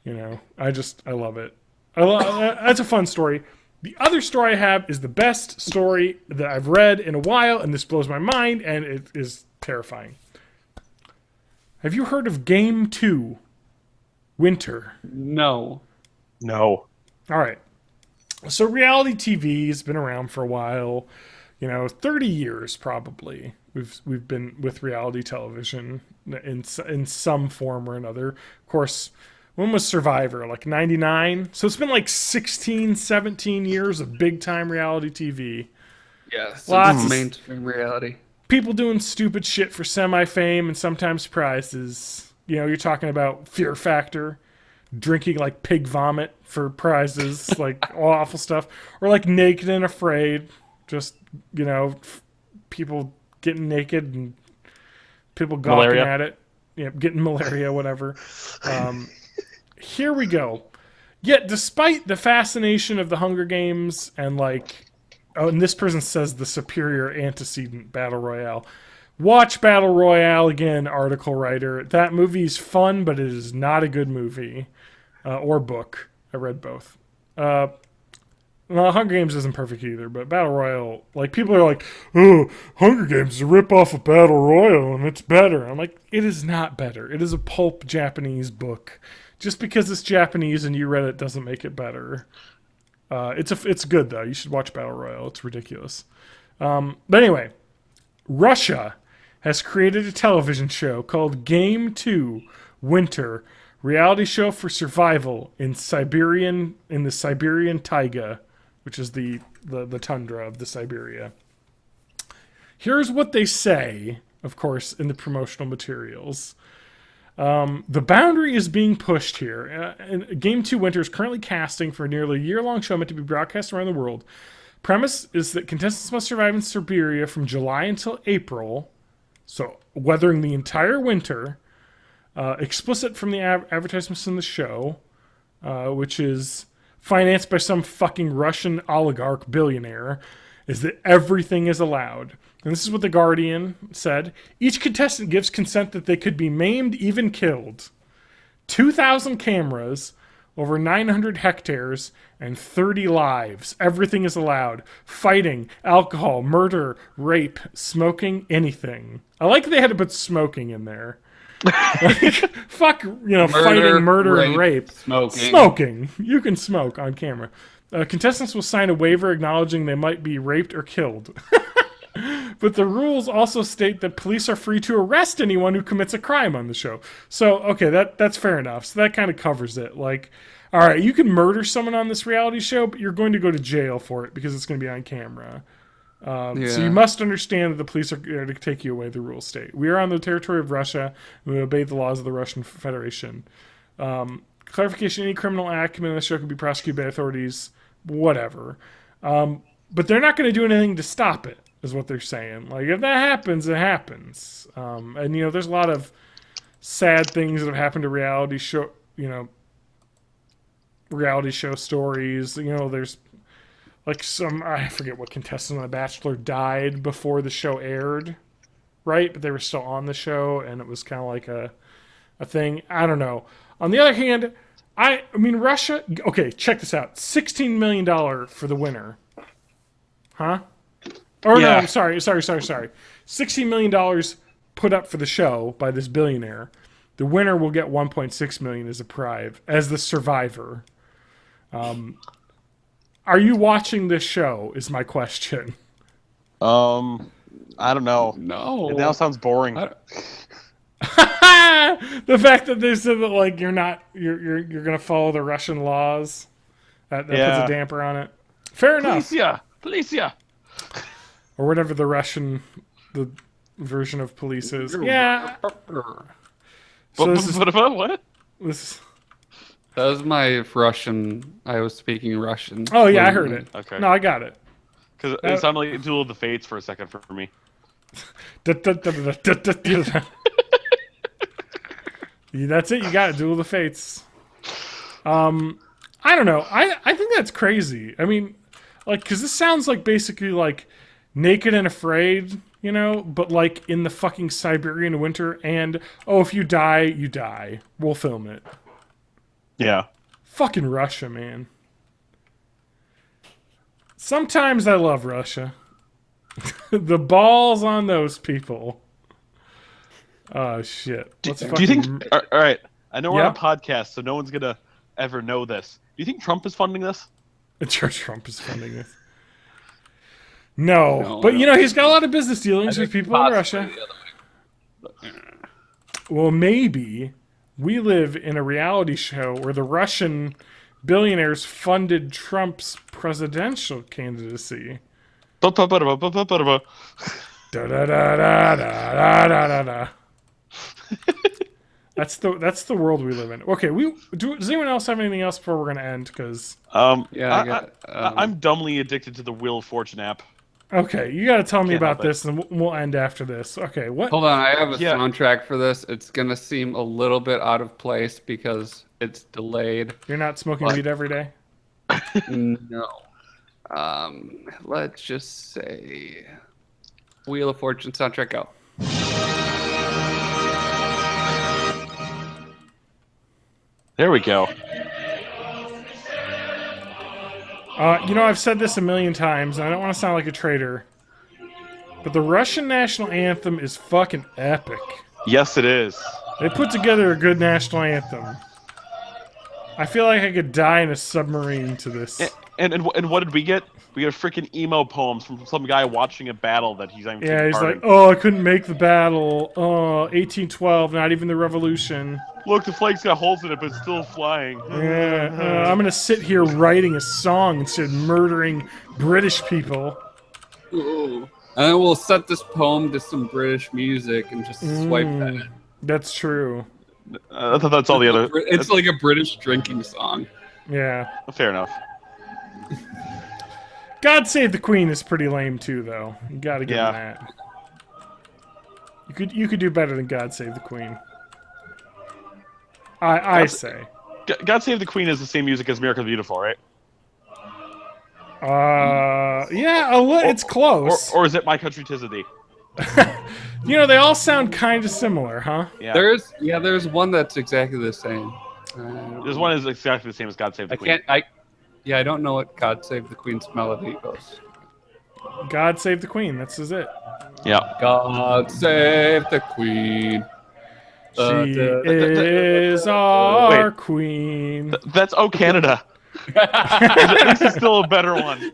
I love it. That's a fun story. The other story I have is the best story that I've read in a while, and this blows my mind, and it is terrifying. Have you heard of Game 2, Winter? No. No. All right. So reality TV has been around for a while. 30 years probably. We've been with reality television in some form or another. Of course, when was Survivor? Like 99? So it's been like 16, 17 years of big time reality TV. Yeah, lots of mainstream reality. People doing stupid shit for semi-fame and sometimes prizes. You're talking about Fear Factor, drinking like pig vomit for prizes, like awful stuff, or like Naked and Afraid. Just, people getting naked and people gawking at it. Getting malaria, whatever. Here we go. Yet, despite the fascination of the Hunger Games and and this person says the superior antecedent battle royale, Watch Battle Royale again, article writer. That movie's fun, but it is not a good movie or book. I read both. Well, Hunger Games isn't perfect either, but Battle Royale, like, people are like, oh, Hunger Games is a ripoff of Battle Royale and it's better. I'm like, it is not better. It is a pulp Japanese book. Just because it's Japanese and you read it doesn't make it better. It's good, though. You should watch Battle Royale. It's ridiculous. But anyway, Russia has created a television show called Game 2 Winter, reality show for survival in the Siberian taiga, which is the tundra of the Siberia. Here's what they say, of course, in the promotional materials. The boundary is being pushed here. And Game 2 Winter is currently casting for a nearly year-long show meant to be broadcast around the world. Premise is that contestants must survive in Siberia from July until April, so weathering the entire winter. Explicit from the advertisements in the show, which is financed by some fucking Russian oligarch billionaire, is that everything is allowed. And this is what The Guardian said. Each contestant gives consent that they could be maimed, even killed. 2,000 cameras, over 900 hectares, and 30 lives. Everything is allowed. Fighting, alcohol, murder, rape, smoking, anything. I like they had to put smoking in there. Fuck, fighting, murder, and rape. Smoking. You can smoke on camera. Contestants will sign a waiver acknowledging they might be raped or killed. But the rules also state that police are free to arrest anyone who commits a crime on the show. So, okay, that's fair enough. So that kind of covers it. Like, all right, you can murder someone on this reality show, but you're going to go to jail for it because it's going to be on camera. So you must understand that the police are there to take you away, the rules state. We are on the territory of Russia, and we obey the laws of the Russian Federation. Clarification, any criminal act committed on the show can be prosecuted by authorities, whatever. But they're not going to do anything to stop it, is what they're saying. Like, if that happens, it happens. And, there's a lot of sad things that have happened to reality show stories. There's like I forget what contestant on The Bachelor died before the show aired, right? But they were still on the show, and it was kind of like a thing. I don't know. On the other hand, I mean, Russia... Okay, check this out. $16 million for the winner. Huh? Or yeah. No, I'm sorry. $16 million put up for the show by this billionaire. The winner will get $1.6 million as a prize, as the survivor. Are you watching this show, is my question. I don't know. No. It now sounds boring. The fact that they said that, like, you're gonna follow the Russian laws, that puts a damper on it. Fair enough. Policia. Or whatever the version of police is. Yeah. So what? That was my Russian. I was speaking Russian. Oh, yeah, I heard it. Okay. No, I got it. Because it sounded like Duel of the Fates for a second for me. That's it. You got it. Duel of the Fates. I don't know. I think that's crazy. I mean, like, because this sounds like basically like Naked and Afraid, but like in the fucking Siberian winter. And, if you die, you die. We'll film it. Yeah. Fucking Russia, man. Sometimes I love Russia. The balls on those people. Oh, shit. Do you think... All right. I know we're on a podcast, so no one's going to ever know this. Do you think Trump is funding this? Trump is funding this. No. But, he's got a lot of business dealings with people in Russia. Well, maybe... We live in a reality show where the Russian billionaires funded Trump's presidential candidacy. Da da da da da da da. That's the world we live in. Okay, does anyone else have anything else before we're gonna end? Because I'm dumbly addicted to the Wheel of Fortune app. Okay, you got to tell me about this, and we'll end after this. Okay, what? Hold on, I have a soundtrack for this. It's gonna seem a little bit out of place because it's delayed. You're not smoking weed every day? No. Let's just say Wheel of Fortune soundtrack, go. There we go. You know, I've said this a million times, and I don't want to sound like a traitor, but the Russian national anthem is fucking epic. Yes, it is. They put together a good national anthem. I feel like I could die in a submarine to this. And what did we get? We got freaking emo poems from some guy watching a battle that he's not even Yeah, taking he's part like, in. oh, I couldn't make the battle. 1812, not even the revolution. Look, the flag's got holes in it, but it's still flying. Yeah, I'm gonna sit here writing a song instead of murdering British people. Ooh. And then we'll set this poem to some British music and just swipe that in. That's true. I thought that's all the other. It's like a British drinking song. Yeah. Fair enough. God Save the Queen is pretty lame too, though. You gotta give him Yeah. that. You could do better than God Save the Queen. I say. God Save the Queen is the same music as America the Beautiful, right? Yeah, it's close. Or is it My Country 'Tis of Thee? You know, they all sound kind of similar, huh? Yeah. There's one that's exactly the same. There's one is exactly the same as God Save the Queen. I don't know what God Save the Queen's melody goes. God Save the Queen, that's it. Yeah. God save the Queen. She is our queen. That's Oh Canada. This is still a better one.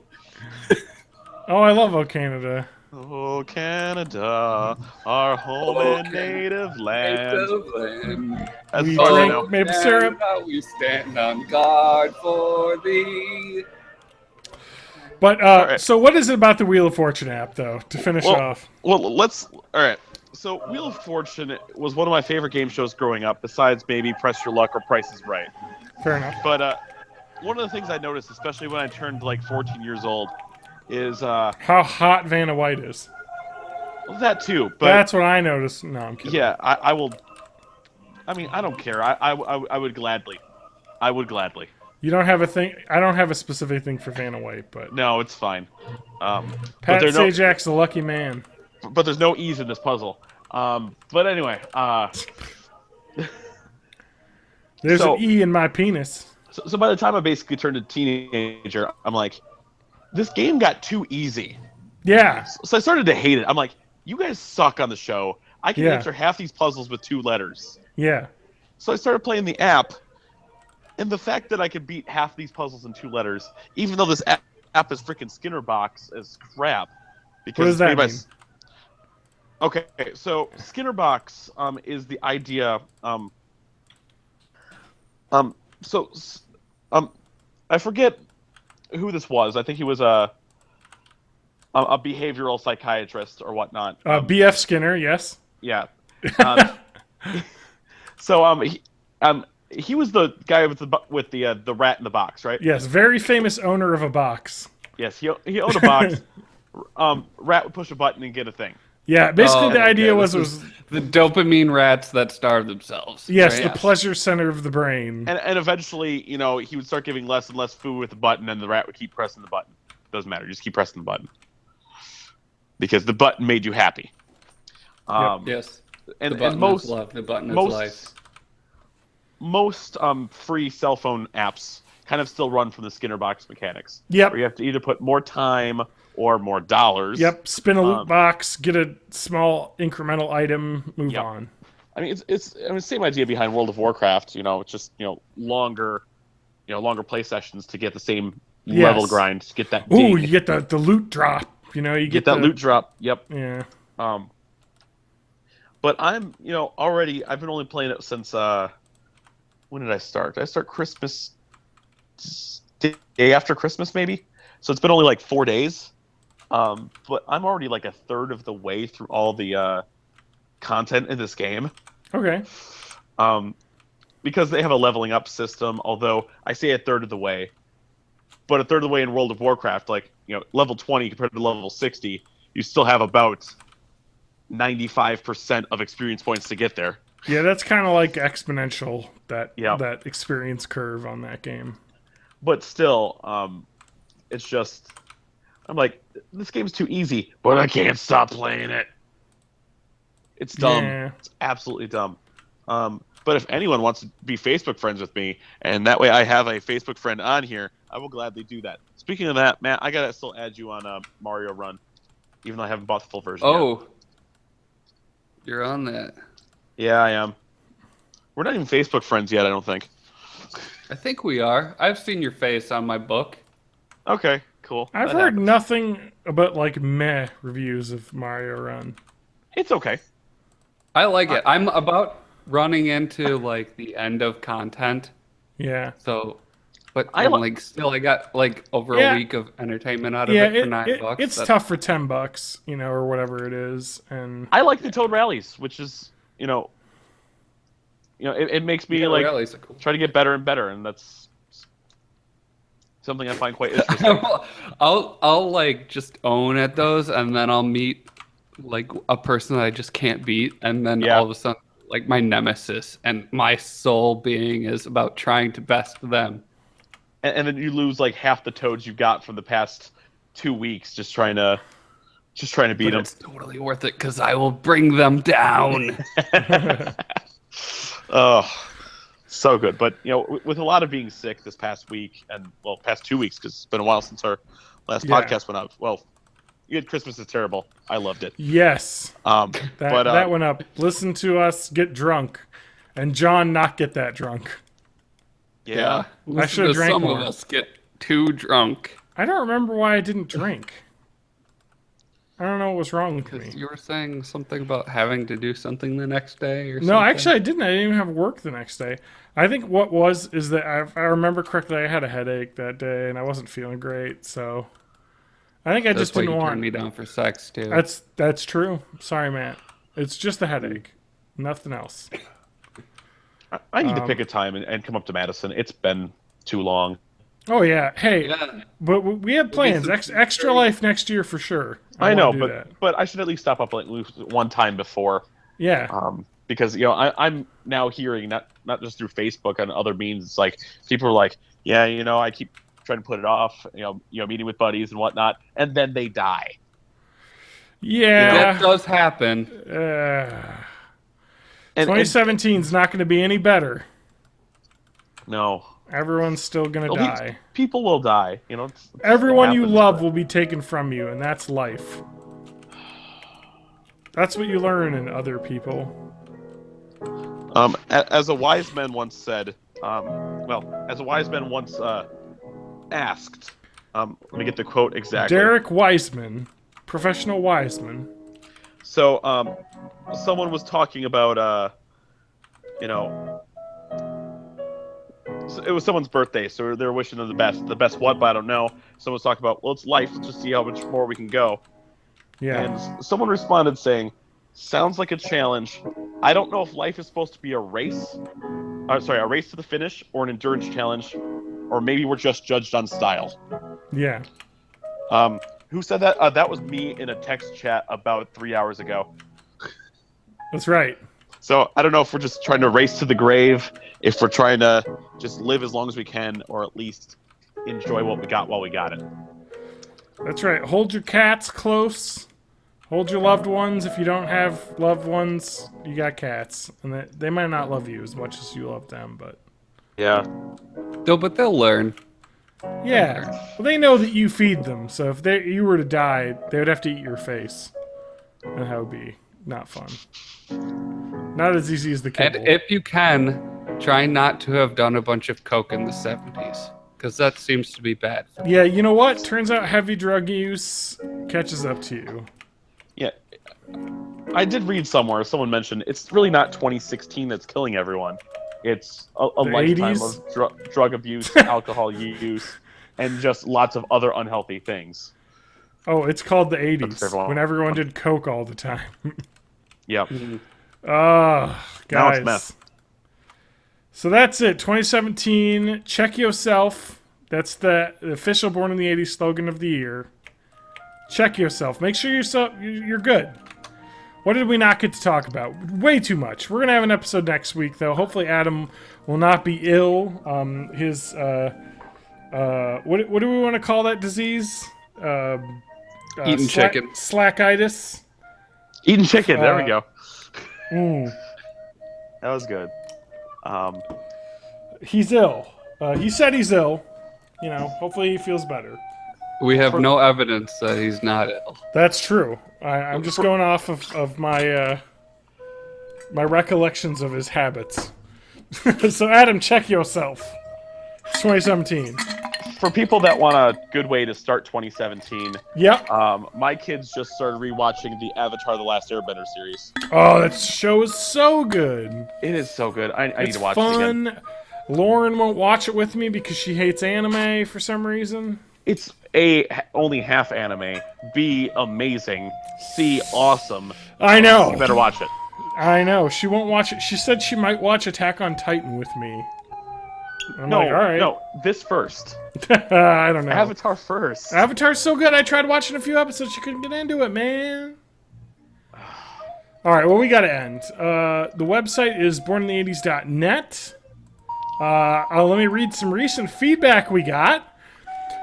Oh, I love Oh Canada. Oh Canada, our home and native land. That's We all I drink know. maple syrup. We stand on guard for thee. But right. so what is it about the Wheel of Fortune app, though? To finish off. Well, all right. So Wheel of Fortune was one of my favorite game shows growing up, besides maybe Press Your Luck or Price is Right. Fair enough. But one of the things I noticed, especially when I turned like 14 years old, is How hot Vanna White is. that too. But That's what I noticed. No, I'm kidding. yeah, I will. I mean, I don't care. I would gladly. I would gladly. You don't have a thing. I don't have a specific thing for Vanna White, but No, it's fine. Pat but Sajak's the lucky man. but there's no ease in this puzzle. But anyway, There's So- an E in my penis. so by the time I basically turned a teenager, I'm like, this game got too easy. Yeah. So I started to hate it. I'm like, you guys suck on the show. I can Yeah. answer half these puzzles with 2 letters. Yeah. So I started playing the app, and the fact that I could beat half these puzzles in 2 letters, even though this app is freaking Skinner box as crap. Because What does that it's made by mean? Okay, so Skinner box is the idea. I forget who this was. I think he was a behavioral psychiatrist or whatnot. B.F. Skinner, yes. Yeah. He was the guy with the rat in the box, right? Yes, very famous owner of a box. Yes, he owned a box. Rat would push a button and get a thing. Yeah, basically the idea okay, was this is the dopamine rats that starve themselves. yes, right? the pleasure center of the brain. And eventually, he would start giving less and less food with the button, and the rat would keep pressing the button. Doesn't matter, just keep pressing the button because the button made you happy. Yes. And The button and most is love. The button is life. most free cell phone apps kind of still run from the Skinner box mechanics. Yep. Where you have to either put more time or more dollars. Yep, spin a loot box, get a small incremental item, move Yep. on. I mean, it's same idea behind World of Warcraft. It's just longer play sessions to get the same level grind, to get that. Ooh, ding. you get the loot drop. You get that the loot drop. Yep. Yeah. But I'm already. I've been only playing it since when did I start? Did I start Christmas day after Christmas maybe. So it's been only like 4 days. But I'm already like a third of the way through all the content in this game. Okay. Because they have a leveling up system, although I say a third of the way. But a third of the way in World of Warcraft, like, level 20 compared to level 60, you still have about 95% of experience points to get there. Yeah, that's kind of like exponential, that Yeah. that experience curve on that game. But still, it's just, I'm like, this game's too easy, but I can't stop playing it. It's dumb. Yeah. It's absolutely dumb. But if anyone wants to be Facebook friends with me, and that way I have a Facebook friend on here, I will gladly do that. Speaking of that, Matt, I gotta still add you on Mario Run, even though I haven't bought the full version yet. Oh, you're on that. Yeah, I am. We're not even Facebook friends yet, I don't think. I think we are. I've seen your face on my book. Okay, cool. I've That heard happens. nothing but like meh reviews of Mario Run. It's okay. I like it. I'm about running into like the end of content. Yeah. So, but I I'm li- like still, I got like over Yeah. a week of entertainment out of Yeah, it for $9. it's That's- tough for $10, or whatever it is, and I like the Toad rallies, which is, it makes me Yeah, like rallies are cool. try to get better and better, and that's something I find quite interesting. I'll like just own at those, and then I'll meet like a person that I just can't beat, and then Yeah. all of a sudden, like my nemesis and my soul being is about trying to best them. And then you lose like half the toads you got from the past 2 weeks just trying to beat But them. it's totally worth it because I will bring them down. Oh, so good. But with a lot of being sick this past week, and well, past 2 weeks, because it's been a while since our last Yeah. podcast went up. Well, you had Christmas is Terrible. I loved it. yes, that went up. Listen to us get drunk, and John not get that drunk. yeah. Listen should've to drank some more. of us get too drunk. I don't remember why I didn't drink. I don't know what was wrong with me. Because you were saying something about having to do something the next day or something. No, actually, I didn't. I didn't even have work the next day. I think what was is that if I remember correctly, I had a headache that day and I wasn't feeling great. So I think I That's just why didn't you want. turned me down for sex too. That's true. Sorry, Matt. It's just a headache, nothing else. I need to pick a time and come up to Madison. It's been too long. Oh yeah. Hey, Yeah. but we have plans. Extra life next year for sure. I know, wanna do that. but I should at least stop up like one time before. Yeah. Because I'm now hearing not just through Facebook and other means. It's like people are like, yeah, I keep trying to put it off. Meeting with buddies and whatnot, and then they die. Yeah. That does happen. And 2017 is not going to be any better. no, Everyone's still going to Well, die. people will die. Everyone you happens, love but- will be taken from you, and that's life. That's what you learn in other people. As a wise man once said, as a wise man once asked, let me get the quote exactly. Derek Wiseman, professional Wiseman. So, someone was talking about, it was someone's birthday, so they're wishing them the best. The best what? But I don't know. Someone was talking about, well, it's life. Let's just see how much more we can go. Yeah. And someone responded saying, sounds like a challenge. I don't know if life is supposed to be a race. A race to the finish, or an endurance challenge, or maybe we're just judged on style. Yeah. Who said that? That was me in a text chat about 3 hours ago. That's right. So I don't know if we're just trying to race to the grave, if we're trying to just live as long as we can, or at least enjoy what we got while we got it. That's right. Hold your cats close. Hold your loved ones. If you don't have loved ones, you got cats. And they might not love you as much as you love them, but... Yeah. But they'll learn. Yeah. Well, they know that you feed them, so if you were to die, they would have to eat your face. And that would be not fun. Not as easy as the And kibble. if you can, try not to have done a bunch of coke in the 70s. Because that seems to be bad. Yeah, you know what? Turns out heavy drug use catches up to you. Yeah. I did read somewhere, someone mentioned, it's really not 2016 that's killing everyone. It's a lifetime 80s? of drug abuse, alcohol use, and just lots of other unhealthy things. Oh, it's called the 80s, everyone. when everyone did coke all the time. Yep. Ah, Now it's guys. meth. So that's it. 2017. Check yourself. That's the official Born in the 80s slogan of the year. Check yourself. Make sure you're good. What did we not get to talk about? Way too much. We're gonna have an episode next week, though. Hopefully, Adam will not be ill. His what do we want to call that disease? Eating chicken. Slackitis. Eating chicken. There we go. Mm. That was good. He's ill. He said he's ill. You know, hopefully he feels better. We have no evidence that he's not ill. That's true. I'm just going off of my my recollections of his habits. So, Adam, check yourself. It's 2017. For people that want a good way to start 2017, Yep. my kids just started rewatching the Avatar: The Last Airbender series. Oh, that show is so good. It is so good. I need It's to watch it again. fun. Lauren won't watch it with me because she hates anime for some reason. It's A, only half anime, B, amazing, C, awesome. I know. You better watch it. I know. She won't watch it. She said she might watch Attack on Titan with me. I'm No, like, all right. no, this first. I don't know. Avatar first. Avatar's so good. I tried watching a few episodes. She couldn't get into it, man. All right, well, we got to end. The website is borninthE80s.net. Let me read some recent feedback we got.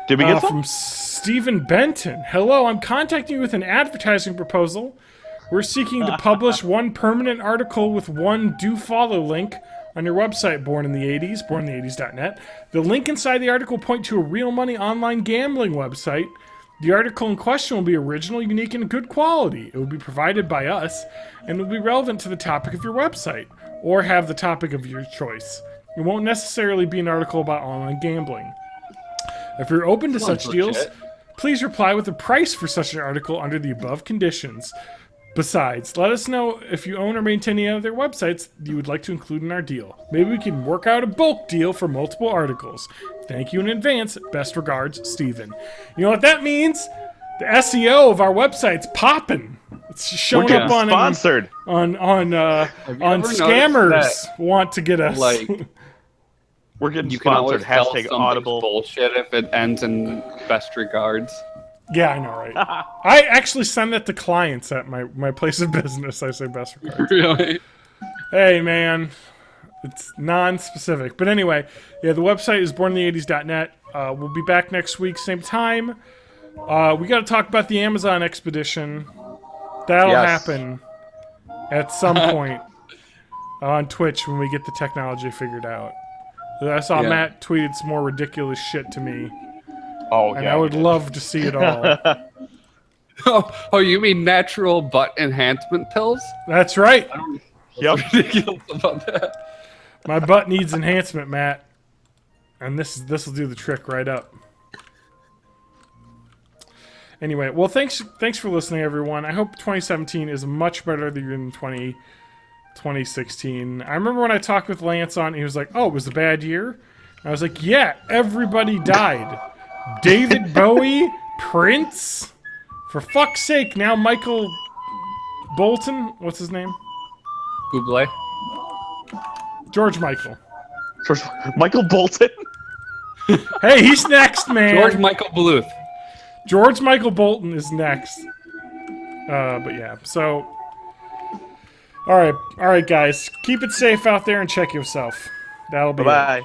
Did we get some? From Stephen Benton. Hello, I'm contacting you with an advertising proposal. We're seeking to publish one permanent article with one do follow link on your website, Born in the 80s, borninthE80s.net. The link inside the article will point to a real money online gambling website. The article in question will be original, unique, and good quality. It will be provided by us, and will be relevant to the topic of your website, or have the topic of your choice. It won't necessarily be an article about online gambling. If you're open to such deals, please reply with a price for such an article under the above conditions. Besides, let us know if you own or maintain any other websites you would like to include in our deal. Maybe we can work out a bulk deal for multiple articles. Thank you in advance. Best regards, Steven. You know what that means? The SEO of our website's popping. It's showing We're up getting on sponsored. on ever noticed scammers that, want to get us. Like, We're getting you can sponsored. always tell Hashtag something's Audible. bullshit if it ends in best regards. Yeah, I know, right? I actually send that to clients at my place of business. I say best regards. Really? Hey, man. It's non-specific. But anyway, yeah, the website is borninthE80s.net. We'll be back next week, same time. We got to talk about the Amazon expedition. That'll happen at some point on Twitch when we get the technology figured out. I saw Matt tweeted some more ridiculous shit to me. Oh, And yeah. I would love to see it all. Oh, you mean natural butt enhancement pills? That's right. Yep. Ridiculous about that. My butt needs enhancement, Matt. And this will do the trick right up. Anyway, well, thanks for listening, everyone. I hope 2017 is much better than 2016. I remember when I talked with Lance on, he was like, "Oh, it was a bad year." And I was like, "Yeah, everybody died. David Bowie, Prince, for fuck's sake, now Michael Bolton, what's his name? Bublé. George Michael. Michael Bolton. Hey, he's next, man. George Michael Bluth. George Michael Bolton is next. But yeah, so all right, guys, keep it safe out there and check yourself. That'll be it. Bye.